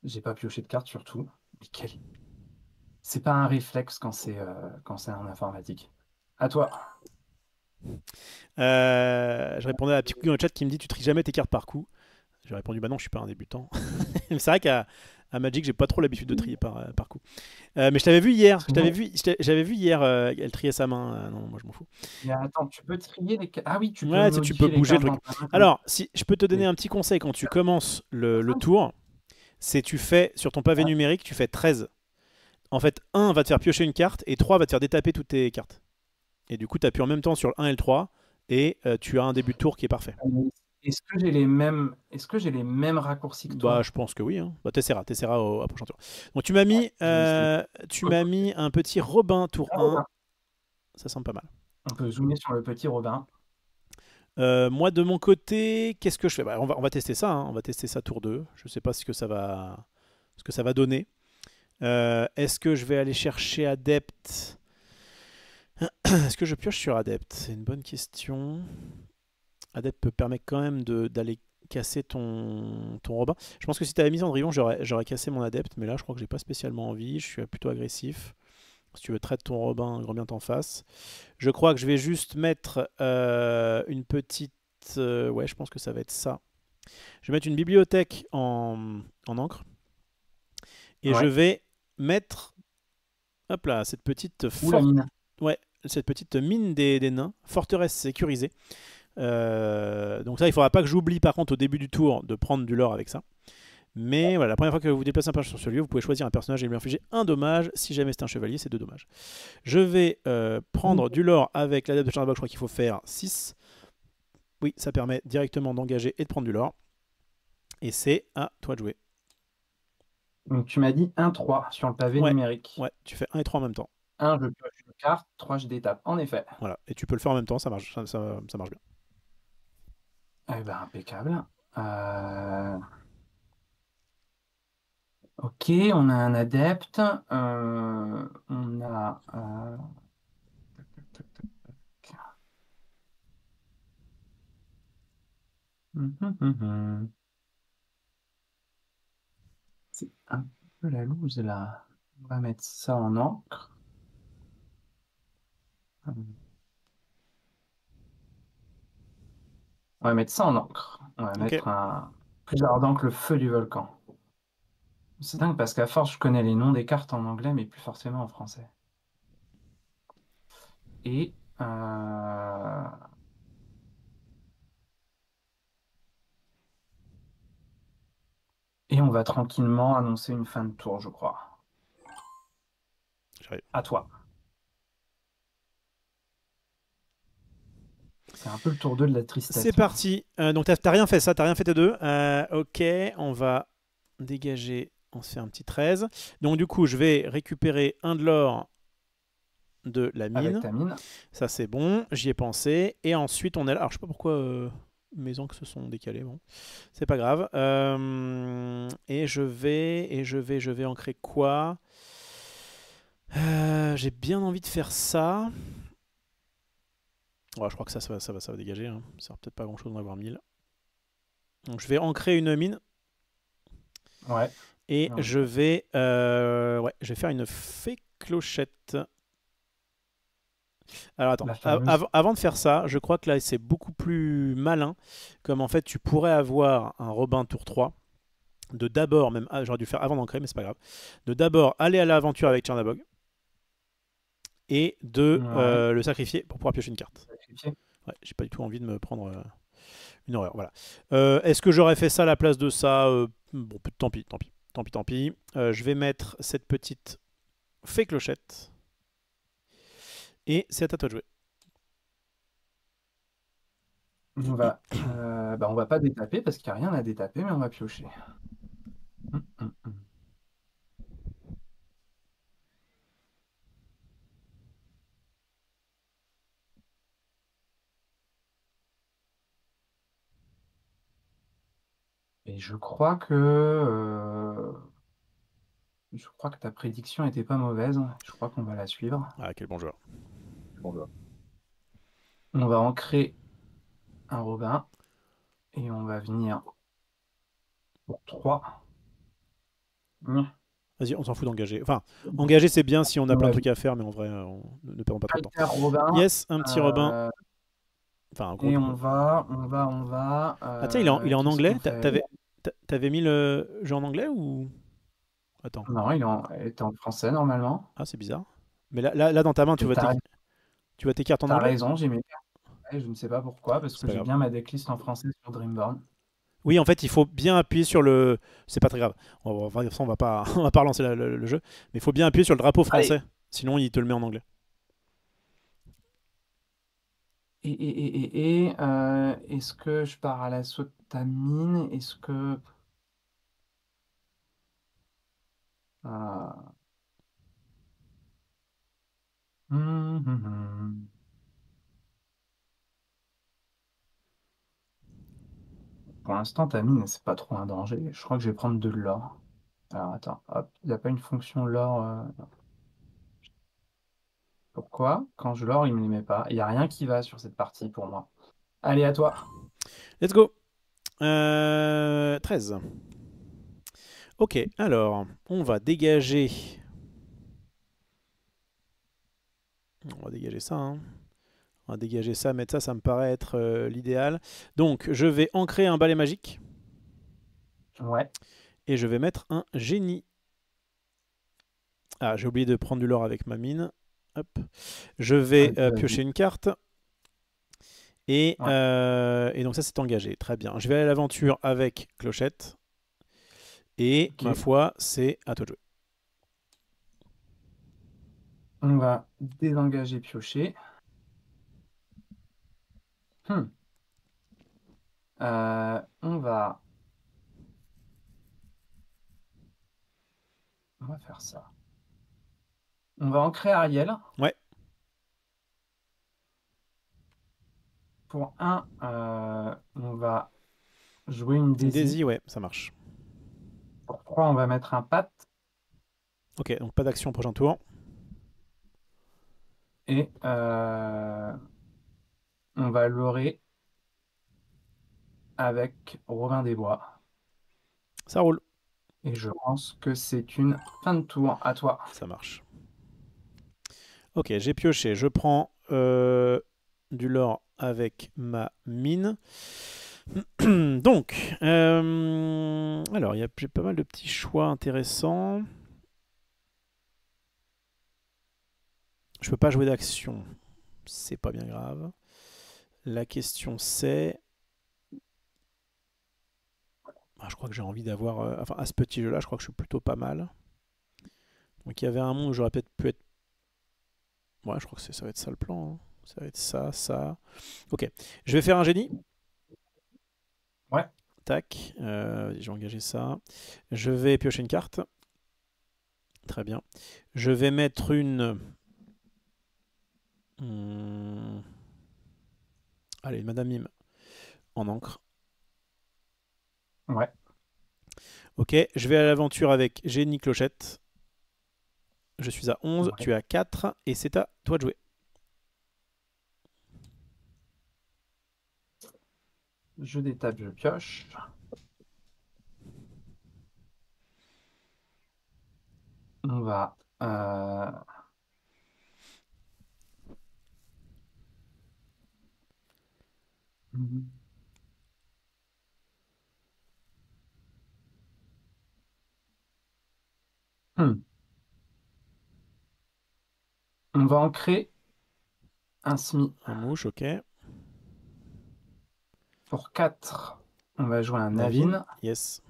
Speaker 2: J'ai pas pioché de carte surtout. Mais c'est pas un réflexe quand c'est en informatique. À toi.
Speaker 1: Je répondais à un petit coup dans le chat qui me dit tu tries jamais tes cartes par coup. J'ai répondu bah non, je suis pas un débutant. Mais c'est vrai qu'à Magic, j'ai pas trop l'habitude de trier par coup. Mais je t'avais vu hier. J'avais vu hier elle triait sa main. Non, moi je m'en fous.
Speaker 2: Mais attends, tu peux trier les cartes. Ah oui, tu peux
Speaker 1: Ouais, tu peux
Speaker 2: modifier les
Speaker 1: bouger le
Speaker 2: cartes
Speaker 1: truc.
Speaker 2: dans ta main.
Speaker 1: Alors, si je peux te donner un petit conseil quand tu commences le tour, c'est tu fais sur ton pavé numérique, tu fais 13. En fait, 1 va te faire piocher une carte et 3 va te faire détaper toutes tes cartes. Et du coup, tu appuies en même temps sur le 1 et le 3 et tu as un début de tour qui est parfait.
Speaker 2: Est-ce que j'ai les mêmes raccourcis que toi?
Speaker 1: Bah, je pense que oui. Hein. Bah, t'essaieras au prochain tour. Donc, tu m'as mis un petit Robin tour 1. Ça semble pas mal.
Speaker 2: On peut zoomer sur le petit Robin.
Speaker 1: Moi, de mon côté, qu'est-ce que je fais? Bah, on va tester ça, hein. On va tester ça tour 2. Je sais pas ce que ça va donner. Est-ce que je vais aller chercher Adept? Est-ce que je pioche sur Adept? C'est une bonne question. Adept peut permettre quand même d'aller casser ton Robin. Je pense que si tu avais mis Cendrillon, j'aurais cassé mon Adept, mais là, je crois que j'ai pas spécialement envie. Je suis plutôt agressif. Si tu veux traite ton Robin, grand bien t'en face. Je crois que je vais juste mettre une petite... ouais, je pense que ça va être ça. Je vais mettre une bibliothèque en encre. Et je
Speaker 2: Ouais.
Speaker 1: vais mettre... Hop là, cette petite
Speaker 2: Ou la mine.
Speaker 1: Ouais, cette petite mine des nains. Forteresse sécurisée. Donc ça, il faudra pas que j'oublie par contre au début du tour de prendre du lore avec ça. Mais voilà, la première fois que vous vous déplacez un personnage sur ce lieu, vous pouvez choisir un personnage et lui infliger un dommage. Si jamais c'est un chevalier, c'est 2 dommages. Je vais prendre du lore avec l'adepte de Charnabog, je crois qu'il faut faire 6. Oui, ça permet directement d'engager et de prendre du lore. Et c'est à toi de jouer.
Speaker 2: Donc tu m'as dit 1-3 sur le pavé
Speaker 1: Ouais,
Speaker 2: numérique.
Speaker 1: ouais, tu fais 1 et 3 en même temps.
Speaker 2: 1, je pioche une carte. 3, je détape. En effet.
Speaker 1: Voilà, et tu peux le faire en même temps, ça marche, ça marche bien.
Speaker 2: Eh ben, impeccable. Euh, Ok, on a un adepte. On a. C'est un peu la loose là. On va mettre ça en encre. On va mettre ça en encre. On va
Speaker 1: Ok.
Speaker 2: mettre un plus ardent que le feu du volcan. C'est dingue parce qu'à force, je connais les noms des cartes en anglais, mais plus forcément en français. Et, et on va tranquillement annoncer une fin de tour, je crois.
Speaker 1: J'arrive.
Speaker 2: À toi. C'est un peu le tour 2 de la
Speaker 1: C'est
Speaker 2: tristesse là.
Speaker 1: parti. Donc t'as rien fait ça, t'as rien fait tes deux. Ok, on va dégager, on se fait un petit 13. Donc du coup, je vais récupérer un de l'or de la
Speaker 2: Avec
Speaker 1: mine.
Speaker 2: ta mine.
Speaker 1: Ça c'est bon, j'y ai pensé. Et ensuite on est là. Alors je sais pas pourquoi mes encres se sont décalées. Bon, c'est pas grave. Et je vais ancrer quoi? J'ai bien envie de faire ça. Ouais, je crois que ça va dégager. Hein. Ça sert peut-être pas grand chose d'en avoir 1000. Donc je vais ancrer une mine.
Speaker 2: Ouais.
Speaker 1: Et
Speaker 2: Non,
Speaker 1: je vais, ouais, je vais faire une fée clochette. Alors attends,
Speaker 2: la fameuse.
Speaker 1: avant de faire ça, je crois que là c'est beaucoup plus malin. Comme en fait tu pourrais avoir un Robin tour 3. De d'abord, même, j'aurais dû le faire avant d'ancrer, mais c'est pas grave. De d'abord aller à l'aventure avec Tchernabog. Et de
Speaker 2: Ouais.
Speaker 1: le sacrifier pour pouvoir piocher une carte.
Speaker 2: Sacrifié.
Speaker 1: Ouais, j'ai pas du tout envie de me prendre une horreur. Voilà. Est-ce que j'aurais fait ça à la place de ça? Bon, tant pis, tant pis. Tant pis, tant pis. Je vais mettre cette petite fée clochette. Et c'est à toi de jouer.
Speaker 2: On va pas détaper parce qu'il n'y a rien à détaper, mais on va piocher. Hum, hum, hum. Et je crois que ta prédiction était pas mauvaise. Je crois qu'on va la suivre.
Speaker 1: Ah, quel bon joueur.
Speaker 2: On va ancrer un Robin et on va venir pour 3.
Speaker 1: Vas-y, on s'en fout d'engager. Enfin, engager c'est bien si on a
Speaker 2: On
Speaker 1: plein de
Speaker 2: va
Speaker 1: trucs à faire, mais en vrai, ne perdons pas trop de temps.
Speaker 2: Alter Robin.
Speaker 1: Yes, un petit Robin.
Speaker 2: euh,
Speaker 1: Enfin, un gros
Speaker 2: et
Speaker 1: du
Speaker 2: on
Speaker 1: coup.
Speaker 2: va.
Speaker 1: Ah tiens, il est en
Speaker 2: Qu'est-ce
Speaker 1: anglais.
Speaker 2: qu'on fait?
Speaker 1: T'avais mis le jeu en anglais ou... Attends.
Speaker 2: Non, il est en français normalement.
Speaker 1: Ah, c'est bizarre. Mais là, dans ta main,
Speaker 2: Et
Speaker 1: tu vois tes cartes en
Speaker 2: t'as
Speaker 1: anglais?
Speaker 2: raison, j'ai mis. Ouais, je ne sais pas pourquoi, parce
Speaker 1: C'est
Speaker 2: que
Speaker 1: pas
Speaker 2: j'ai
Speaker 1: grave.
Speaker 2: bien ma decklist en français sur Dreamborn.
Speaker 1: Oui, en fait, il faut bien appuyer sur le... C'est pas très grave. On va pas, on va pas relancer le jeu. Mais il faut bien appuyer sur le drapeau
Speaker 2: Allez.
Speaker 1: français. Sinon, il te le met en anglais.
Speaker 2: Est-ce que je pars à l'assaut de ta mine? Est-ce que... euh, Hum. Pour l'instant, ta mine, c'est pas trop un danger. Je crois que je vais prendre de l'or. Alors attends, hop, il n'y a pas une fonction l'or. Pourquoi? Quand je l'or, il me les met pas. Il n'y a rien qui va sur cette partie pour moi. Allez, à toi.
Speaker 1: Let's go. 13. Ok, alors, on va dégager... On va dégager ça, hein. On va dégager ça, mettre ça, ça me paraît être l'idéal. Donc, je vais ancrer un balai magique.
Speaker 2: Ouais.
Speaker 1: Et je vais mettre un génie. Ah, j'ai oublié de prendre du lore avec ma mine. Hop. Je vais
Speaker 2: Vas-y,
Speaker 1: piocher
Speaker 2: vas-y.
Speaker 1: une carte.
Speaker 2: Ouais.
Speaker 1: Et donc ça, c'est engagé. Très bien. Je vais aller à l'aventure avec Clochette. Et ma
Speaker 2: Ok.
Speaker 1: foi, c'est à toi de jouer.
Speaker 2: On va désengager piocher. Hmm. On va faire ça. On va ancrer Ariel.
Speaker 1: Ouais,
Speaker 2: Pour un, on va jouer une
Speaker 1: une
Speaker 2: Daisy.
Speaker 1: Daisy, ouais, ça marche.
Speaker 2: Pour 3, on va mettre un Pat.
Speaker 1: Ok, donc pas d'action au prochain tour.
Speaker 2: Et on va leurrer avec Robin des Bois.
Speaker 1: Ça roule.
Speaker 2: Et je pense que c'est une fin de tour. À toi.
Speaker 1: Ça marche. Ok, j'ai pioché. Je prends du lore avec ma mine. Donc, alors, j'ai pas mal de petits choix intéressants. Je peux pas jouer d'action. C'est pas bien grave. La question c'est... Ah, je crois que j'ai envie d'avoir... enfin, à ce petit jeu-là, je crois que je suis plutôt pas mal. Donc il y avait un monde où j'aurais peut-être pu être... Ouais, je crois que ça va être ça le plan, hein. Ça va être ça, ça... Ok. Je vais faire un génie.
Speaker 2: Ouais.
Speaker 1: Tac. J'ai engagé ça. Je vais piocher une carte. Très bien. Je vais mettre une... Allez, Madame Mime en encre.
Speaker 2: Ouais.
Speaker 1: Ok, je vais à l'aventure avec Génie Clochette. Je suis à 11,
Speaker 2: Ouais.
Speaker 1: tu es à 4, et c'est à toi de jouer.
Speaker 2: Je détape, je pioche. On va. Hmm. On va ancrer un SMI.
Speaker 1: Un mouche, ok.
Speaker 2: Pour 4, on va jouer un
Speaker 1: Navine,
Speaker 2: Navine
Speaker 1: yes.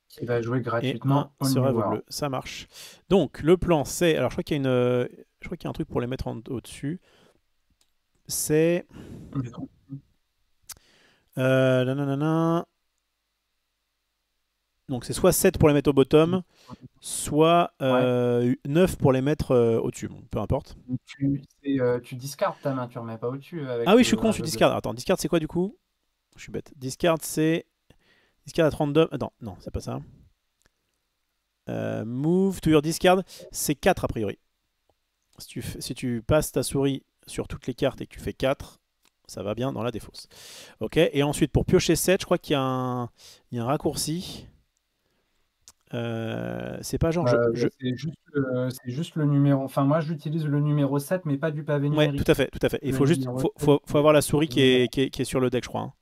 Speaker 2: qui va jouer
Speaker 1: Et un
Speaker 2: gratuitement All New
Speaker 1: sera
Speaker 2: World.
Speaker 1: bleu, ça marche. Donc, le plan, c'est... Alors, je crois qu'il y a une... Je crois qu'il y a un truc pour les mettre au-dessus. C'est... Nanana. Donc, c'est soit 7 pour les mettre au bottom, soit
Speaker 2: Ouais.
Speaker 1: 9 pour les mettre au-dessus. Bon, peu importe.
Speaker 2: Tu discardes ta main, tu remets pas au-dessus
Speaker 1: Ah
Speaker 2: avec
Speaker 1: oui, je suis
Speaker 2: le
Speaker 1: con, je
Speaker 2: un
Speaker 1: suis
Speaker 2: deux deux.
Speaker 1: discard. Attends, discard, c'est quoi du coup? Je suis bête. Discard, c'est... Discard at random... Attends, non, c'est pas ça. Move to your discard, c'est 4 a priori. Si tu passes ta souris sur toutes les cartes et que tu fais 4, ça va bien dans la défausse. Ok, et ensuite pour piocher 7, je crois qu'il y a il y a un raccourci. C'est pas genre
Speaker 2: C'est juste le numéro. Enfin, moi, j'utilise le numéro 7 mais pas du pavé
Speaker 1: Ouais, tout à
Speaker 2: numérique.
Speaker 1: fait, tout à fait. Il
Speaker 2: Le
Speaker 1: faut juste,
Speaker 2: numéro 7,
Speaker 1: faut avoir la souris
Speaker 2: le numéro.
Speaker 1: qui est sur le deck, je crois, hein.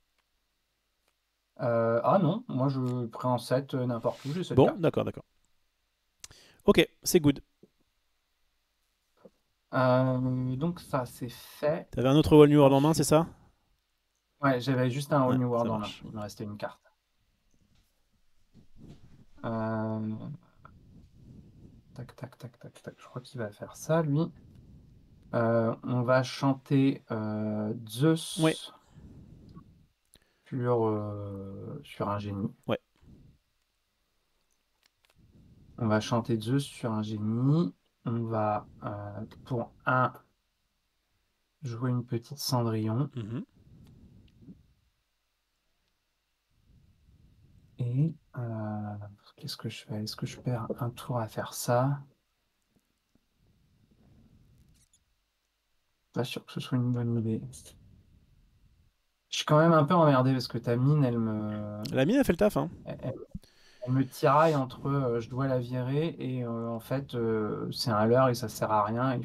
Speaker 2: Ah non, moi, je prends 7 n'importe où, j'ai cette
Speaker 1: Bon,
Speaker 2: carte.
Speaker 1: d'accord, d'accord. Ok, c'est good.
Speaker 2: Donc, ça, c'est fait.
Speaker 1: T'avais un autre Wall New World en main, c'est
Speaker 2: Ensuite,
Speaker 1: ça?
Speaker 2: ouais, j'avais juste un All
Speaker 1: Ouais,
Speaker 2: New
Speaker 1: ça
Speaker 2: World en main.
Speaker 1: marche.
Speaker 2: Il me restait une carte. Euh, Tac, tac, tac, tac, tac. Je crois qu'il va faire ça, lui. On va chanter
Speaker 1: Ouais,
Speaker 2: Zeus sur un génie.
Speaker 1: ouais.
Speaker 2: On va chanter Zeus sur un génie. on va, pour un, jouer une petite Cendrillon.
Speaker 1: Mhm.
Speaker 2: Et qu'est-ce que je fais? Est-ce que je perds un tour à faire ça? Pas sûr que ce soit une bonne idée. Je suis quand même un peu emmerdé parce que ta mine,
Speaker 1: La mine a fait le taf, hein.
Speaker 2: elle, elle me tiraille entre je dois la virer et en fait c'est un leurre et ça sert à rien.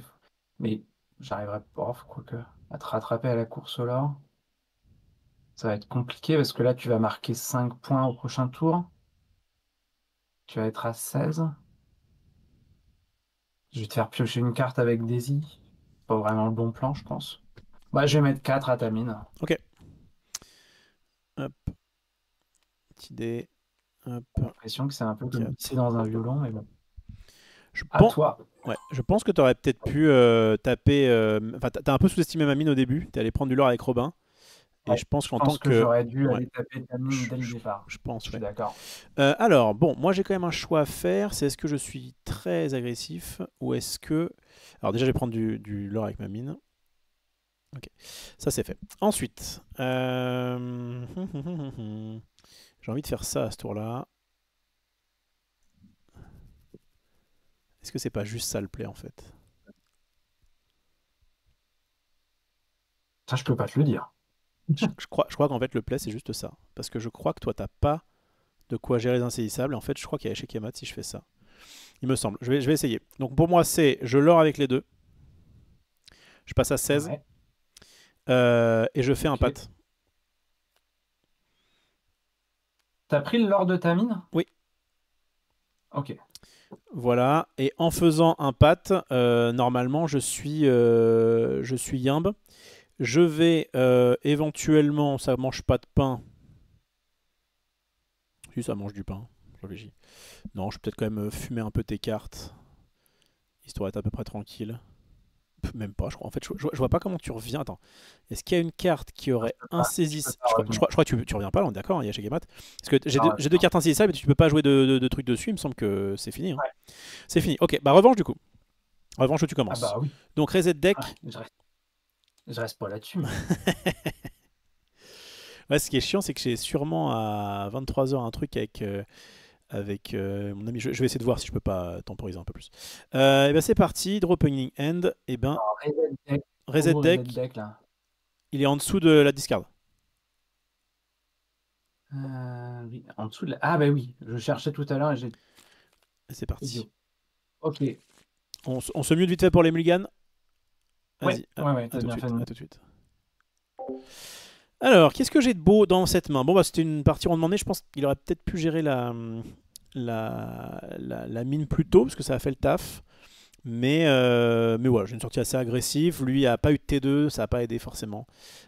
Speaker 2: Mais j'arriverai pas, quoique, à te rattraper à la course au leurre. Ça va être compliqué parce que là tu vas marquer 5 points au prochain tour. Tu vas être à 16. Je vais te faire piocher une carte avec Daisy. Pas vraiment le bon plan, je pense. Bah, je vais mettre 4 à ta mine.
Speaker 1: Ok. Hop. Petite dé. Hop.
Speaker 2: J'ai l'impression que c'est un peu comme
Speaker 1: 4.
Speaker 2: pisser dans un violon, mais bon.
Speaker 1: Je
Speaker 2: À
Speaker 1: pense,
Speaker 2: toi.
Speaker 1: ouais, je pense que tu aurais peut-être pu taper. Enfin, t'as un peu sous-estimé ma mine au début. T'es allé prendre du leurre avec Robin. Et
Speaker 2: Ouais,
Speaker 1: je pense
Speaker 2: je
Speaker 1: qu'en tant
Speaker 2: pense que
Speaker 1: que.
Speaker 2: j'aurais dû
Speaker 1: Ouais,
Speaker 2: aller taper ta mine dès le départ.
Speaker 1: je pense,
Speaker 2: Je suis
Speaker 1: ouais.
Speaker 2: d'accord.
Speaker 1: Alors, bon, moi j'ai quand même un choix à faire. C'est est-ce que je suis très agressif ou est-ce que. Alors, déjà, je vais prendre du leurre avec ma mine. Ok, ça c'est fait. Ensuite, j'ai envie de faire ça à ce tour-là. Est-ce que c'est pas juste ça le play en fait?
Speaker 2: Ça, je peux pas te le dire.
Speaker 1: Je crois qu'en fait le play c'est juste ça. Parce que je crois que toi t'as pas de quoi gérer les insaisissables. Et en fait, je crois qu'il y a échec et mat si je fais ça. Il me semble. Je vais essayer. Donc pour moi, c'est je leurre avec les deux. Je passe à 16.
Speaker 2: Ouais,
Speaker 1: Et je fais un
Speaker 2: ok.
Speaker 1: pat.
Speaker 2: T'as pris le lord de ta mine?
Speaker 1: Oui,
Speaker 2: Ok.
Speaker 1: voilà. Et en faisant un pat, normalement, je suis Yimbe. Je vais éventuellement, ça mange pas de pain. Si, ça mange du pain. Je réfléchis. Non, je vais peut-être quand même fumer un peu tes cartes, histoire d'être à peu près tranquille. Même pas, je crois. En fait, je vois pas comment tu reviens. Attends, est-ce qu'il y a une carte qui
Speaker 2: Non,
Speaker 1: aurait
Speaker 2: je peux
Speaker 1: insaisissable?
Speaker 2: pas revenir.
Speaker 1: Je crois que tu reviens pas, là, on est d'accord, il y a chez Gamat. Parce que j'ai
Speaker 2: Non,
Speaker 1: deux, j'ai deux cartes insaisissables et tu peux pas jouer de trucs dessus. Il me semble que c'est fini, hein.
Speaker 2: ouais.
Speaker 1: C'est fini. Ok, bah revanche du coup. Revanche où tu
Speaker 2: Ah
Speaker 1: commences.
Speaker 2: bah oui.
Speaker 1: Donc reset
Speaker 2: Ouais,
Speaker 1: deck.
Speaker 2: je reste pas là-dessus, mais
Speaker 1: Ouais, ce qui est chiant, c'est que j'ai sûrement à 23h un truc avec mon ami. Je vais essayer de voir si je peux pas temporiser un peu plus. Et ben c'est parti. Drop opening end. Et ben
Speaker 2: alors, reset deck.
Speaker 1: reset
Speaker 2: Où reset
Speaker 1: deck.
Speaker 2: deck là?
Speaker 1: Il est en dessous de la discard.
Speaker 2: Oui, en dessous de la... Ah bah oui, je cherchais tout à l'heure et j'ai
Speaker 1: Et c'est parti.
Speaker 2: idiot. Ok.
Speaker 1: On se mute vite fait pour les mulligans.
Speaker 2: Ouais,
Speaker 1: Vas-y,
Speaker 2: ouais, ouais,
Speaker 1: à
Speaker 2: t'as
Speaker 1: tout de
Speaker 2: bien fait
Speaker 1: suite,
Speaker 2: de
Speaker 1: à
Speaker 2: me...
Speaker 1: tout de suite. Alors, qu'est-ce que j'ai de beau dans cette main? Bon, bah, c'était une partie rondement nez. Je pense qu'il aurait peut-être pu gérer la mine plus tôt, parce que ça a fait le taf. Mais voilà, j'ai une sortie assez agressive. Lui a pas eu de T2, ça n'a pas aidé forcément.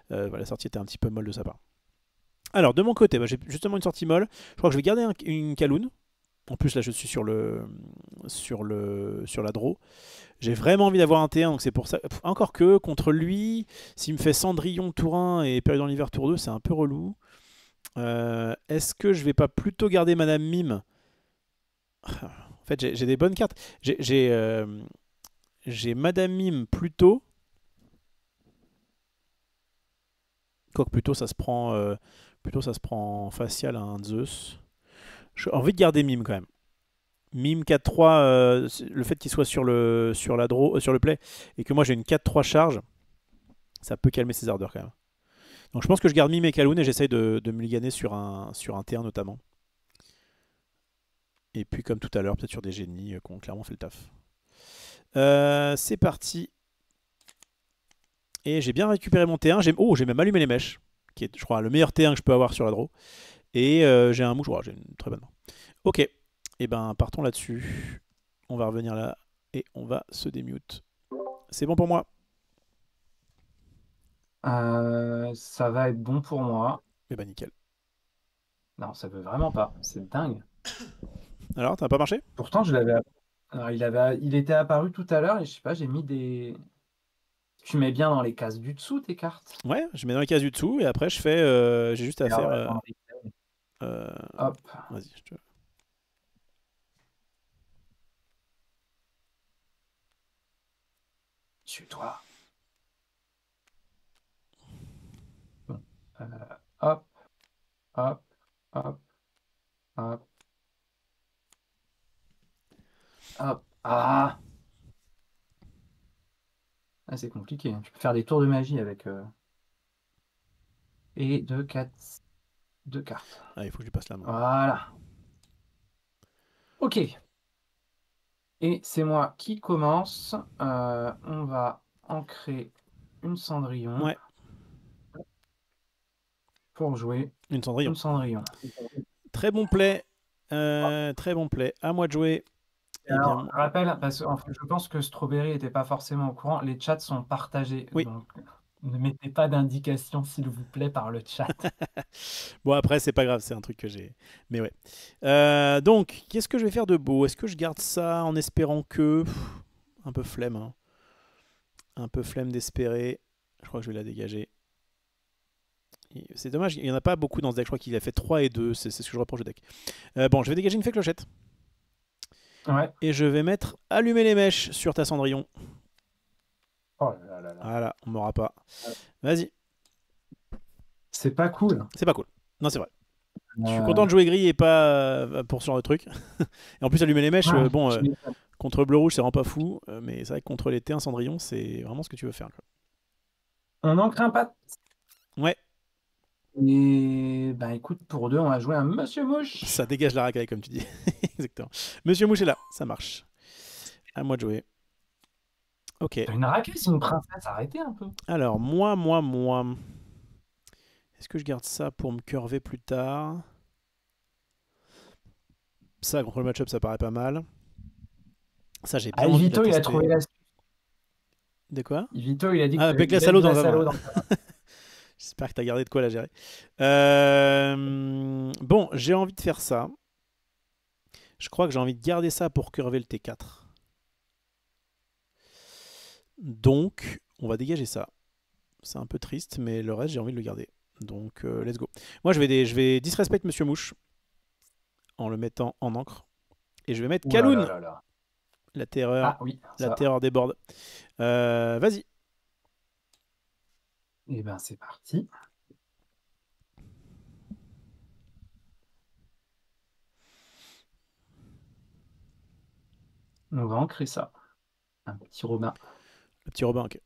Speaker 1: Voilà, la sortie était un petit peu molle de sa part. Alors, de mon côté, bah, j'ai justement une sortie molle. Je crois que je vais garder une Kaloun. En plus, là, je suis sur la draw. J'ai vraiment envie d'avoir un T1, donc c'est pour ça. Encore que, contre lui, s'il me fait Cendrillon tour 1 et Période en l'hiver tour 2, c'est un peu relou. Est-ce que je vais pas plutôt garder Madame Mime? En fait, j'ai des bonnes cartes. J'ai Madame Mime plutôt. Quoique plutôt ça se prend facial à un Zeus. J'ai envie de garder Mime quand même. Mime 4-3, le fait qu'il soit sur le play et que moi j'ai une 4-3 charge, ça peut calmer ses ardeurs quand même. Donc je pense que je garde Mime et Kaloun et j'essaye de me liganer sur un T1 notamment. Et puis comme tout à l'heure, peut-être sur des génies qui ont clairement fait le taf. C'est parti. Et j'ai bien récupéré mon T1. J'ai même allumé les mèches, qui est, je crois, le meilleur T1 que je peux avoir sur la draw. Et j'ai un mouchoir, j'ai une très bonne main. Ok, et ben partons là-dessus. On va revenir là et on va se démute. C'est bon pour moi?
Speaker 2: Ça va être bon pour moi.
Speaker 1: Eh ben nickel.
Speaker 2: Non, ça veut vraiment pas. C'est dingue.
Speaker 1: Alors, ça n'a pas marché?
Speaker 2: Pourtant, alors, il était apparu tout à l'heure et je sais pas, j'ai mis des... Tu mets bien dans les cases du dessous tes cartes.
Speaker 1: Ouais, je mets dans les cases du dessous et après je fais. J'ai juste à
Speaker 2: Et alors,
Speaker 1: faire.
Speaker 2: dans le replay,
Speaker 1: Euh,
Speaker 2: hop.
Speaker 1: Vas-y, je te.
Speaker 2: dessus, toi. Bon. Hop, hop, hop, hop, hop. Ah! Ah, c'est compliqué, hein. Tu peux faire des tours de magie avec... Et deux cartes.
Speaker 1: Ah, il faut que je lui passe la main.
Speaker 2: Voilà. Ok. Et c'est moi qui commence. On va ancrer une Cendrillon
Speaker 1: Ouais,
Speaker 2: pour jouer
Speaker 1: une Cendrillon.
Speaker 2: une Cendrillon.
Speaker 1: Très bon play. Très bon play. À moi de jouer. Eh
Speaker 2: Alors,
Speaker 1: bien,
Speaker 2: rappel, parce que en fait, je pense que Strawberry n'était pas forcément au courant, les chats sont partagés.
Speaker 1: oui.
Speaker 2: Donc, ne mettez pas d'indication, s'il vous plaît, par le chat.
Speaker 1: Bon, après, c'est pas grave, c'est un truc que j'ai. Mais ouais. Donc, qu'est-ce que je vais faire de beau? Est-ce que je garde ça en espérant que. Un peu flemme, hein. Un peu flemme d'espérer. Je crois que je vais la dégager. C'est dommage, il n'y en a pas beaucoup dans ce deck. Je crois qu'il a fait 3 et 2. C'est ce que je reproche au deck. Bon, je vais dégager une fée clochette.
Speaker 2: Ouais.
Speaker 1: Et je vais mettre allumer les mèches sur ta Cendrillon.
Speaker 2: Oh là là là.
Speaker 1: Voilà, on m'aura pas. Vas-y.
Speaker 2: C'est pas cool.
Speaker 1: C'est pas cool. Non, c'est vrai. Je suis content de jouer gris et pas pour ce genre de truc. Et en plus, allumer les mèches, bon, contre bleu-rouge, c'est vraiment pas fou. Mais c'est vrai que contre l'été, un Cendrillon, c'est vraiment ce que tu veux faire, quoi.
Speaker 2: On en craint pas.
Speaker 1: Ouais.
Speaker 2: Et bah écoute, pour deux, on va jouer un Monsieur Mouche.
Speaker 1: Ça dégage la racaille, comme tu dis. Exactement. Monsieur Mouche est là, ça marche. À moi de jouer. Ok.
Speaker 2: T'as une racaille, c'est une princesse, arrêtez un peu.
Speaker 1: Alors, moi. Est-ce que je garde ça pour me curver plus tard? Ça, contre le match-up, ça paraît pas mal. Ça, j'ai bien envie de
Speaker 2: Vito,
Speaker 1: la
Speaker 2: il a
Speaker 1: tester.
Speaker 2: trouvé la...
Speaker 1: De quoi?
Speaker 2: Vito, il a dit
Speaker 1: Ah,
Speaker 2: que
Speaker 1: bec la salaud dans la main. J'espère que t'as gardé de quoi la gérer. Bon, j'ai envie de faire ça. Je crois que j'ai envie de garder ça pour curver le T4. Donc, on va dégager ça. C'est un peu triste, mais le reste, j'ai envie de le garder. Donc, let's go. Moi, je vais disrespect Monsieur Mouche en le mettant en encre. Et je vais mettre Kaloun. La terreur.
Speaker 2: Ah oui,
Speaker 1: la terreur des boards. Vas-y.
Speaker 2: Et ben, c'est parti. On va ancrer ça. Un petit Robin.
Speaker 1: Le petit Robin, ok.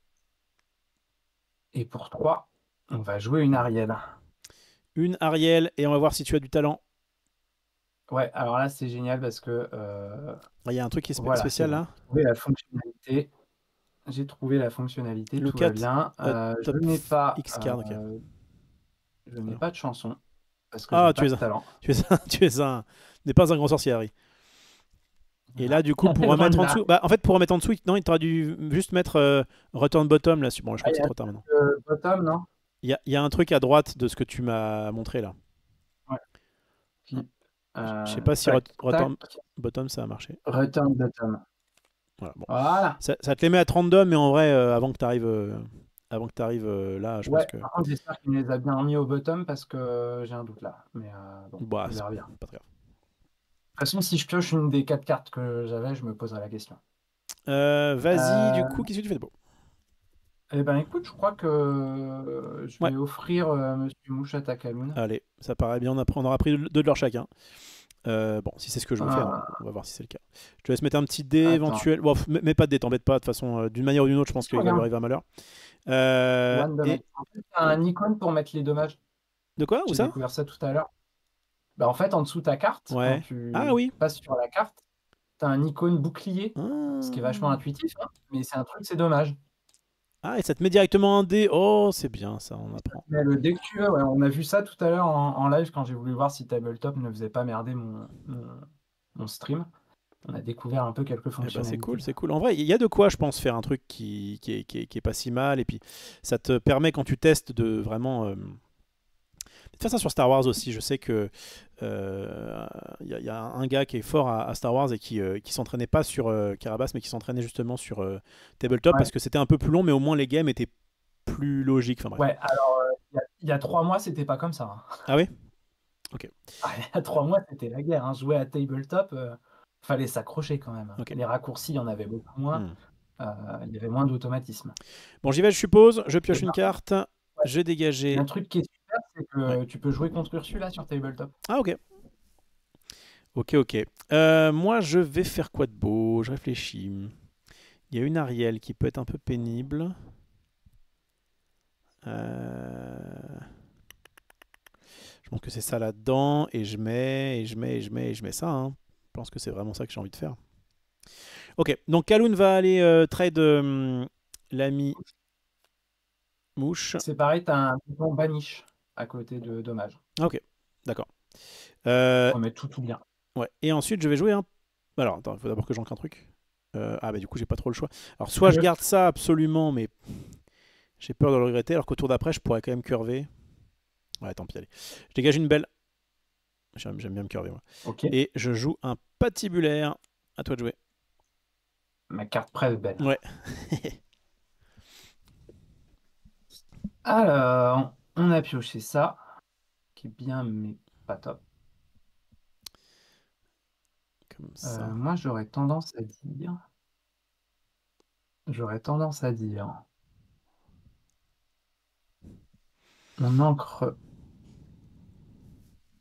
Speaker 2: Et pour 3, on va jouer une Ariel.
Speaker 1: Une Ariel, et on va voir si tu as du talent.
Speaker 2: Ouais, alors là, c'est génial parce que...
Speaker 1: Il y a un truc qui est
Speaker 2: voilà,
Speaker 1: spécial là.
Speaker 2: J'ai trouvé la fonctionnalité,
Speaker 1: Look
Speaker 2: tout va
Speaker 1: at,
Speaker 2: bien.
Speaker 1: top
Speaker 2: Je n'ai pas,
Speaker 1: X card, ok.
Speaker 2: je n'ai pas de chanson parce que
Speaker 1: Ah,
Speaker 2: j'ai
Speaker 1: tu
Speaker 2: pas
Speaker 1: es
Speaker 2: de
Speaker 1: un,
Speaker 2: talent.
Speaker 1: n'est pas un grand sorcier, Harry. Et là, du coup, pour remettre en dessous, bah, en fait, pour remettre en dessous, non, il t'aurait dû juste mettre return bottom là. Bon, je crois que c'est trop tard maintenant.
Speaker 2: Bottom, non?
Speaker 1: Il y a un truc à droite de ce que tu m'as montré là.
Speaker 2: Ouais. Puis,
Speaker 1: je sais pas si return bottom ça a marché.
Speaker 2: Return bottom.
Speaker 1: Voilà, bon.
Speaker 2: Voilà.
Speaker 1: Ça te les met à 32, mais en vrai, avant que tu arrives là, je pense que.
Speaker 2: Par contre, j'espère qu'il me les a bien mis au bottom parce que j'ai un doute là. Mais bon,
Speaker 1: bah,
Speaker 2: on verra bien.
Speaker 1: Pas très grave.
Speaker 2: De toute façon, si je pioche une des 4 cartes que j'avais, je me poserai la question.
Speaker 1: Vas-y, du coup, qu'est-ce que tu fais de beau?
Speaker 2: Eh ben écoute, je crois que je vais offrir Monsieur Mouche à Takaloun.
Speaker 1: Allez, ça paraît bien, on aura pris deux de leur chacun. Bon, si c'est ce que je veux faire, on va voir si c'est le cas. Je te laisse mettre un petit dé éventuel. Bon, mets pas de dé, t'embête pas. De toute façon, d'une manière ou d'une autre, je pense qu'il va lui arriver un malheur.
Speaker 2: En fait, t'as un icône pour mettre les dommages.
Speaker 1: De quoi? Où ça?
Speaker 2: J'ai découvert ça tout à l'heure. Bah, en fait, en dessous de ta carte, quand tu passes sur la carte, t'as un icône bouclier, ce qui est vachement intuitif, hein, mais c'est un truc, c'est dommage.
Speaker 1: Ah, et ça te met directement un dé. Oh, c'est bien ça, on apprend.
Speaker 2: Mais le dé que tu veux, on a vu ça tout à l'heure en live quand j'ai voulu voir si Tabletop ne faisait pas merder mon stream. On a découvert un peu quelques fonctionnalités.
Speaker 1: C'est cool. En vrai, il y a de quoi, je pense, faire un truc qui est pas si mal. Et puis, ça te permet, quand tu testes, de vraiment... faire ça sur Star Wars aussi. Je sais que y a un gars qui est fort à Star Wars et qui s'entraînait pas sur Carabas, mais qui s'entraînait justement sur Tabletop parce que c'était un peu plus long, mais au moins les games étaient plus logiques. Enfin, bref.
Speaker 2: Ouais, alors il y a 3 mois, c'était pas comme ça. Hein.
Speaker 1: Ah oui? Ok.
Speaker 2: Il y a 3 mois, c'était la guerre. Hein. Jouer à Tabletop, fallait s'accrocher quand même. Okay. Les raccourcis, il y en avait beaucoup moins. il y avait moins d'automatisme.
Speaker 1: Bon, j'y vais, je suppose. Je
Speaker 2: Et
Speaker 1: pioche une
Speaker 2: par contre,
Speaker 1: carte.
Speaker 2: ouais,
Speaker 1: J'ai
Speaker 2: il y a
Speaker 1: dégagé.
Speaker 2: un truc qui est super, c'est
Speaker 1: Ouais.
Speaker 2: que tu peux jouer contre Ursula sur Tabletop.
Speaker 1: Ah, ok. Ok, ok. Moi, je vais faire quoi de beau? Je réfléchis. Il y a une Ariel qui peut être un peu pénible. Je pense que c'est ça là-dedans. Et je mets, et je mets, et je mets, et je mets ça, hein. Je pense que c'est vraiment ça que j'ai envie de faire. Ok, donc Kaloun va aller trade l'ami mouche.
Speaker 2: C'est pareil, tu as un bouton Banish à côté de Dommage.
Speaker 1: Ok, d'accord.
Speaker 2: Remet tout bien.
Speaker 1: Ouais. Et ensuite, je vais jouer un. Alors, attends, il faut d'abord que j'ancre un truc. Ah, bah du coup, j'ai pas trop le choix. Alors, soit je garde ça absolument, mais j'ai peur de le regretter, alors qu'au tour d'après, je pourrais quand même curver. Ouais, tant pis, allez. Je dégage une belle. J'aime bien me curver, moi.
Speaker 2: Ok.
Speaker 1: Et je joue un patibulaire. À toi de jouer.
Speaker 2: Ma carte presse belle.
Speaker 1: Ouais.
Speaker 2: Alors, on a pioché ça, qui est bien, mais pas top.
Speaker 1: Comme ça.
Speaker 2: Moi, j'aurais tendance à dire. On ancre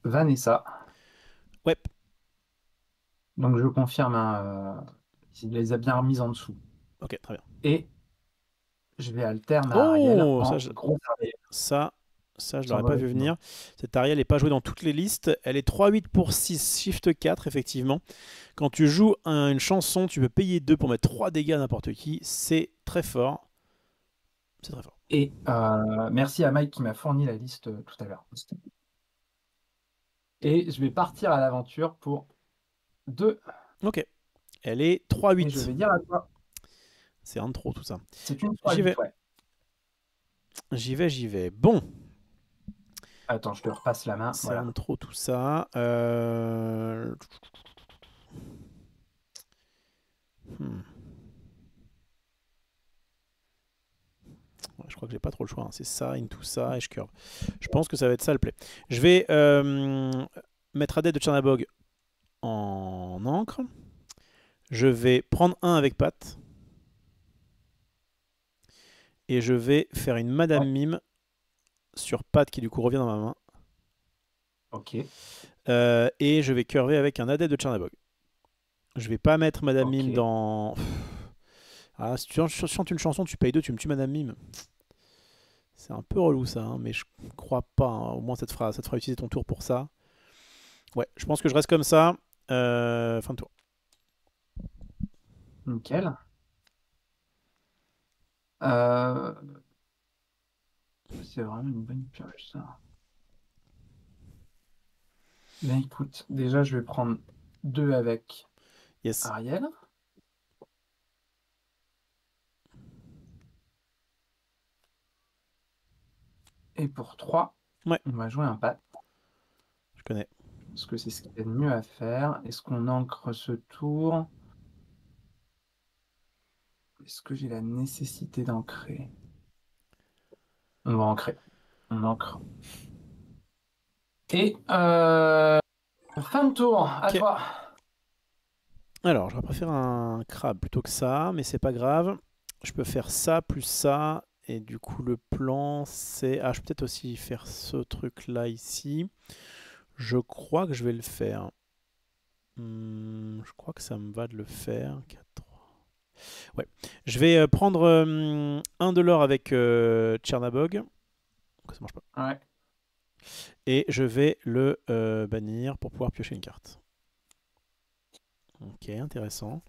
Speaker 2: Vanessa.
Speaker 1: Ouais.
Speaker 2: Donc, je confirme, hein, il les a bien remises en dessous.
Speaker 1: Ok, très bien.
Speaker 2: Et je vais alter ma Ariel
Speaker 1: Oh,
Speaker 2: en gros Ariel,
Speaker 1: ça, je
Speaker 2: sans
Speaker 1: l'aurais pas
Speaker 2: mauvais
Speaker 1: vu
Speaker 2: jeu de mots.
Speaker 1: venir. Cette Ariel n'est pas jouée dans toutes les listes. Elle est 3-8 pour 6, shift 4, effectivement. Quand tu joues une chanson, tu peux payer 2 pour mettre 3 dégâts à n'importe qui. C'est très fort. C'est très fort.
Speaker 2: Et merci à Mike qui m'a fourni la liste tout à l'heure. Et je vais partir à l'aventure pour 2.
Speaker 1: Ok. Elle est
Speaker 2: Et je
Speaker 1: 3-8.
Speaker 2: vais dire à toi,
Speaker 1: C'est un de trop tout ça.
Speaker 2: c'est une
Speaker 1: J'y
Speaker 2: 3-8,
Speaker 1: vais.
Speaker 2: ouais.
Speaker 1: J'y vais, j'y vais. Bon.
Speaker 2: Attends, je te repasse la main.
Speaker 1: C'est un
Speaker 2: Voilà.
Speaker 1: de trop tout ça. Hmm. Ouais, je crois que j'ai pas trop le choix, hein. C'est ça, into ça, et je curve. Je pense que ça va être ça le play. Je vais mettre Adepte de Tchernabog en encre. Je vais prendre un avec Pat. Et je vais faire une Madame
Speaker 2: Ouais,
Speaker 1: Mime sur Pat qui du coup revient dans ma main.
Speaker 2: ok.
Speaker 1: Et je vais curver avec un Adepte de Tchernabog. Je vais pas mettre Madame Mime
Speaker 2: Ok.
Speaker 1: dans... Ah, si tu chantes une chanson, tu payes 2, tu me tues Madame Mime. C'est un peu relou ça, hein, mais je crois pas, hein. Au moins ça te fera utiliser ton tour pour ça. Ouais, je pense que je reste comme ça. Fin de tour.
Speaker 2: Nickel. Euh, c'est vraiment une bonne pioche, ça. Ben écoute, déjà, je vais prendre 2 avec
Speaker 1: Yes.
Speaker 2: Ariel. Et pour 3,
Speaker 1: Ouais,
Speaker 2: on va jouer un pat.
Speaker 1: je connais.
Speaker 2: Parce que c'est ce qu'il y a de mieux à faire. Est-ce qu'on ancre ce tour? Est-ce que j'ai la nécessité d'ancrer? On va ancrer. On ancre. Et fin de tour, à
Speaker 1: Ok.
Speaker 2: toi.
Speaker 1: Alors, j'aurais préféré un crabe plutôt que ça, mais c'est pas grave. Je peux faire ça plus ça. Et du coup, le plan, c'est... Ah, je peux peut-être aussi faire ce truc-là ici. Je crois que je vais le faire. Je crois que ça me va de le faire. 4, 3. Ouais. Je vais prendre un de l'or avec Tchernabog. Ça marche pas.
Speaker 2: Ouais.
Speaker 1: Et je vais le bannir pour pouvoir piocher une carte. Ok, intéressant.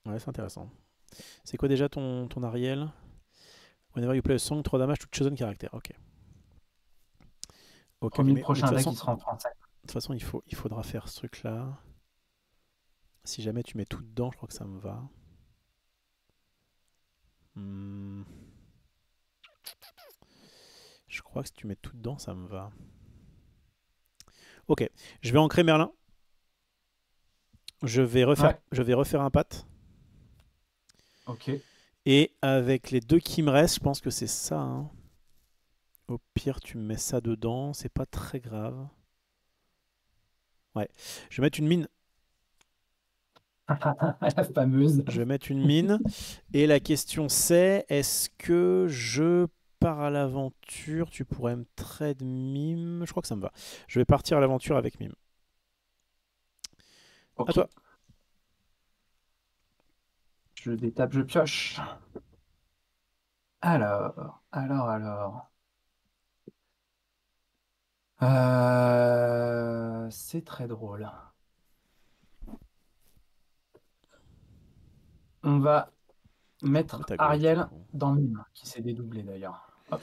Speaker 1: Ouais, c'est intéressant. C'est quoi déjà ton Ariel? Whenever you play a song, 3 damage to chosen character. Ok. Ok, ok.
Speaker 2: Promis, le
Speaker 1: Mais de
Speaker 2: prochain deck, il sera en français.
Speaker 1: toute façon, il faudra faire ce truc-là. Si jamais tu mets tout dedans, je crois que ça me va. Hmm. Je crois que si tu mets tout dedans, ça me va. Ok. Je vais ancrer Merlin.
Speaker 2: Ouais.
Speaker 1: Je vais refaire un pat.
Speaker 2: Ok.
Speaker 1: Et avec les 2 qui me restent, je pense que c'est ça, hein. Au pire, tu me mets ça dedans. C'est pas très grave. Ouais. Je vais mettre une mine
Speaker 2: La fameuse.
Speaker 1: Je vais mettre une mine. Et la question c'est, est-ce que je pars à l'aventure? Tu pourrais me trade mime? Je crois que ça me va. Je vais partir à l'aventure avec mime. À
Speaker 2: Ok.
Speaker 1: toi.
Speaker 2: Je détape, je pioche. Alors. C'est très drôle. On va
Speaker 1: On met
Speaker 2: mettre
Speaker 1: ta goélette du
Speaker 2: Ariel
Speaker 1: coup.
Speaker 2: dans mime, qui s'est dédoublé d'ailleurs. Hop.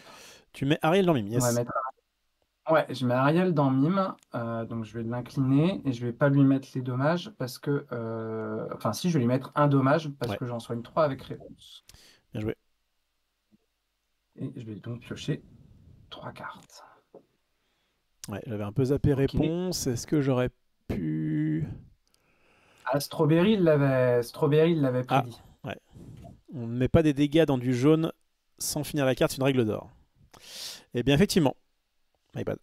Speaker 1: Tu mets Ariel dans mime,
Speaker 2: On va
Speaker 1: yes.
Speaker 2: mettre. Ouais, je mets Ariel dans mime, donc je vais l'incliner et je vais pas lui mettre les dommages parce que. Enfin, si, je vais lui mettre un dommage parce
Speaker 1: Ouais,
Speaker 2: que j'en soigne 3 avec réponse.
Speaker 1: bien joué.
Speaker 2: Et je vais donc piocher 3 cartes.
Speaker 1: Ouais, j'avais un peu zappé
Speaker 2: Ok.
Speaker 1: réponse. Est-ce que j'aurais pu...
Speaker 2: Ah, Strawberry il l'avait
Speaker 1: Ah,
Speaker 2: prédit.
Speaker 1: ouais. On ne met pas des dégâts dans du jaune sans finir la carte, c'est une règle d'or. Eh bien, effectivement. My bad.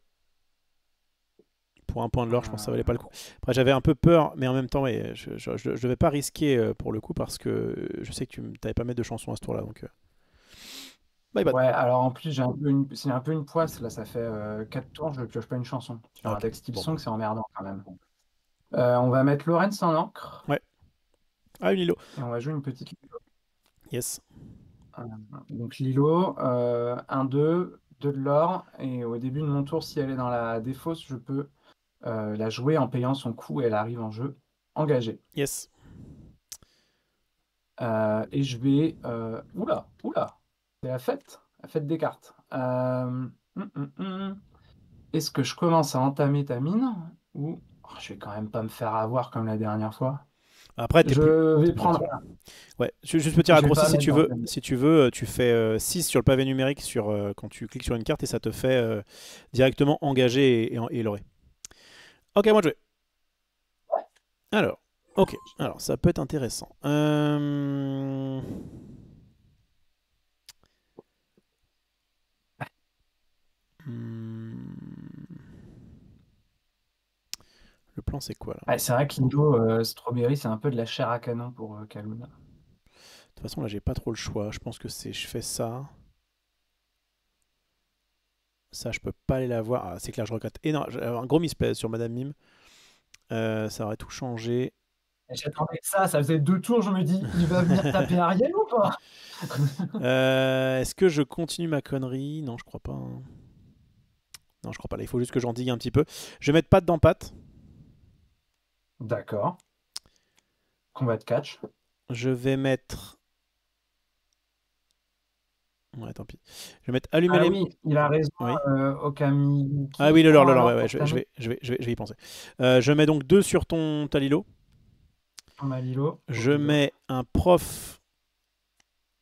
Speaker 1: Pour un point de l'or, je pense que ça valait pas le coup. Après, j'avais un peu peur, mais en même temps, ouais, je devais pas risquer pour le coup parce que je sais que tu n'avais pas mettre de chanson à ce tour-là. Donc, my bad.
Speaker 2: Ouais, alors en plus, c'est un peu une poisse, là, ça fait 4 tours, je ne pioche pas une chanson. Sur
Speaker 1: Ah,
Speaker 2: un
Speaker 1: ok.
Speaker 2: deck style
Speaker 1: Bon.
Speaker 2: song, c'est emmerdant quand même. On va mettre Lorenz en encre
Speaker 1: Ouais. Ah, une Lilo.
Speaker 2: et on va jouer une petite Lilo.
Speaker 1: Yes.
Speaker 2: Euh, donc Lilo, 1-2, 2 de l'or, et au début de mon tour, si elle est dans la défausse, je peux la jouer en payant son coût et elle arrive en jeu engagée.
Speaker 1: Yes.
Speaker 2: Et je vais. Oula, c'est la fête des cartes. Est-ce que je commence à entamer ta mine ou je vais quand même pas me faire avoir comme la dernière fois?
Speaker 1: Après, t'es plus.
Speaker 2: Je
Speaker 1: T'es
Speaker 2: vais
Speaker 1: plus
Speaker 2: prendre.
Speaker 1: gentil. Ouais, juste petit
Speaker 2: Je vais
Speaker 1: raccourci
Speaker 2: pas
Speaker 1: si
Speaker 2: mettre
Speaker 1: tu veux.
Speaker 2: d'entamer.
Speaker 1: Si tu veux, tu fais 6 sur le pavé numérique quand tu cliques sur une carte et ça te fait directement engager et l'aurait. Ok, moi je vais. Alors, ok. Alors, ça peut être intéressant. Hmm. Le plan, c'est quoi là?
Speaker 2: Ouais, c'est vrai que Lilo, Strawberry, c'est un peu de la chair à canon pour Kaloun.
Speaker 1: De toute façon, là, j'ai pas trop le choix. Je pense que c'est. Je fais ça. Ça, je peux pas aller la voir. Ah, c'est clair, je regrette énormément. J'avais un gros misplaise sur Madame Mime. Ça aurait tout changé.
Speaker 2: Et j'attendais ça faisait 2 tours, je me dis, il va venir taper Ariel ou pas?
Speaker 1: Est-ce que je continue ma connerie? Non, je crois pas, hein. Non, je crois pas. Là, il faut juste que j'en digue un petit peu. Je vais mettre patte dans patte.
Speaker 2: D'accord. Combat de catch.
Speaker 1: Je vais mettre. Ouais, tant pis. Je vais mettre allumer
Speaker 2: Ah
Speaker 1: les.
Speaker 2: oui, il a raison,
Speaker 1: Oui. Ah
Speaker 2: Okami.
Speaker 1: oui,
Speaker 2: Prends
Speaker 1: le lore, ouais,
Speaker 2: alors
Speaker 1: ouais,
Speaker 2: pour ta main,
Speaker 1: je vais y penser. Je mets donc 2 sur ton Talilo.
Speaker 2: Malilo.
Speaker 1: Je
Speaker 2: Ok, doc.
Speaker 1: mets un prof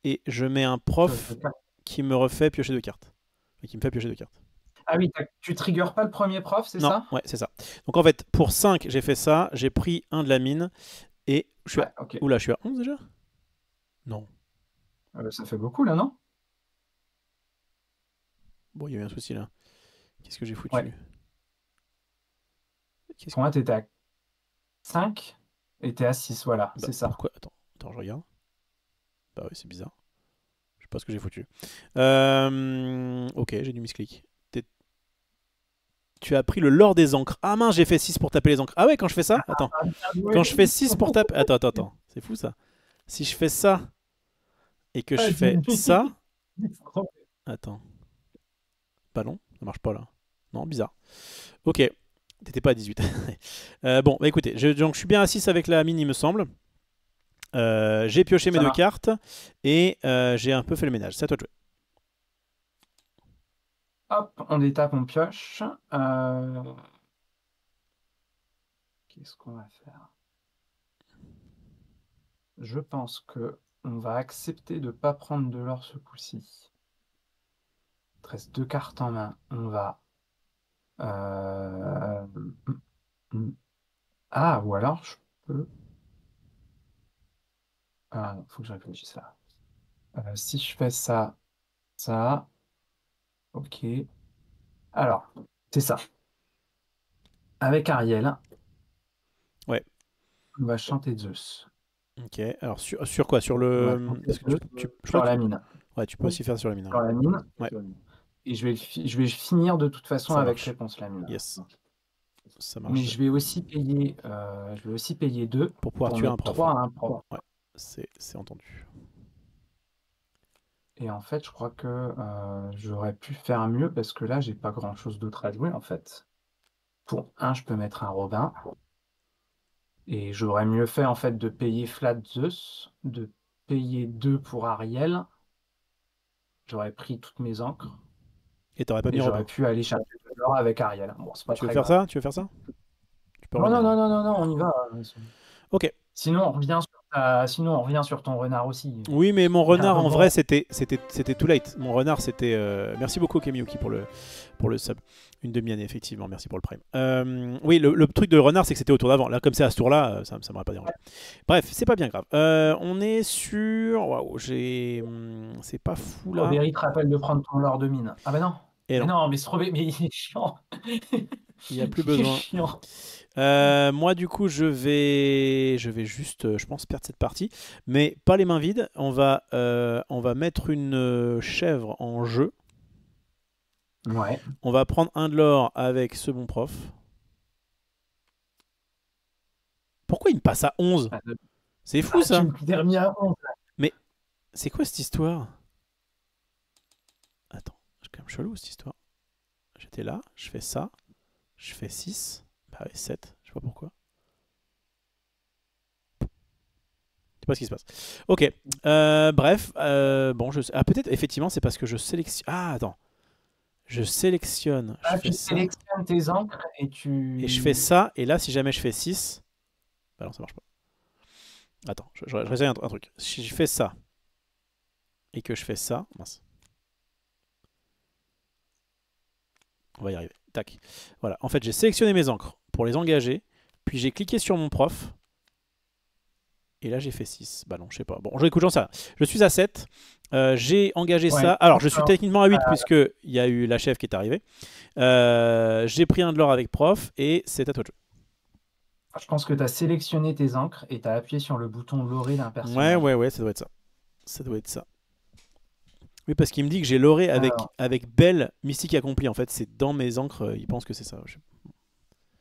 Speaker 1: et je mets un
Speaker 2: Pioche de
Speaker 1: prof
Speaker 2: cartes.
Speaker 1: qui me refait piocher 2 cartes. Qui me fait piocher 2 cartes.
Speaker 2: Ah oui, tu triggers pas le premier prof, c'est
Speaker 1: Non,
Speaker 2: ça?
Speaker 1: ouais, c'est ça. Donc en fait, pour 5, j'ai fait ça. J'ai pris un de la mine et je suis à...
Speaker 2: Ouais, ok.
Speaker 1: Oula, je suis à 11 déjà? Non.
Speaker 2: Ça fait beaucoup là, non?
Speaker 1: Bon, il y a eu un souci là. Qu'est-ce que j'ai
Speaker 2: Ouais.
Speaker 1: foutu? Qu'est-ce
Speaker 2: Pour moi, t'étais à 5 et t'es à 6, voilà,
Speaker 1: Bah,
Speaker 2: c'est ça.
Speaker 1: pourquoi? Attends, je regarde. Bah oui, c'est bizarre. Je sais pas ce que j'ai foutu. Ok, j'ai du misclick. Tu as pris le lore des encres. Ah mince, j'ai fait 6 pour taper les encres. Ah ouais, quand je fais ça? Attends.
Speaker 2: Ah, bien joué.
Speaker 1: Quand je fais 6 pour taper... Attends. C'est fou ça. Si je fais ça et que je
Speaker 2: Ah,
Speaker 1: fais ça...
Speaker 2: dis-
Speaker 1: Attends. Pas long, ça marche pas là. Non, bizarre. Ok, t'étais pas à 18. Bon, bah écoutez, donc je suis bien à 6 avec la mine, il me semble. J'ai pioché mes
Speaker 2: Ça
Speaker 1: 2
Speaker 2: marche.
Speaker 1: cartes et j'ai un peu fait le ménage. C'est à toi de jouer.
Speaker 2: Hop, on détape, on pioche. Qu'est-ce qu'on va faire? Je pense que on va accepter de ne pas prendre de l'or ce coup-ci. Il te reste 2 cartes en main. On va. euh, Ah, ou alors je peux. Ah, non, faut que je réfléchisse là. Si je fais ça, ça, ok. Alors, c'est ça. Avec Ariel,
Speaker 1: Ouais,
Speaker 2: on va chanter Zeus.
Speaker 1: Ok, alors sur quoi? Sur
Speaker 2: On va
Speaker 1: le...
Speaker 2: tenter
Speaker 1: Parce que
Speaker 2: deux
Speaker 1: je crois
Speaker 2: sur
Speaker 1: que
Speaker 2: la mine.
Speaker 1: ouais, tu peux aussi faire sur la mine,
Speaker 2: Sur
Speaker 1: hein.
Speaker 2: la mine.
Speaker 1: Ouais,
Speaker 2: Et je vais finir de toute façon
Speaker 1: ça
Speaker 2: avec
Speaker 1: marche.
Speaker 2: réponse la mine.
Speaker 1: Yes, ça
Speaker 2: Mais
Speaker 1: marche.
Speaker 2: je vais aussi payer 2
Speaker 1: Pour pouvoir
Speaker 2: pour
Speaker 1: tuer un
Speaker 2: mettre
Speaker 1: prof.
Speaker 2: 3 à un prof.
Speaker 1: Ouais, c'est entendu.
Speaker 2: Et en fait, je crois que j'aurais pu faire mieux parce que là, j'ai pas grand-chose d'autre à jouer en fait. Pour un, je peux mettre un Robin. Et j'aurais mieux fait en fait de payer Flat Zeus, de payer 2 pour Ariel. J'aurais pris toutes mes encres
Speaker 1: Et t'aurais pas
Speaker 2: et
Speaker 1: mis
Speaker 2: j'aurais
Speaker 1: Robin.
Speaker 2: pu aller chercher de l'or avec Ariel. Bon, c'est pas
Speaker 1: Tu veux
Speaker 2: très
Speaker 1: faire
Speaker 2: grave.
Speaker 1: ça? Tu veux faire ça? Tu peux
Speaker 2: Non,
Speaker 1: revenir,
Speaker 2: non,
Speaker 1: hein.
Speaker 2: non, non, non, non, on y va.
Speaker 1: Ok.
Speaker 2: Sinon, on revient sur ton renard aussi.
Speaker 1: Oui, mais mon
Speaker 2: Il y a un
Speaker 1: renard, en
Speaker 2: moment.
Speaker 1: vrai, c'était too late. Mon renard, c'était... Merci beaucoup, Kemiyuki, pour le sub. Une demi-année, effectivement. Merci pour le prime. Oui, le truc de renard, c'est que c'était au tour d'avant. Là, comme c'est à ce tour-là, ça m'aurait pas dérangé. Bref, c'est pas bien grave. On est sur... Waouh, j'ai... C'est pas fou, là.
Speaker 2: Strawberry te rappelle de prendre ton lord de mine. Ah bah non.
Speaker 1: Et
Speaker 2: Mais
Speaker 1: non,
Speaker 2: non, mais Strawberry, mais il est chiant.
Speaker 1: il n'y a plus
Speaker 2: Il est
Speaker 1: besoin.
Speaker 2: chiant.
Speaker 1: Moi, du coup, je vais juste, je pense, perdre cette partie. Mais pas les mains vides. On va mettre une chèvre en jeu.
Speaker 2: Ouais.
Speaker 1: On va prendre un de l'or avec ce bon prof. Pourquoi il me passe à 11? C'est fou,
Speaker 2: Ah, tu
Speaker 1: ça.
Speaker 2: me t'es remis à 11.
Speaker 1: Mais c'est quoi cette histoire? Attends, c'est quand même chelou, cette histoire. J'étais là, je fais ça. Je fais 6. Bah ouais, 7. Je sais pas pourquoi. Je sais pas ce qui se passe. Ok. Bref. Bon, ah, peut-être, effectivement, c'est parce que je sélectionne... Ah, attends. Je sélectionne, je
Speaker 2: Ah,
Speaker 1: fais
Speaker 2: tu
Speaker 1: ça,
Speaker 2: sélectionnes tes encres et
Speaker 1: et je fais
Speaker 2: tu...
Speaker 1: ça, et là, si jamais je fais 6, bah non, ça marche pas. Attends, je réessaye un truc. Si je fais ça, et que je fais ça, mince, on va y arriver. Tac. Voilà, en fait, j'ai sélectionné mes encres pour les engager, puis j'ai cliqué sur mon prof, et là, j'ai fait 6. Bah non, je sais pas. Bon, écoute, j'en sais rien. Je suis à 7. J'ai engagé
Speaker 2: Ouais.
Speaker 1: ça. Alors, je suis
Speaker 2: Alors,
Speaker 1: techniquement à 8, puisqu'il y a eu la chef qui est arrivée. J'ai pris un de l'or avec prof, et c'est à toi de jouer.
Speaker 2: je pense que tu as sélectionné tes encres et tu as appuyé sur le bouton loré d'un personnage.
Speaker 1: Ouais, ça doit être ça. Ça doit être ça. Oui, parce qu'il me dit que j'ai loré
Speaker 2: Alors,
Speaker 1: avec Belle Mystique Accompli. En fait, c'est dans mes encres. Il pense que c'est ça.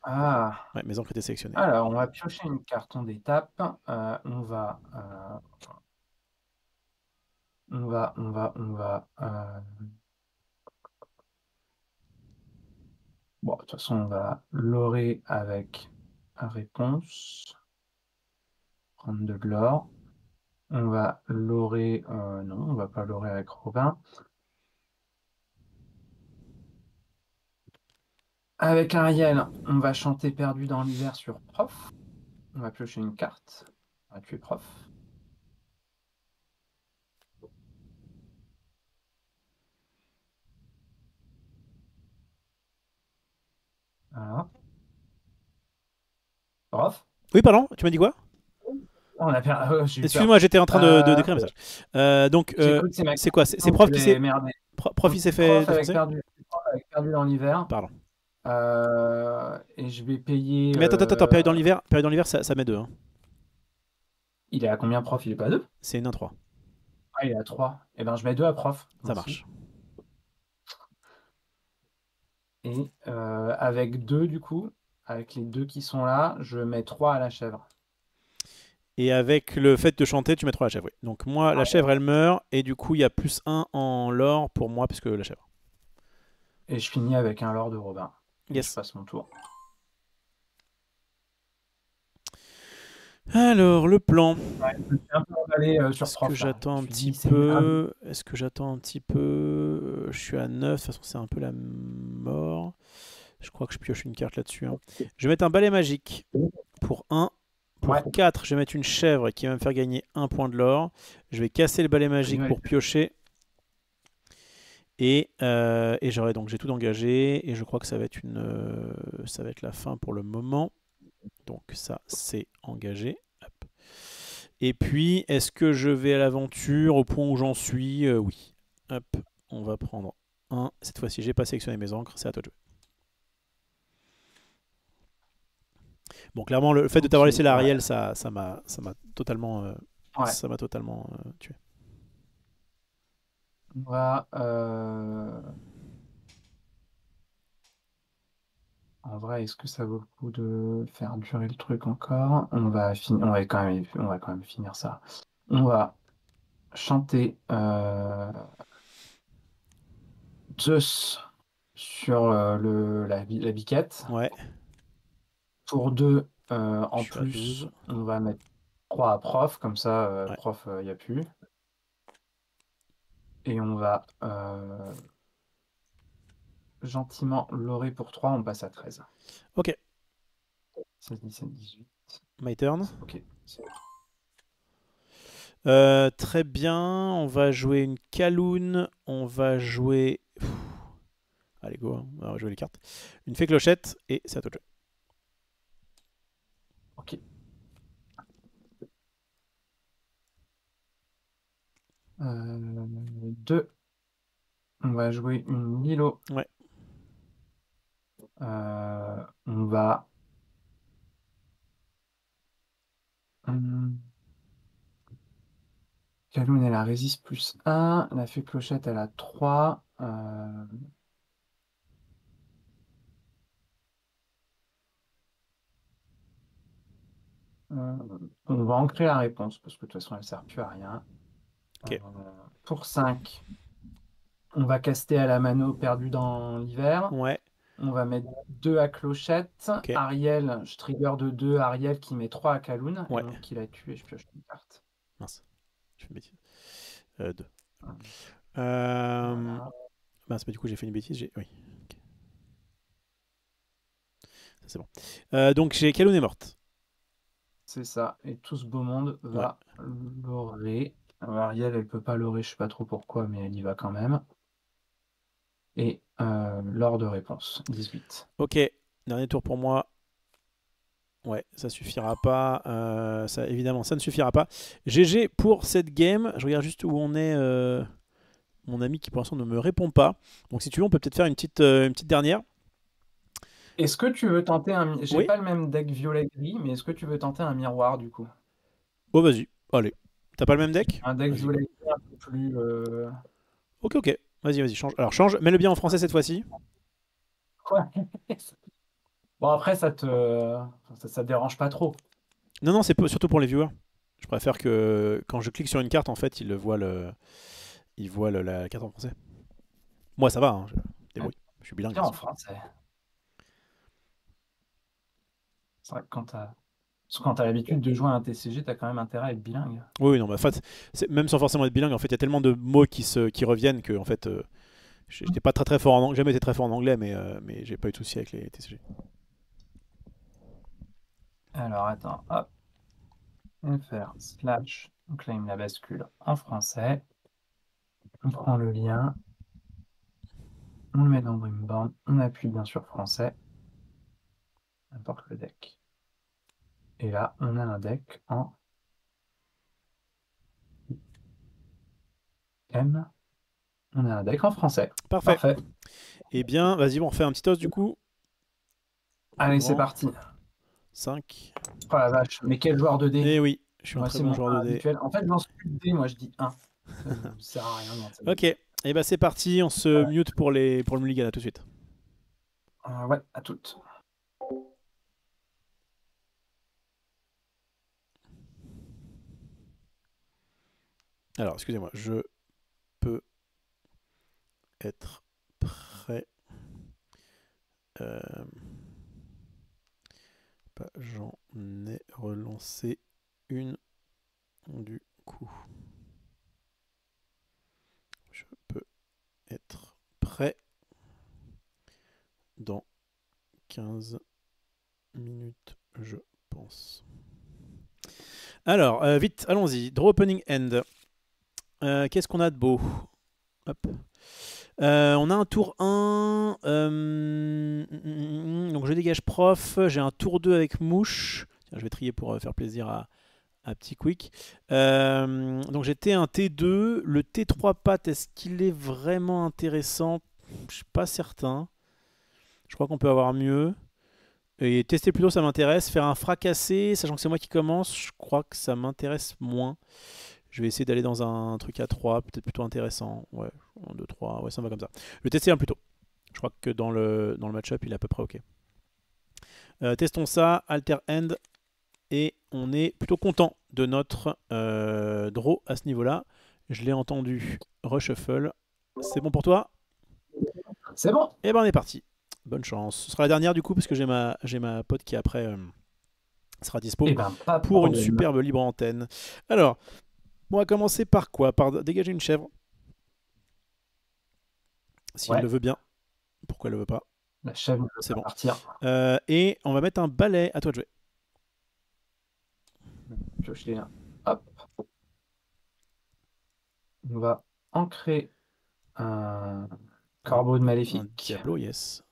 Speaker 2: ah,
Speaker 1: Ouais, mes encres étaient sélectionnées.
Speaker 2: alors, on va piocher une carton d'étape. On va. Bon, de toute façon, on va lorer avec réponse. Prendre de l'or. On va lorer. Non, on va pas lorer avec Robin. Avec Ariel, on va chanter Perdu dans l'hiver sur prof. On va piocher une carte. On va tuer prof. Voilà. Prof.
Speaker 1: Oui, pardon, tu m'as dit quoi?
Speaker 2: On a j'ai eu peur.
Speaker 1: Excuse-moi, j'étais en train de d'écrire un message. Donc,
Speaker 2: J'écoute, c'est ma
Speaker 1: c'est quoi? C'est
Speaker 2: question
Speaker 1: prof
Speaker 2: que
Speaker 1: qui
Speaker 2: j'ai
Speaker 1: s'est.
Speaker 2: merdé.
Speaker 1: Prof, il
Speaker 2: Donc,
Speaker 1: s'est fait défoncer?
Speaker 2: prof avec perdu dans l'hiver.
Speaker 1: Pardon.
Speaker 2: Et je vais payer.
Speaker 1: Mais attends, période dans l'hiver, ça met 2. Hein.
Speaker 2: Il est à combien prof? Il est pas 2?
Speaker 1: C'est une 1-3.
Speaker 2: Ah, il est à 3. Eh ben, je mets 2 à prof.
Speaker 1: Ça
Speaker 2: Merci.
Speaker 1: marche.
Speaker 2: Et avec 2, du coup, avec les 2 qui sont là, je mets 3 à la chèvre.
Speaker 1: Et avec le fait de chanter, tu mets 3 à la chèvre. Oui. Donc, moi, la chèvre, elle meurt. Et du coup, il y a plus 1 en l'or pour moi, puisque la chèvre.
Speaker 2: Et je finis avec un lord de Robin. Et
Speaker 1: Yes.
Speaker 2: je passe mon tour.
Speaker 1: Alors, le plan.
Speaker 2: Ouais, je me suis un peu emballé sur
Speaker 1: Est-ce
Speaker 2: prof.
Speaker 1: que
Speaker 2: Là.
Speaker 1: j'attends
Speaker 2: Je
Speaker 1: un
Speaker 2: me suis
Speaker 1: petit
Speaker 2: dit, c'est grave.
Speaker 1: peu? Est-ce que j'attends un petit peu? Je suis à 9. De toute façon, c'est un peu la mort. Je crois que je pioche une carte là-dessus. Hein. Je vais mettre un balai magique pour 1. Pour
Speaker 2: Ouais.
Speaker 1: 4, je vais mettre une chèvre qui va me faire gagner 1 point de l'or. Je vais casser le balai magique pour piocher. Et j'aurai donc, j'ai tout engagé. Et je crois que ça va être la fin pour le moment. Donc ça, c'est engagé. Hop. Et puis, est-ce que je vais à l'aventure au point où j'en suis? Oui. Hop, on va prendre 1. Cette fois-ci, j'ai pas sélectionné mes encres. C'est à toi de jouer. Bon, clairement, le fait de
Speaker 2: Ok,
Speaker 1: t'avoir laissé
Speaker 2: ouais.
Speaker 1: l'Ariel, ça m'a totalement,
Speaker 2: Ouais.
Speaker 1: ça m'a totalement tué.
Speaker 2: On va, en vrai, est-ce que ça vaut le coup de faire durer le truc encore? On va quand même finir ça. On va chanter Zeus sur la biquette.
Speaker 1: Ouais,
Speaker 2: Pour 2,
Speaker 1: je
Speaker 2: en
Speaker 1: suis à 12.
Speaker 2: plus, on va mettre 3 à prof, comme ça,
Speaker 1: Ouais.
Speaker 2: prof, il n'y a plus. Et on va gentiment lorer pour 3, on passe à 13.
Speaker 1: Ok,
Speaker 2: 16, 17, 18.
Speaker 1: my turn.
Speaker 2: Ok.
Speaker 1: Très bien, on va jouer une Kaloun, on va jouer... Allez, go, hein. On va jouer les cartes. Une fée clochette, et c'est à toi de jouer.
Speaker 2: Ok. 2. On va jouer une Lilo.
Speaker 1: Ouais,
Speaker 2: On va... Kaloun, elle a résiste plus 1. La fée clochette, elle a 3. On va ancrer la réponse, parce que de toute façon, elle ne sert plus à rien.
Speaker 1: ok.
Speaker 2: Pour 5, on va caster à la mano perdu dans l'hiver.
Speaker 1: Ouais,
Speaker 2: On va mettre 2 à clochette.
Speaker 1: ok.
Speaker 2: Ariel, je trigger de 2. Ariel qui met 3 à Kaloun. Et
Speaker 1: Ouais,
Speaker 2: donc, qui l'a tué, je pioche une carte.
Speaker 1: mince, je fais une bêtise. 2.
Speaker 2: Voilà,
Speaker 1: Mince, bah, du coup, j'ai fait une bêtise. Oui, ok. Ça, c'est bon. Donc, j'ai Kaloun est morte.
Speaker 2: c'est ça. Et tout ce beau monde
Speaker 1: Ouais,
Speaker 2: va lorer. Alors, Ariel, elle peut pas lorer, je sais pas trop pourquoi, mais elle y va quand même. Et l'ordre de réponse, 18.
Speaker 1: ok. Dernier tour pour moi. Ouais, ça suffira pas. Ça, évidemment, ça ne suffira pas. GG pour cette game. Je regarde juste où on est. Mon ami qui pour l'instant ne me répond pas. Donc si tu veux, on peut peut-être faire une petite dernière.
Speaker 2: Est-ce que tu veux tenter un... J'ai
Speaker 1: Oui.
Speaker 2: pas le même deck violet-gris, mais est-ce que tu veux tenter un miroir, du coup?
Speaker 1: Oh, vas-y. Allez. T'as pas le même deck?
Speaker 2: Un deck
Speaker 1: Vas-y, go.
Speaker 2: violet-gris un peu plus...
Speaker 1: Ok, ok. Vas-y, vas-y, change. Alors change. Mets-le bien en français cette fois-ci.
Speaker 2: Ouais. Bon, après, ça te dérange pas trop.
Speaker 1: Non, non, surtout pour les viewers. Je préfère que quand je clique sur une carte, en fait, il voit la carte en français. Moi, ça va. Hein, je débrouille. Je suis bilingue de
Speaker 2: Bien
Speaker 1: toute
Speaker 2: en
Speaker 1: façon.
Speaker 2: français. C'est vrai que quand t'as l'habitude de jouer à un TCG, t'as quand même intérêt à être bilingue.
Speaker 1: Oui, oui, non, mais en fait, même sans forcément être bilingue, en fait, il y a tellement de mots qui reviennent que, en fait, j'étais pas très très fort en anglais, jamais été très fort en anglais, mais j'ai pas eu de soucis avec les TCG.
Speaker 2: Alors, attends, hop, fr slash, on claim la bascule en français, on prend le lien, on le met dans Brimborn, on appuie bien sur français, n'importe le deck. Et là, on a un deck en M, on a un deck en français.
Speaker 1: Parfait.
Speaker 2: Parfait.
Speaker 1: Eh bien, vas-y, on refait un petit os du coup. Plus
Speaker 2: Allez, c'est
Speaker 1: grand.
Speaker 2: parti.
Speaker 1: 5.
Speaker 2: Oh la vache, mais quel joueur de dés?
Speaker 1: Eh oui, je suis un
Speaker 2: Moi,
Speaker 1: très
Speaker 2: c'est
Speaker 1: bon
Speaker 2: mon
Speaker 1: joueur
Speaker 2: 1
Speaker 1: de dés.
Speaker 2: habituel. En fait, je lance plus de dés, moi je dis 1. Ça ne sert à rien dans cette
Speaker 1: Ok,
Speaker 2: vie.
Speaker 1: et bah c'est parti, on se mute pour le mulligan, à tout de suite.
Speaker 2: Ouais, à toutes.
Speaker 1: Alors, excusez-moi, je peux être prêt. Euh, J'en ai relancé une du coup. Je peux être prêt dans 15 minutes, je pense. Alors, vite, allons-y. Draw opening end. Qu'est-ce qu'on a de beau? Hop. On a un tour 1. Donc je dégage prof. J'ai un tour 2 avec mouche. Tiens, je vais trier pour faire plaisir à Petit Quick. Donc j'ai T1, T2. Le T3 pattes, est-ce qu'il est vraiment intéressant? Je suis pas certain. Je crois qu'on peut avoir mieux. Et tester plutôt, ça m'intéresse. Faire un fracassé, sachant que c'est moi qui commence, je crois que ça m'intéresse moins. Je vais essayer d'aller dans un truc à 3, peut-être plutôt intéressant. Ouais, 1, 2, 3, ouais, ça me va comme ça. Je vais tester un plutôt. Je crois que dans le match-up, il est à peu près OK. Testons ça, alter end, et on est plutôt content de notre draw à ce niveau-là. Je l'ai entendu reshuffle. C'est bon pour toi?
Speaker 2: C'est bon.
Speaker 1: Et ben on est parti. Bonne chance. Ce sera la dernière du coup parce que j'ai ma pote qui après sera dispo
Speaker 2: Eh ben, pas de
Speaker 1: pour une
Speaker 2: problème.
Speaker 1: superbe libre antenne. Alors, on va commencer par quoi? Par dégager une chèvre. S'il
Speaker 2: Ouais,
Speaker 1: le veut bien. Pourquoi elle le veut pas?
Speaker 2: la chèvre ne veut
Speaker 1: C'est
Speaker 2: pas
Speaker 1: bon.
Speaker 2: partir.
Speaker 1: Et on va mettre un balai. À toi de jouer.
Speaker 2: Piocher un. Hop, on va ancrer un corbeau de
Speaker 1: Un
Speaker 2: maléfique.
Speaker 1: Diablo, yes.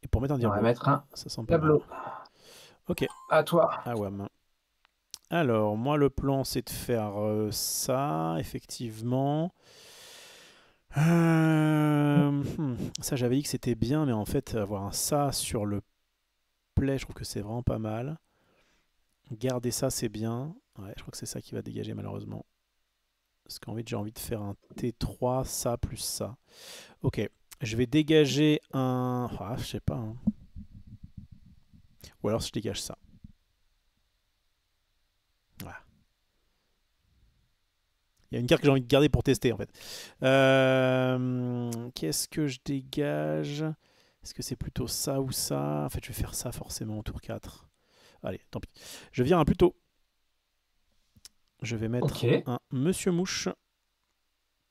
Speaker 1: Et pour mettre un
Speaker 2: Et on va
Speaker 1: Diablo,
Speaker 2: mettre un
Speaker 1: ça sent pas mal.
Speaker 2: tableau.
Speaker 1: Ok,
Speaker 2: À toi.
Speaker 1: Awam. Alors, moi, le plan, c'est de faire ça, effectivement. Ça, j'avais dit que c'était bien, mais en fait, avoir un ça sur le play, je trouve que c'est vraiment pas mal. Garder ça, c'est bien. Ouais, je crois que c'est ça qui va dégager, malheureusement. Parce qu'en fait, j'ai envie de faire un T3, ça plus ça. Ok, je vais dégager un... Ah, je sais pas. Hein. Ou alors, je dégage ça. Voilà. Il y a une carte que j'ai envie de garder pour tester en fait. Qu'est-ce que je dégage? Est-ce que c'est plutôt ça ou ça? En fait, je vais faire ça forcément au tour 4. Allez, tant pis. Je vire un plutôt. Je vais mettre
Speaker 2: Ok.
Speaker 1: un Monsieur Mouche.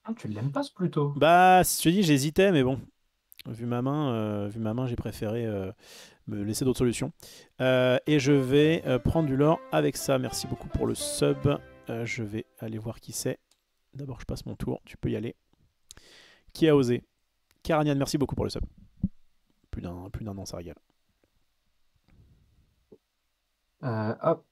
Speaker 2: Ah, tu l'aimes pas ce plutôt?
Speaker 1: Bah, si je te dis, j'hésitais, mais bon. Vu ma main j'ai préféré me laisser d'autres solutions. Et je vais prendre du lore avec ça. Merci beaucoup pour le sub. Je vais aller voir qui c'est. D'abord, je passe mon tour. Tu peux y aller. Qui a osé? Karanian, merci beaucoup pour le sub. Plus d'un an, ça régale.
Speaker 2: Hop.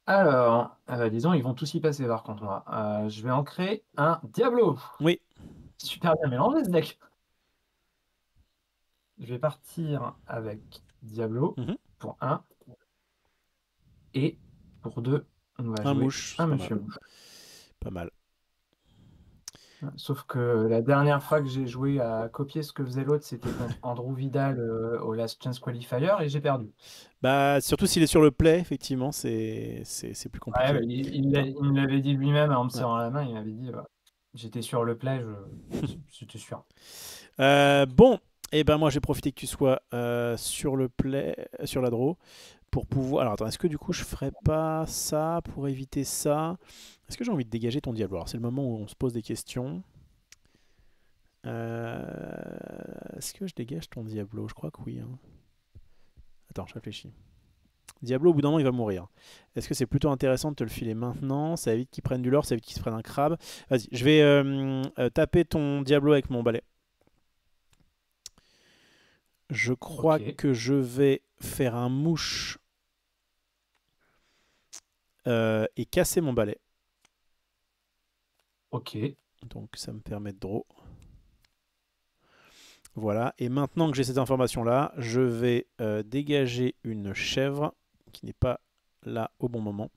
Speaker 2: Alors, disons, ils vont tous y passer par contre, moi. Je vais ancrer un Diablo.
Speaker 1: Oui.
Speaker 2: Super bien mélangé ce deck. Je vais partir avec Diablo
Speaker 1: Mhm.
Speaker 2: pour un. Et pour 2, on va
Speaker 1: Un
Speaker 2: jouer
Speaker 1: mouche,
Speaker 2: un
Speaker 1: c'est pas mal.
Speaker 2: Monsieur Mouche.
Speaker 1: Pas mal.
Speaker 2: Sauf que la dernière fois que j'ai joué à copier ce que faisait l'autre, c'était contre Andrew Vidal au Last Chance Qualifier et j'ai perdu.
Speaker 1: Bah, surtout s'il est sur le play, effectivement, c'est plus
Speaker 2: Ouais, bah,
Speaker 1: compliqué.
Speaker 2: il me l'avait dit lui-même en me
Speaker 1: Ouais.
Speaker 2: serrant la main. Il m'avait dit j'étais sur le play, c'était sûr.
Speaker 1: Bon, et ben moi j'ai profité que tu sois sur le play, sur la draw, pour pouvoir. Alors attends, est-ce que du coup je ferais pas ça pour éviter ça? Est-ce que j'ai envie de dégager ton diable? Alors c'est le moment où on se pose des questions. Est-ce que je dégage ton Diablo? Je crois que oui. Hein. Attends, je réfléchis. Diablo, au bout d'un moment, il va mourir. Est-ce que c'est plutôt intéressant de te le filer maintenant? Ça évite qu'il prenne du lore, ça évite qu'il se prenne un crabe. Vas-y, je vais taper ton Diablo avec mon balai. Je crois
Speaker 2: Ok,
Speaker 1: que je vais faire un mouche et casser mon balai.
Speaker 2: ok,
Speaker 1: Donc ça me permet de draw. Voilà, et maintenant que j'ai cette information-là, je vais dégager une chèvre qui n'est pas là au bon moment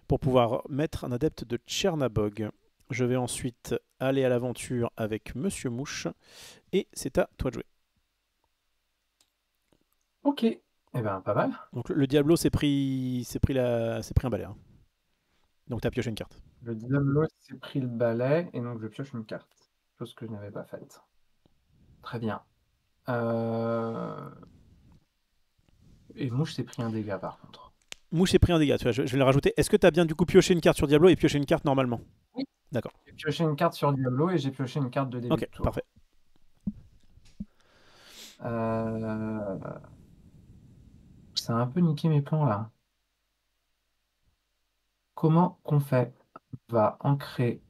Speaker 1: pour pouvoir mettre un adepte de Tchernabog. Je vais ensuite aller à l'aventure avec Monsieur Mouche et c'est à toi de jouer.
Speaker 2: ok. Eh ben, pas mal.
Speaker 1: Donc le Diablo s'est pris un balai. Hein. Donc t'as pioché une carte.
Speaker 2: Le Diablo s'est pris le balai et donc je pioche une carte. Chose que je n'avais pas faite. Très bien. Et Mouche s'est pris un dégât par contre.
Speaker 1: Mouche s'est pris un dégât, tu vois, je vais le rajouter. Est-ce que t'as bien du coup pioché une carte sur Diablo et pioché une carte normalement?
Speaker 2: Oui.
Speaker 1: D'accord.
Speaker 2: J'ai pioché une carte sur Diablo et j'ai pioché une carte de début
Speaker 1: Ok,
Speaker 2: de
Speaker 1: parfait.
Speaker 2: tour. Euh, Ça a un peu niqué mes plans là. Comment qu'on fait? On va ancrer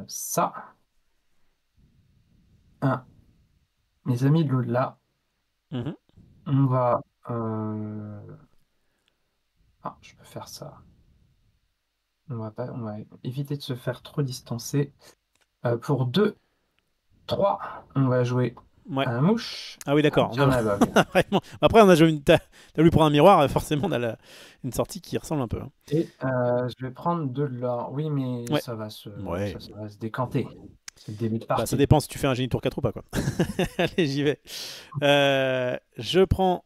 Speaker 2: ça. Un, mes amis de l'au-delà.
Speaker 1: Mhm.
Speaker 2: On va. Ah, je peux faire ça. On va éviter de se faire trop distancer. Pour 2, 3, on va jouer.
Speaker 1: Ouais.
Speaker 2: Un mouche,
Speaker 1: Ah oui,
Speaker 2: un
Speaker 1: d'accord.
Speaker 2: Tchernabog.
Speaker 1: Vraiment. Après, on a joué t'as voulu prendre un miroir, forcément, on a une sortie qui ressemble un peu, hein.
Speaker 2: Et je vais prendre de l'or. Oui, mais
Speaker 1: Ouais.
Speaker 2: ça va se,
Speaker 1: Ouais.
Speaker 2: ça va se décanter. C'est le début de
Speaker 1: Bah, ça
Speaker 2: partie.
Speaker 1: dépend si tu fais un génie tour 4 ou pas, quoi. Allez, j'y vais. Je prends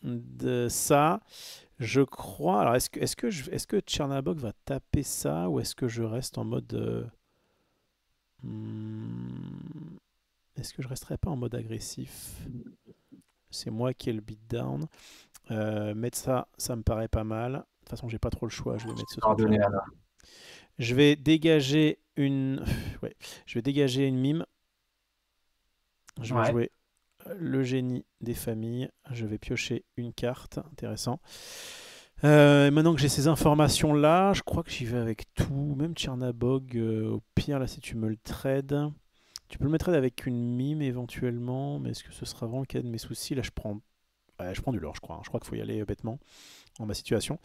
Speaker 1: de ça. Je crois. Alors, est-ce que Tchernabog va taper ça ou est-ce que je reste en mode. Hmm, est-ce que je resterai pas en mode agressif? C'est moi qui ai le beatdown. Mettre ça, ça me paraît pas mal. De toute façon, j'ai pas trop le choix. Je vais mettre ce truc-là.
Speaker 2: Coordonnées alors.
Speaker 1: Je vais dégager une. Ouais. Je vais dégager une mime. Je vais
Speaker 2: Ouais.
Speaker 1: jouer le génie des familles. Je vais piocher une carte. Intéressant. Maintenant que j'ai ces informations-là, je crois que j'y vais avec tout. Même Tchernabog, au pire, là, si tu me le trades. Tu peux le mettre avec une mime éventuellement, mais est-ce que ce sera vraiment le cas de mes soucis? Là, je prends du lore, je crois, hein. Je crois qu'il faut y aller bêtement en ma situation.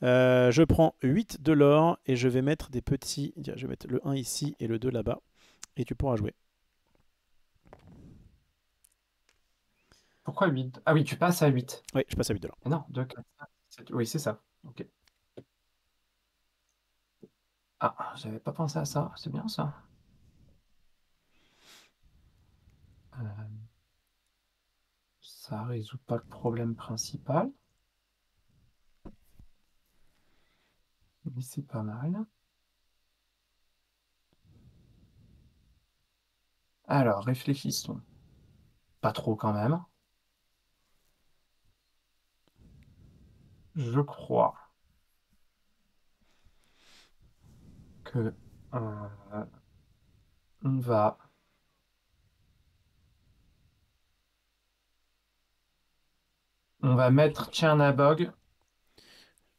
Speaker 1: Je prends 8 de l'or et je vais mettre des petits. Tiens, je vais mettre le 1 ici et le 2 là-bas. Et tu pourras jouer.
Speaker 2: Pourquoi 8? Ah oui, tu passes à 8.
Speaker 1: Oui, je passe à 8 de l'or.
Speaker 2: Non, 2, 4, 5, 7. Oui, c'est ça. Ok. Ah, j'avais pas pensé à ça. C'est bien ça. Euh, Ça résout pas le problème principal, mais c'est pas mal. Alors, réfléchissons. Pas trop quand même. Je crois que euh, on va mettre Tchernabog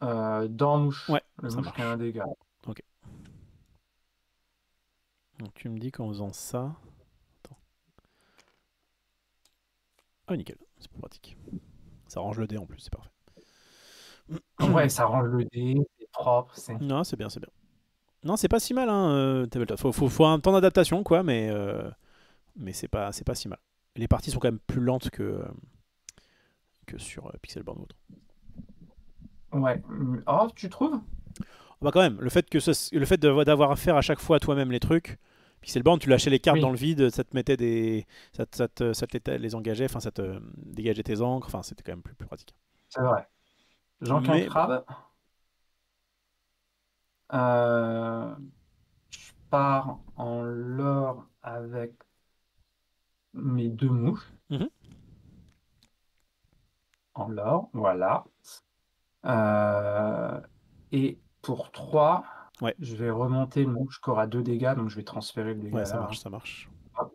Speaker 2: dans
Speaker 1: Ouais,
Speaker 2: mouche. Le
Speaker 1: ça
Speaker 2: mouche qui a un
Speaker 1: marche.
Speaker 2: dégât.
Speaker 1: Ok. Donc tu me dis qu'en faisant ça. Attends. Ah, nickel. C'est plus pratique. Ça range le dé en plus, c'est parfait.
Speaker 2: Ouais, ça range le dé, c'est propre, c'est.
Speaker 1: Non, c'est bien, c'est bien. Non, c'est pas si mal, hein, Tabletop. Faut un temps d'adaptation, quoi, mais c'est pas si mal. Les parties sont quand même plus lentes que sur Pixelborn ou autre.
Speaker 2: Ouais. Oh, tu trouves?
Speaker 1: Bah quand même, le fait d'avoir à faire à chaque fois toi-même les trucs, Pixelborn, tu lâchais les cartes dans
Speaker 2: Oui,
Speaker 1: le vide, ça te mettait des, ça te les engageait, enfin ça te dégageait tes encres, enfin c'était quand même plus pratique.
Speaker 2: c'est vrai. Jean-Quin
Speaker 1: Mais bon,
Speaker 2: Crabe, euh, je pars en l'or avec mes deux mouches
Speaker 1: mhm.
Speaker 2: en l'or, voilà. Euh, et pour 3,
Speaker 1: Ouais,
Speaker 2: je vais remonter le mouche qui aura 2 dégâts, donc je vais transférer le
Speaker 1: ouais,
Speaker 2: dégât
Speaker 1: ça
Speaker 2: là,
Speaker 1: marche,
Speaker 2: hein.
Speaker 1: ça marche.
Speaker 2: Hop.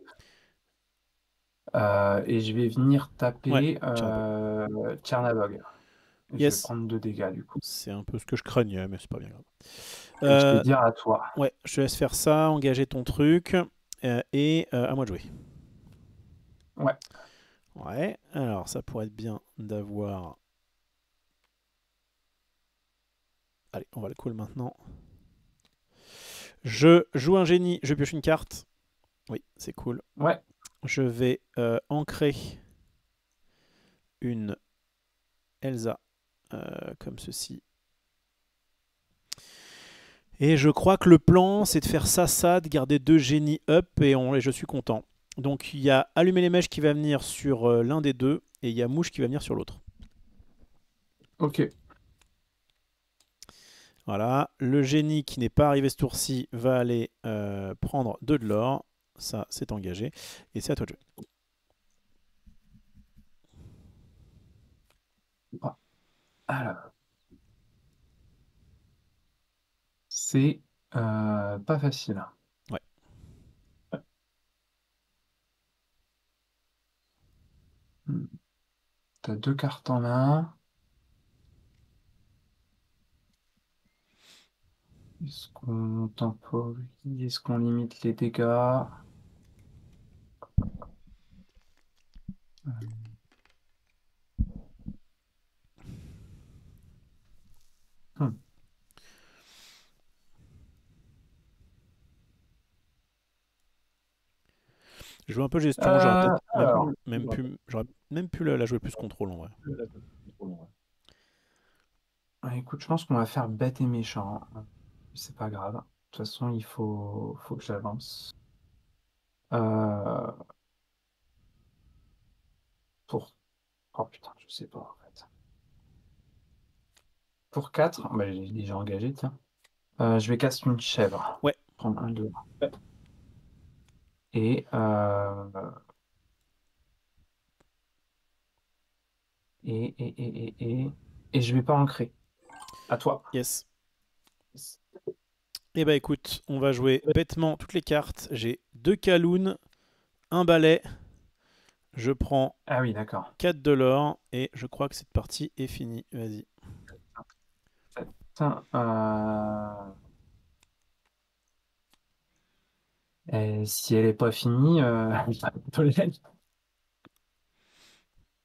Speaker 2: Et je vais venir
Speaker 1: Ouais,
Speaker 2: taper
Speaker 1: Tchernabog.
Speaker 2: Tchernabog. Et je vais
Speaker 1: Yes,
Speaker 2: prendre 2 dégâts du coup.
Speaker 1: c'est un peu ce que je craignais, mais c'est pas bien grave.
Speaker 2: Et je vais
Speaker 1: Euh,
Speaker 2: dire à toi.
Speaker 1: ouais, je te laisse faire ça, engager ton truc, et à moi de jouer.
Speaker 2: Ouais,
Speaker 1: Ouais, alors ça pourrait être bien d'avoir. Allez, on va le call maintenant. Je joue un génie, je pioche une carte. Oui, c'est cool.
Speaker 2: ouais,
Speaker 1: Je vais ancrer une Elsa comme ceci. Et je crois que le plan, c'est de faire ça, de garder 2 génies up et je suis content. Donc il y a Allumer les mèches qui va venir sur l'un des deux et il y a Mouche qui va venir sur l'autre.
Speaker 2: ok.
Speaker 1: Voilà, le génie qui n'est pas arrivé ce tour-ci va aller prendre 2 de l'or. Ça, c'est engagé. Et c'est à toi de jouer.
Speaker 2: Ah, alors, c'est pas facile.
Speaker 1: Ouais.
Speaker 2: Hmm. T'as 2 cartes en main. Est-ce qu'on temporise? Est-ce qu'on limite les dégâts? Euh, hmm.
Speaker 1: Je joue un peu gestion, j'aurais peut-être
Speaker 2: Alors,
Speaker 1: j'aurais même pu la jouer plus contrôle en vrai.
Speaker 2: écoute, je pense qu'on va faire bête et méchant, hein. C'est pas grave. De toute façon, faut que j'avance. Euh, pour... Oh putain, je sais pas en fait. Pour 4, bah, j'ai déjà engagé, tiens. Je vais casser une chèvre.
Speaker 1: Ouais.
Speaker 2: Prendre un, deux. Et, et je vais pas ancrer. À toi.
Speaker 1: Yes. Et bah écoute, on va jouer bêtement toutes les cartes. J'ai 2 caloons, un balai. Je prends
Speaker 2: Ah oui, d'accord.
Speaker 1: 4 de l'or et je crois que cette partie est finie. Vas-y.
Speaker 2: Putain, si elle est pas finie,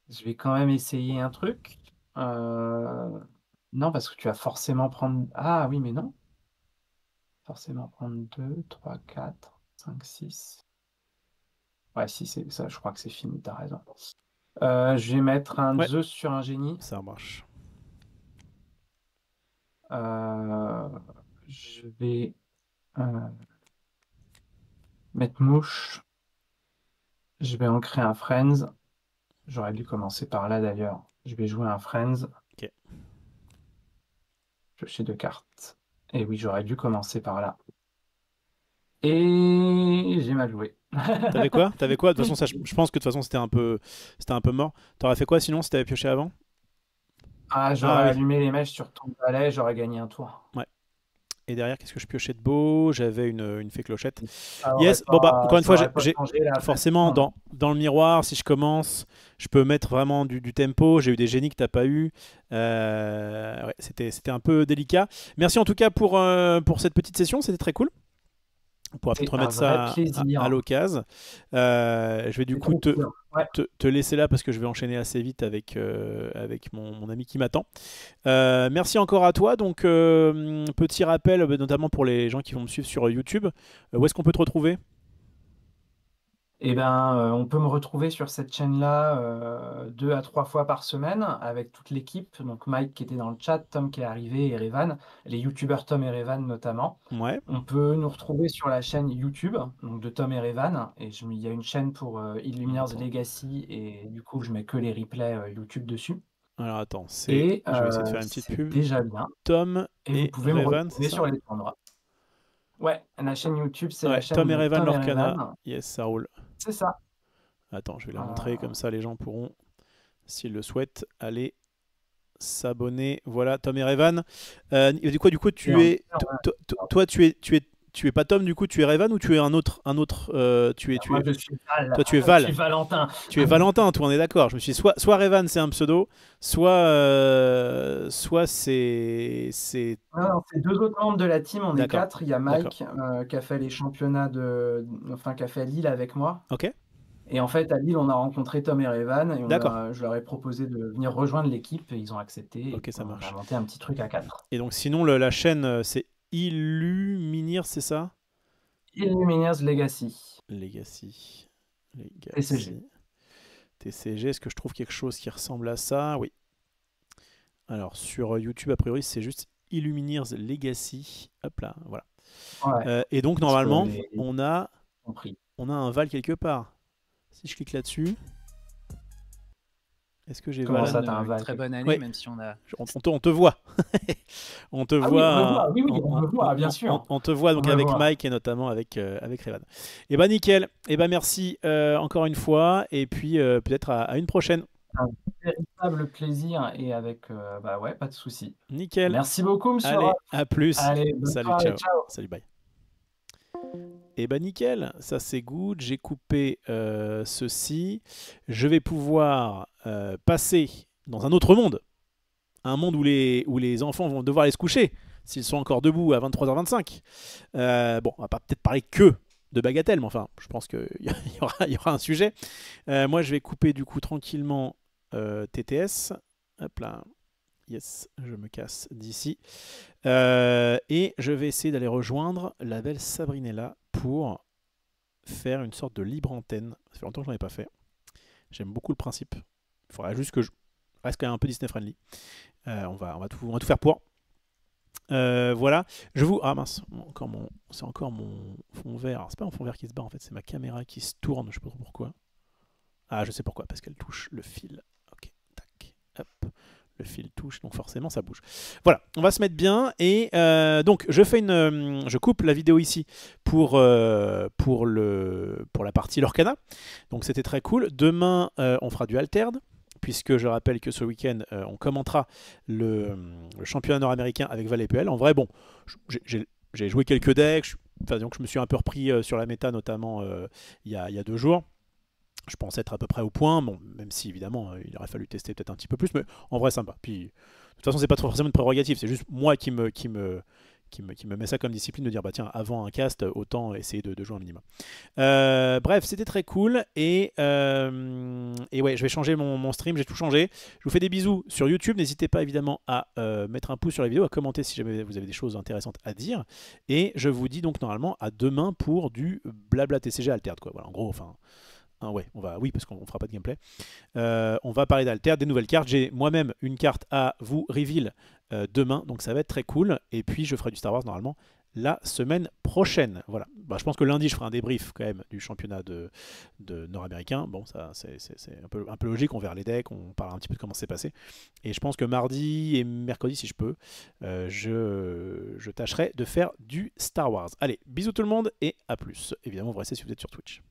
Speaker 2: je vais quand même essayer un truc. Non, parce que tu vas forcément prendre. Ah oui, mais non. Forcément prendre 2, 3, 4, 5, 6. Ouais, si, c'est ça, je crois que c'est fini, t'as raison. Je vais mettre un
Speaker 1: Ouais,
Speaker 2: Zeus sur un génie.
Speaker 1: ça marche.
Speaker 2: Euh, je vais euh, mettre mouche. Je vais en créer un Friends. J'aurais dû commencer par là d'ailleurs. Je vais jouer un Friends.
Speaker 1: Ok.
Speaker 2: Piocher 2 cartes. Et oui, j'aurais dû commencer par là. Et j'ai mal joué.
Speaker 1: T'avais quoi? T'avais quoi? De toute façon, ça, je pense que de toute façon c'était un peu mort. T'aurais fait quoi sinon si t'avais pioché avant?
Speaker 2: Ah,
Speaker 1: Ah
Speaker 2: j'aurais
Speaker 1: oui.
Speaker 2: allumé les mèches sur ton balai, j'aurais gagné un tour.
Speaker 1: Ouais. Et derrière, qu'est-ce que je piochais de beau? J'avais une fée clochette. Yes. Bon bah encore une
Speaker 2: Ça
Speaker 1: fois,
Speaker 2: aurait pas changé la
Speaker 1: forcément
Speaker 2: façon.
Speaker 1: dans le miroir, si je commence, je peux mettre vraiment du tempo. J'ai eu des génies que t'as pas eu. Ouais, c'était un peu délicat. Merci en tout cas pour cette petite session. C'était très cool. On pourra peut-être
Speaker 2: C'est un
Speaker 1: remettre
Speaker 2: vrai
Speaker 1: ça à
Speaker 2: plaisir.
Speaker 1: l'occasion. Je vais du
Speaker 2: C'est
Speaker 1: coup
Speaker 2: trop cool. Ouais.
Speaker 1: te laisser là parce que je vais enchaîner assez vite avec mon ami qui m'attend. Merci encore à toi. Donc, petit rappel, notamment pour les gens qui vont me suivre sur YouTube, où est-ce qu'on peut te retrouver?
Speaker 2: Eh ben, on peut me retrouver sur cette chaîne-là 2 à 3 fois par semaine avec toute l'équipe. Donc Mike qui était dans le chat, Tom qui est arrivé et Revan, les youtubeurs Tom et Revan notamment.
Speaker 1: Ouais,
Speaker 2: On peut nous retrouver sur la chaîne YouTube donc de Tom et Revan. Et il y a une chaîne pour Illumineers
Speaker 1: attends.
Speaker 2: Legacy et du coup je mets que les replays YouTube dessus.
Speaker 1: Alors, attends,
Speaker 2: Et
Speaker 1: je vais essayer de faire une petite
Speaker 2: c'est
Speaker 1: pub.
Speaker 2: déjà bien.
Speaker 1: Tom
Speaker 2: Et vous
Speaker 1: et
Speaker 2: pouvez me
Speaker 1: Revan, c'est
Speaker 2: retrouver
Speaker 1: ça?
Speaker 2: sur les tournois. Ouais, la chaîne YouTube, c'est la
Speaker 1: Ouais, Tom
Speaker 2: chaîne
Speaker 1: et
Speaker 2: de
Speaker 1: Revan,
Speaker 2: Tom et
Speaker 1: Lorcana.
Speaker 2: Revan.
Speaker 1: Yes, ça roule.
Speaker 2: C'est ça.
Speaker 1: Attends, je vais la montrer,
Speaker 2: Euh,
Speaker 1: comme ça les gens pourront, s'ils le souhaitent, aller s'abonner. Voilà, Tom et Revan. Du coup,
Speaker 2: et en-
Speaker 1: toi, tu es pas Tom, du coup, tu es Revan ou tu es un autre,
Speaker 2: Moi, je suis Val.
Speaker 1: toi, tu es
Speaker 2: Je suis
Speaker 1: Val.
Speaker 2: Valentin.
Speaker 1: Tu es Valentin, toi, on est d'accord. Je me suis dit, soit Revan, c'est un pseudo, soit c'est,
Speaker 2: Non, non, c'est 2 autres membres de la team, on est
Speaker 1: d'accord,
Speaker 2: 4. Il y a
Speaker 1: d'accord.
Speaker 2: Mike qui a fait les championnats enfin, qui a fait Lille avec moi.
Speaker 1: Ok,
Speaker 2: Et en fait, à Lille, on a rencontré Tom et Revan et
Speaker 1: d'accord.
Speaker 2: je leur ai proposé de venir rejoindre l'équipe et ils ont accepté. Et
Speaker 1: Ok, ça
Speaker 2: on a
Speaker 1: marche.
Speaker 2: monté un petit truc à 4.
Speaker 1: Et donc, sinon, la chaîne, c'est Illuminir, c'est ça?
Speaker 2: Illumineers Legacy,
Speaker 1: Legacy.
Speaker 2: TCG.
Speaker 1: Legacy. TCG, est-ce que je trouve quelque chose qui ressemble à ça? Oui. Alors, sur YouTube, a priori, c'est juste Illumineers Legacy. Hop là, voilà.
Speaker 2: Ouais,
Speaker 1: Et donc,
Speaker 2: parce que
Speaker 1: normalement,
Speaker 2: les compris.
Speaker 1: on a un Val quelque part. Si je clique là-dessus, est-ce que j'ai
Speaker 2: Comment
Speaker 1: Val?
Speaker 2: ça, t'as un
Speaker 3: Une
Speaker 2: Val?
Speaker 3: très bonne année,
Speaker 1: Ouais,
Speaker 3: même si on a.
Speaker 1: on te voit. On te
Speaker 2: Ah oui, on me
Speaker 1: voit,
Speaker 2: voit. Oui, oui, on me voit, bien sûr.
Speaker 1: on te voit
Speaker 2: On
Speaker 1: donc
Speaker 2: me
Speaker 1: avec
Speaker 2: voit.
Speaker 1: Mike et notamment avec Revan. Et bah nickel. Et bah merci encore une fois. Et puis peut-être à une prochaine.
Speaker 2: Un véritable plaisir et avec, bah ouais, pas de souci.
Speaker 1: Nickel.
Speaker 2: Merci beaucoup, monsieur
Speaker 1: Allez,
Speaker 2: Roth.
Speaker 1: à plus.
Speaker 2: Allez, bonne
Speaker 1: Salut,
Speaker 2: soirée,
Speaker 1: ciao.
Speaker 2: ciao.
Speaker 1: Salut, bye. Et bah nickel, ça c'est good. J'ai coupé ceci. Je vais pouvoir passer dans un autre monde. Un monde où les enfants vont devoir aller se coucher s'ils sont encore debout à 23h25. Bon, on va pas peut-être parler que de bagatelle, mais enfin, je pense qu'il y aura un sujet. Moi, je vais couper du coup tranquillement TTS. Hop là. Yes, je me casse d'ici. Et je vais essayer d'aller rejoindre la belle Sabrinella pour faire une sorte de libre antenne. Ça fait longtemps que j'en ai pas fait. J'aime beaucoup le principe. Il faudra juste que je reste quand même un peu Disney friendly. On va tout faire pour. Voilà. Je vous. Ah mince, c'est encore mon fond vert. Alors, c'est pas mon fond vert qui se bat en fait, c'est ma caméra qui se tourne. Je sais pas trop pourquoi. Ah, je sais pourquoi, parce qu'elle touche le fil. Ok, tac, hop. Le fil touche, donc forcément ça bouge. Voilà, on va se mettre bien. Et donc, je coupe la vidéo ici pour la partie Lorcana. Donc, c'était très cool. Demain, on fera du Altered, puisque je rappelle que ce week-end, on commentera le championnat nord-américain avec Val et PL. En vrai, bon, j'ai joué quelques decks. Donc, je me suis un peu repris sur la méta, notamment il y a 2 jours. Je pense être à peu près au point, bon, même si évidemment il aurait fallu tester peut-être un petit peu plus, mais en vrai sympa. Puis de toute façon c'est pas forcément une prérogative, c'est juste moi qui me met ça comme discipline de dire bah tiens avant un cast autant essayer de jouer un minimum. Bref c'était très cool et ouais je vais changer mon stream, j'ai tout changé. Je vous fais des bisous sur YouTube, n'hésitez pas évidemment à mettre un pouce sur la vidéo, à commenter si jamais vous avez des choses intéressantes à dire et je vous dis donc normalement à demain pour du blabla TCG Altered quoi. Voilà en gros enfin. Ah ouais, oui, parce qu'on fera pas de gameplay. On va parler d'Alter, des nouvelles cartes. J'ai moi-même une carte à vous reveal demain, donc ça va être très cool. Et puis je ferai du Star Wars normalement la semaine prochaine. Voilà. Bah, je pense que lundi je ferai un débrief quand même du championnat de nord-américain. Bon, ça c'est un peu logique. On verra les decks, on parlera un petit peu de comment c'est passé. Et je pense que mardi et mercredi, si je peux, je tâcherai de faire du Star Wars. Allez, bisous tout le monde et à plus. Évidemment, vous restez si vous êtes sur Twitch.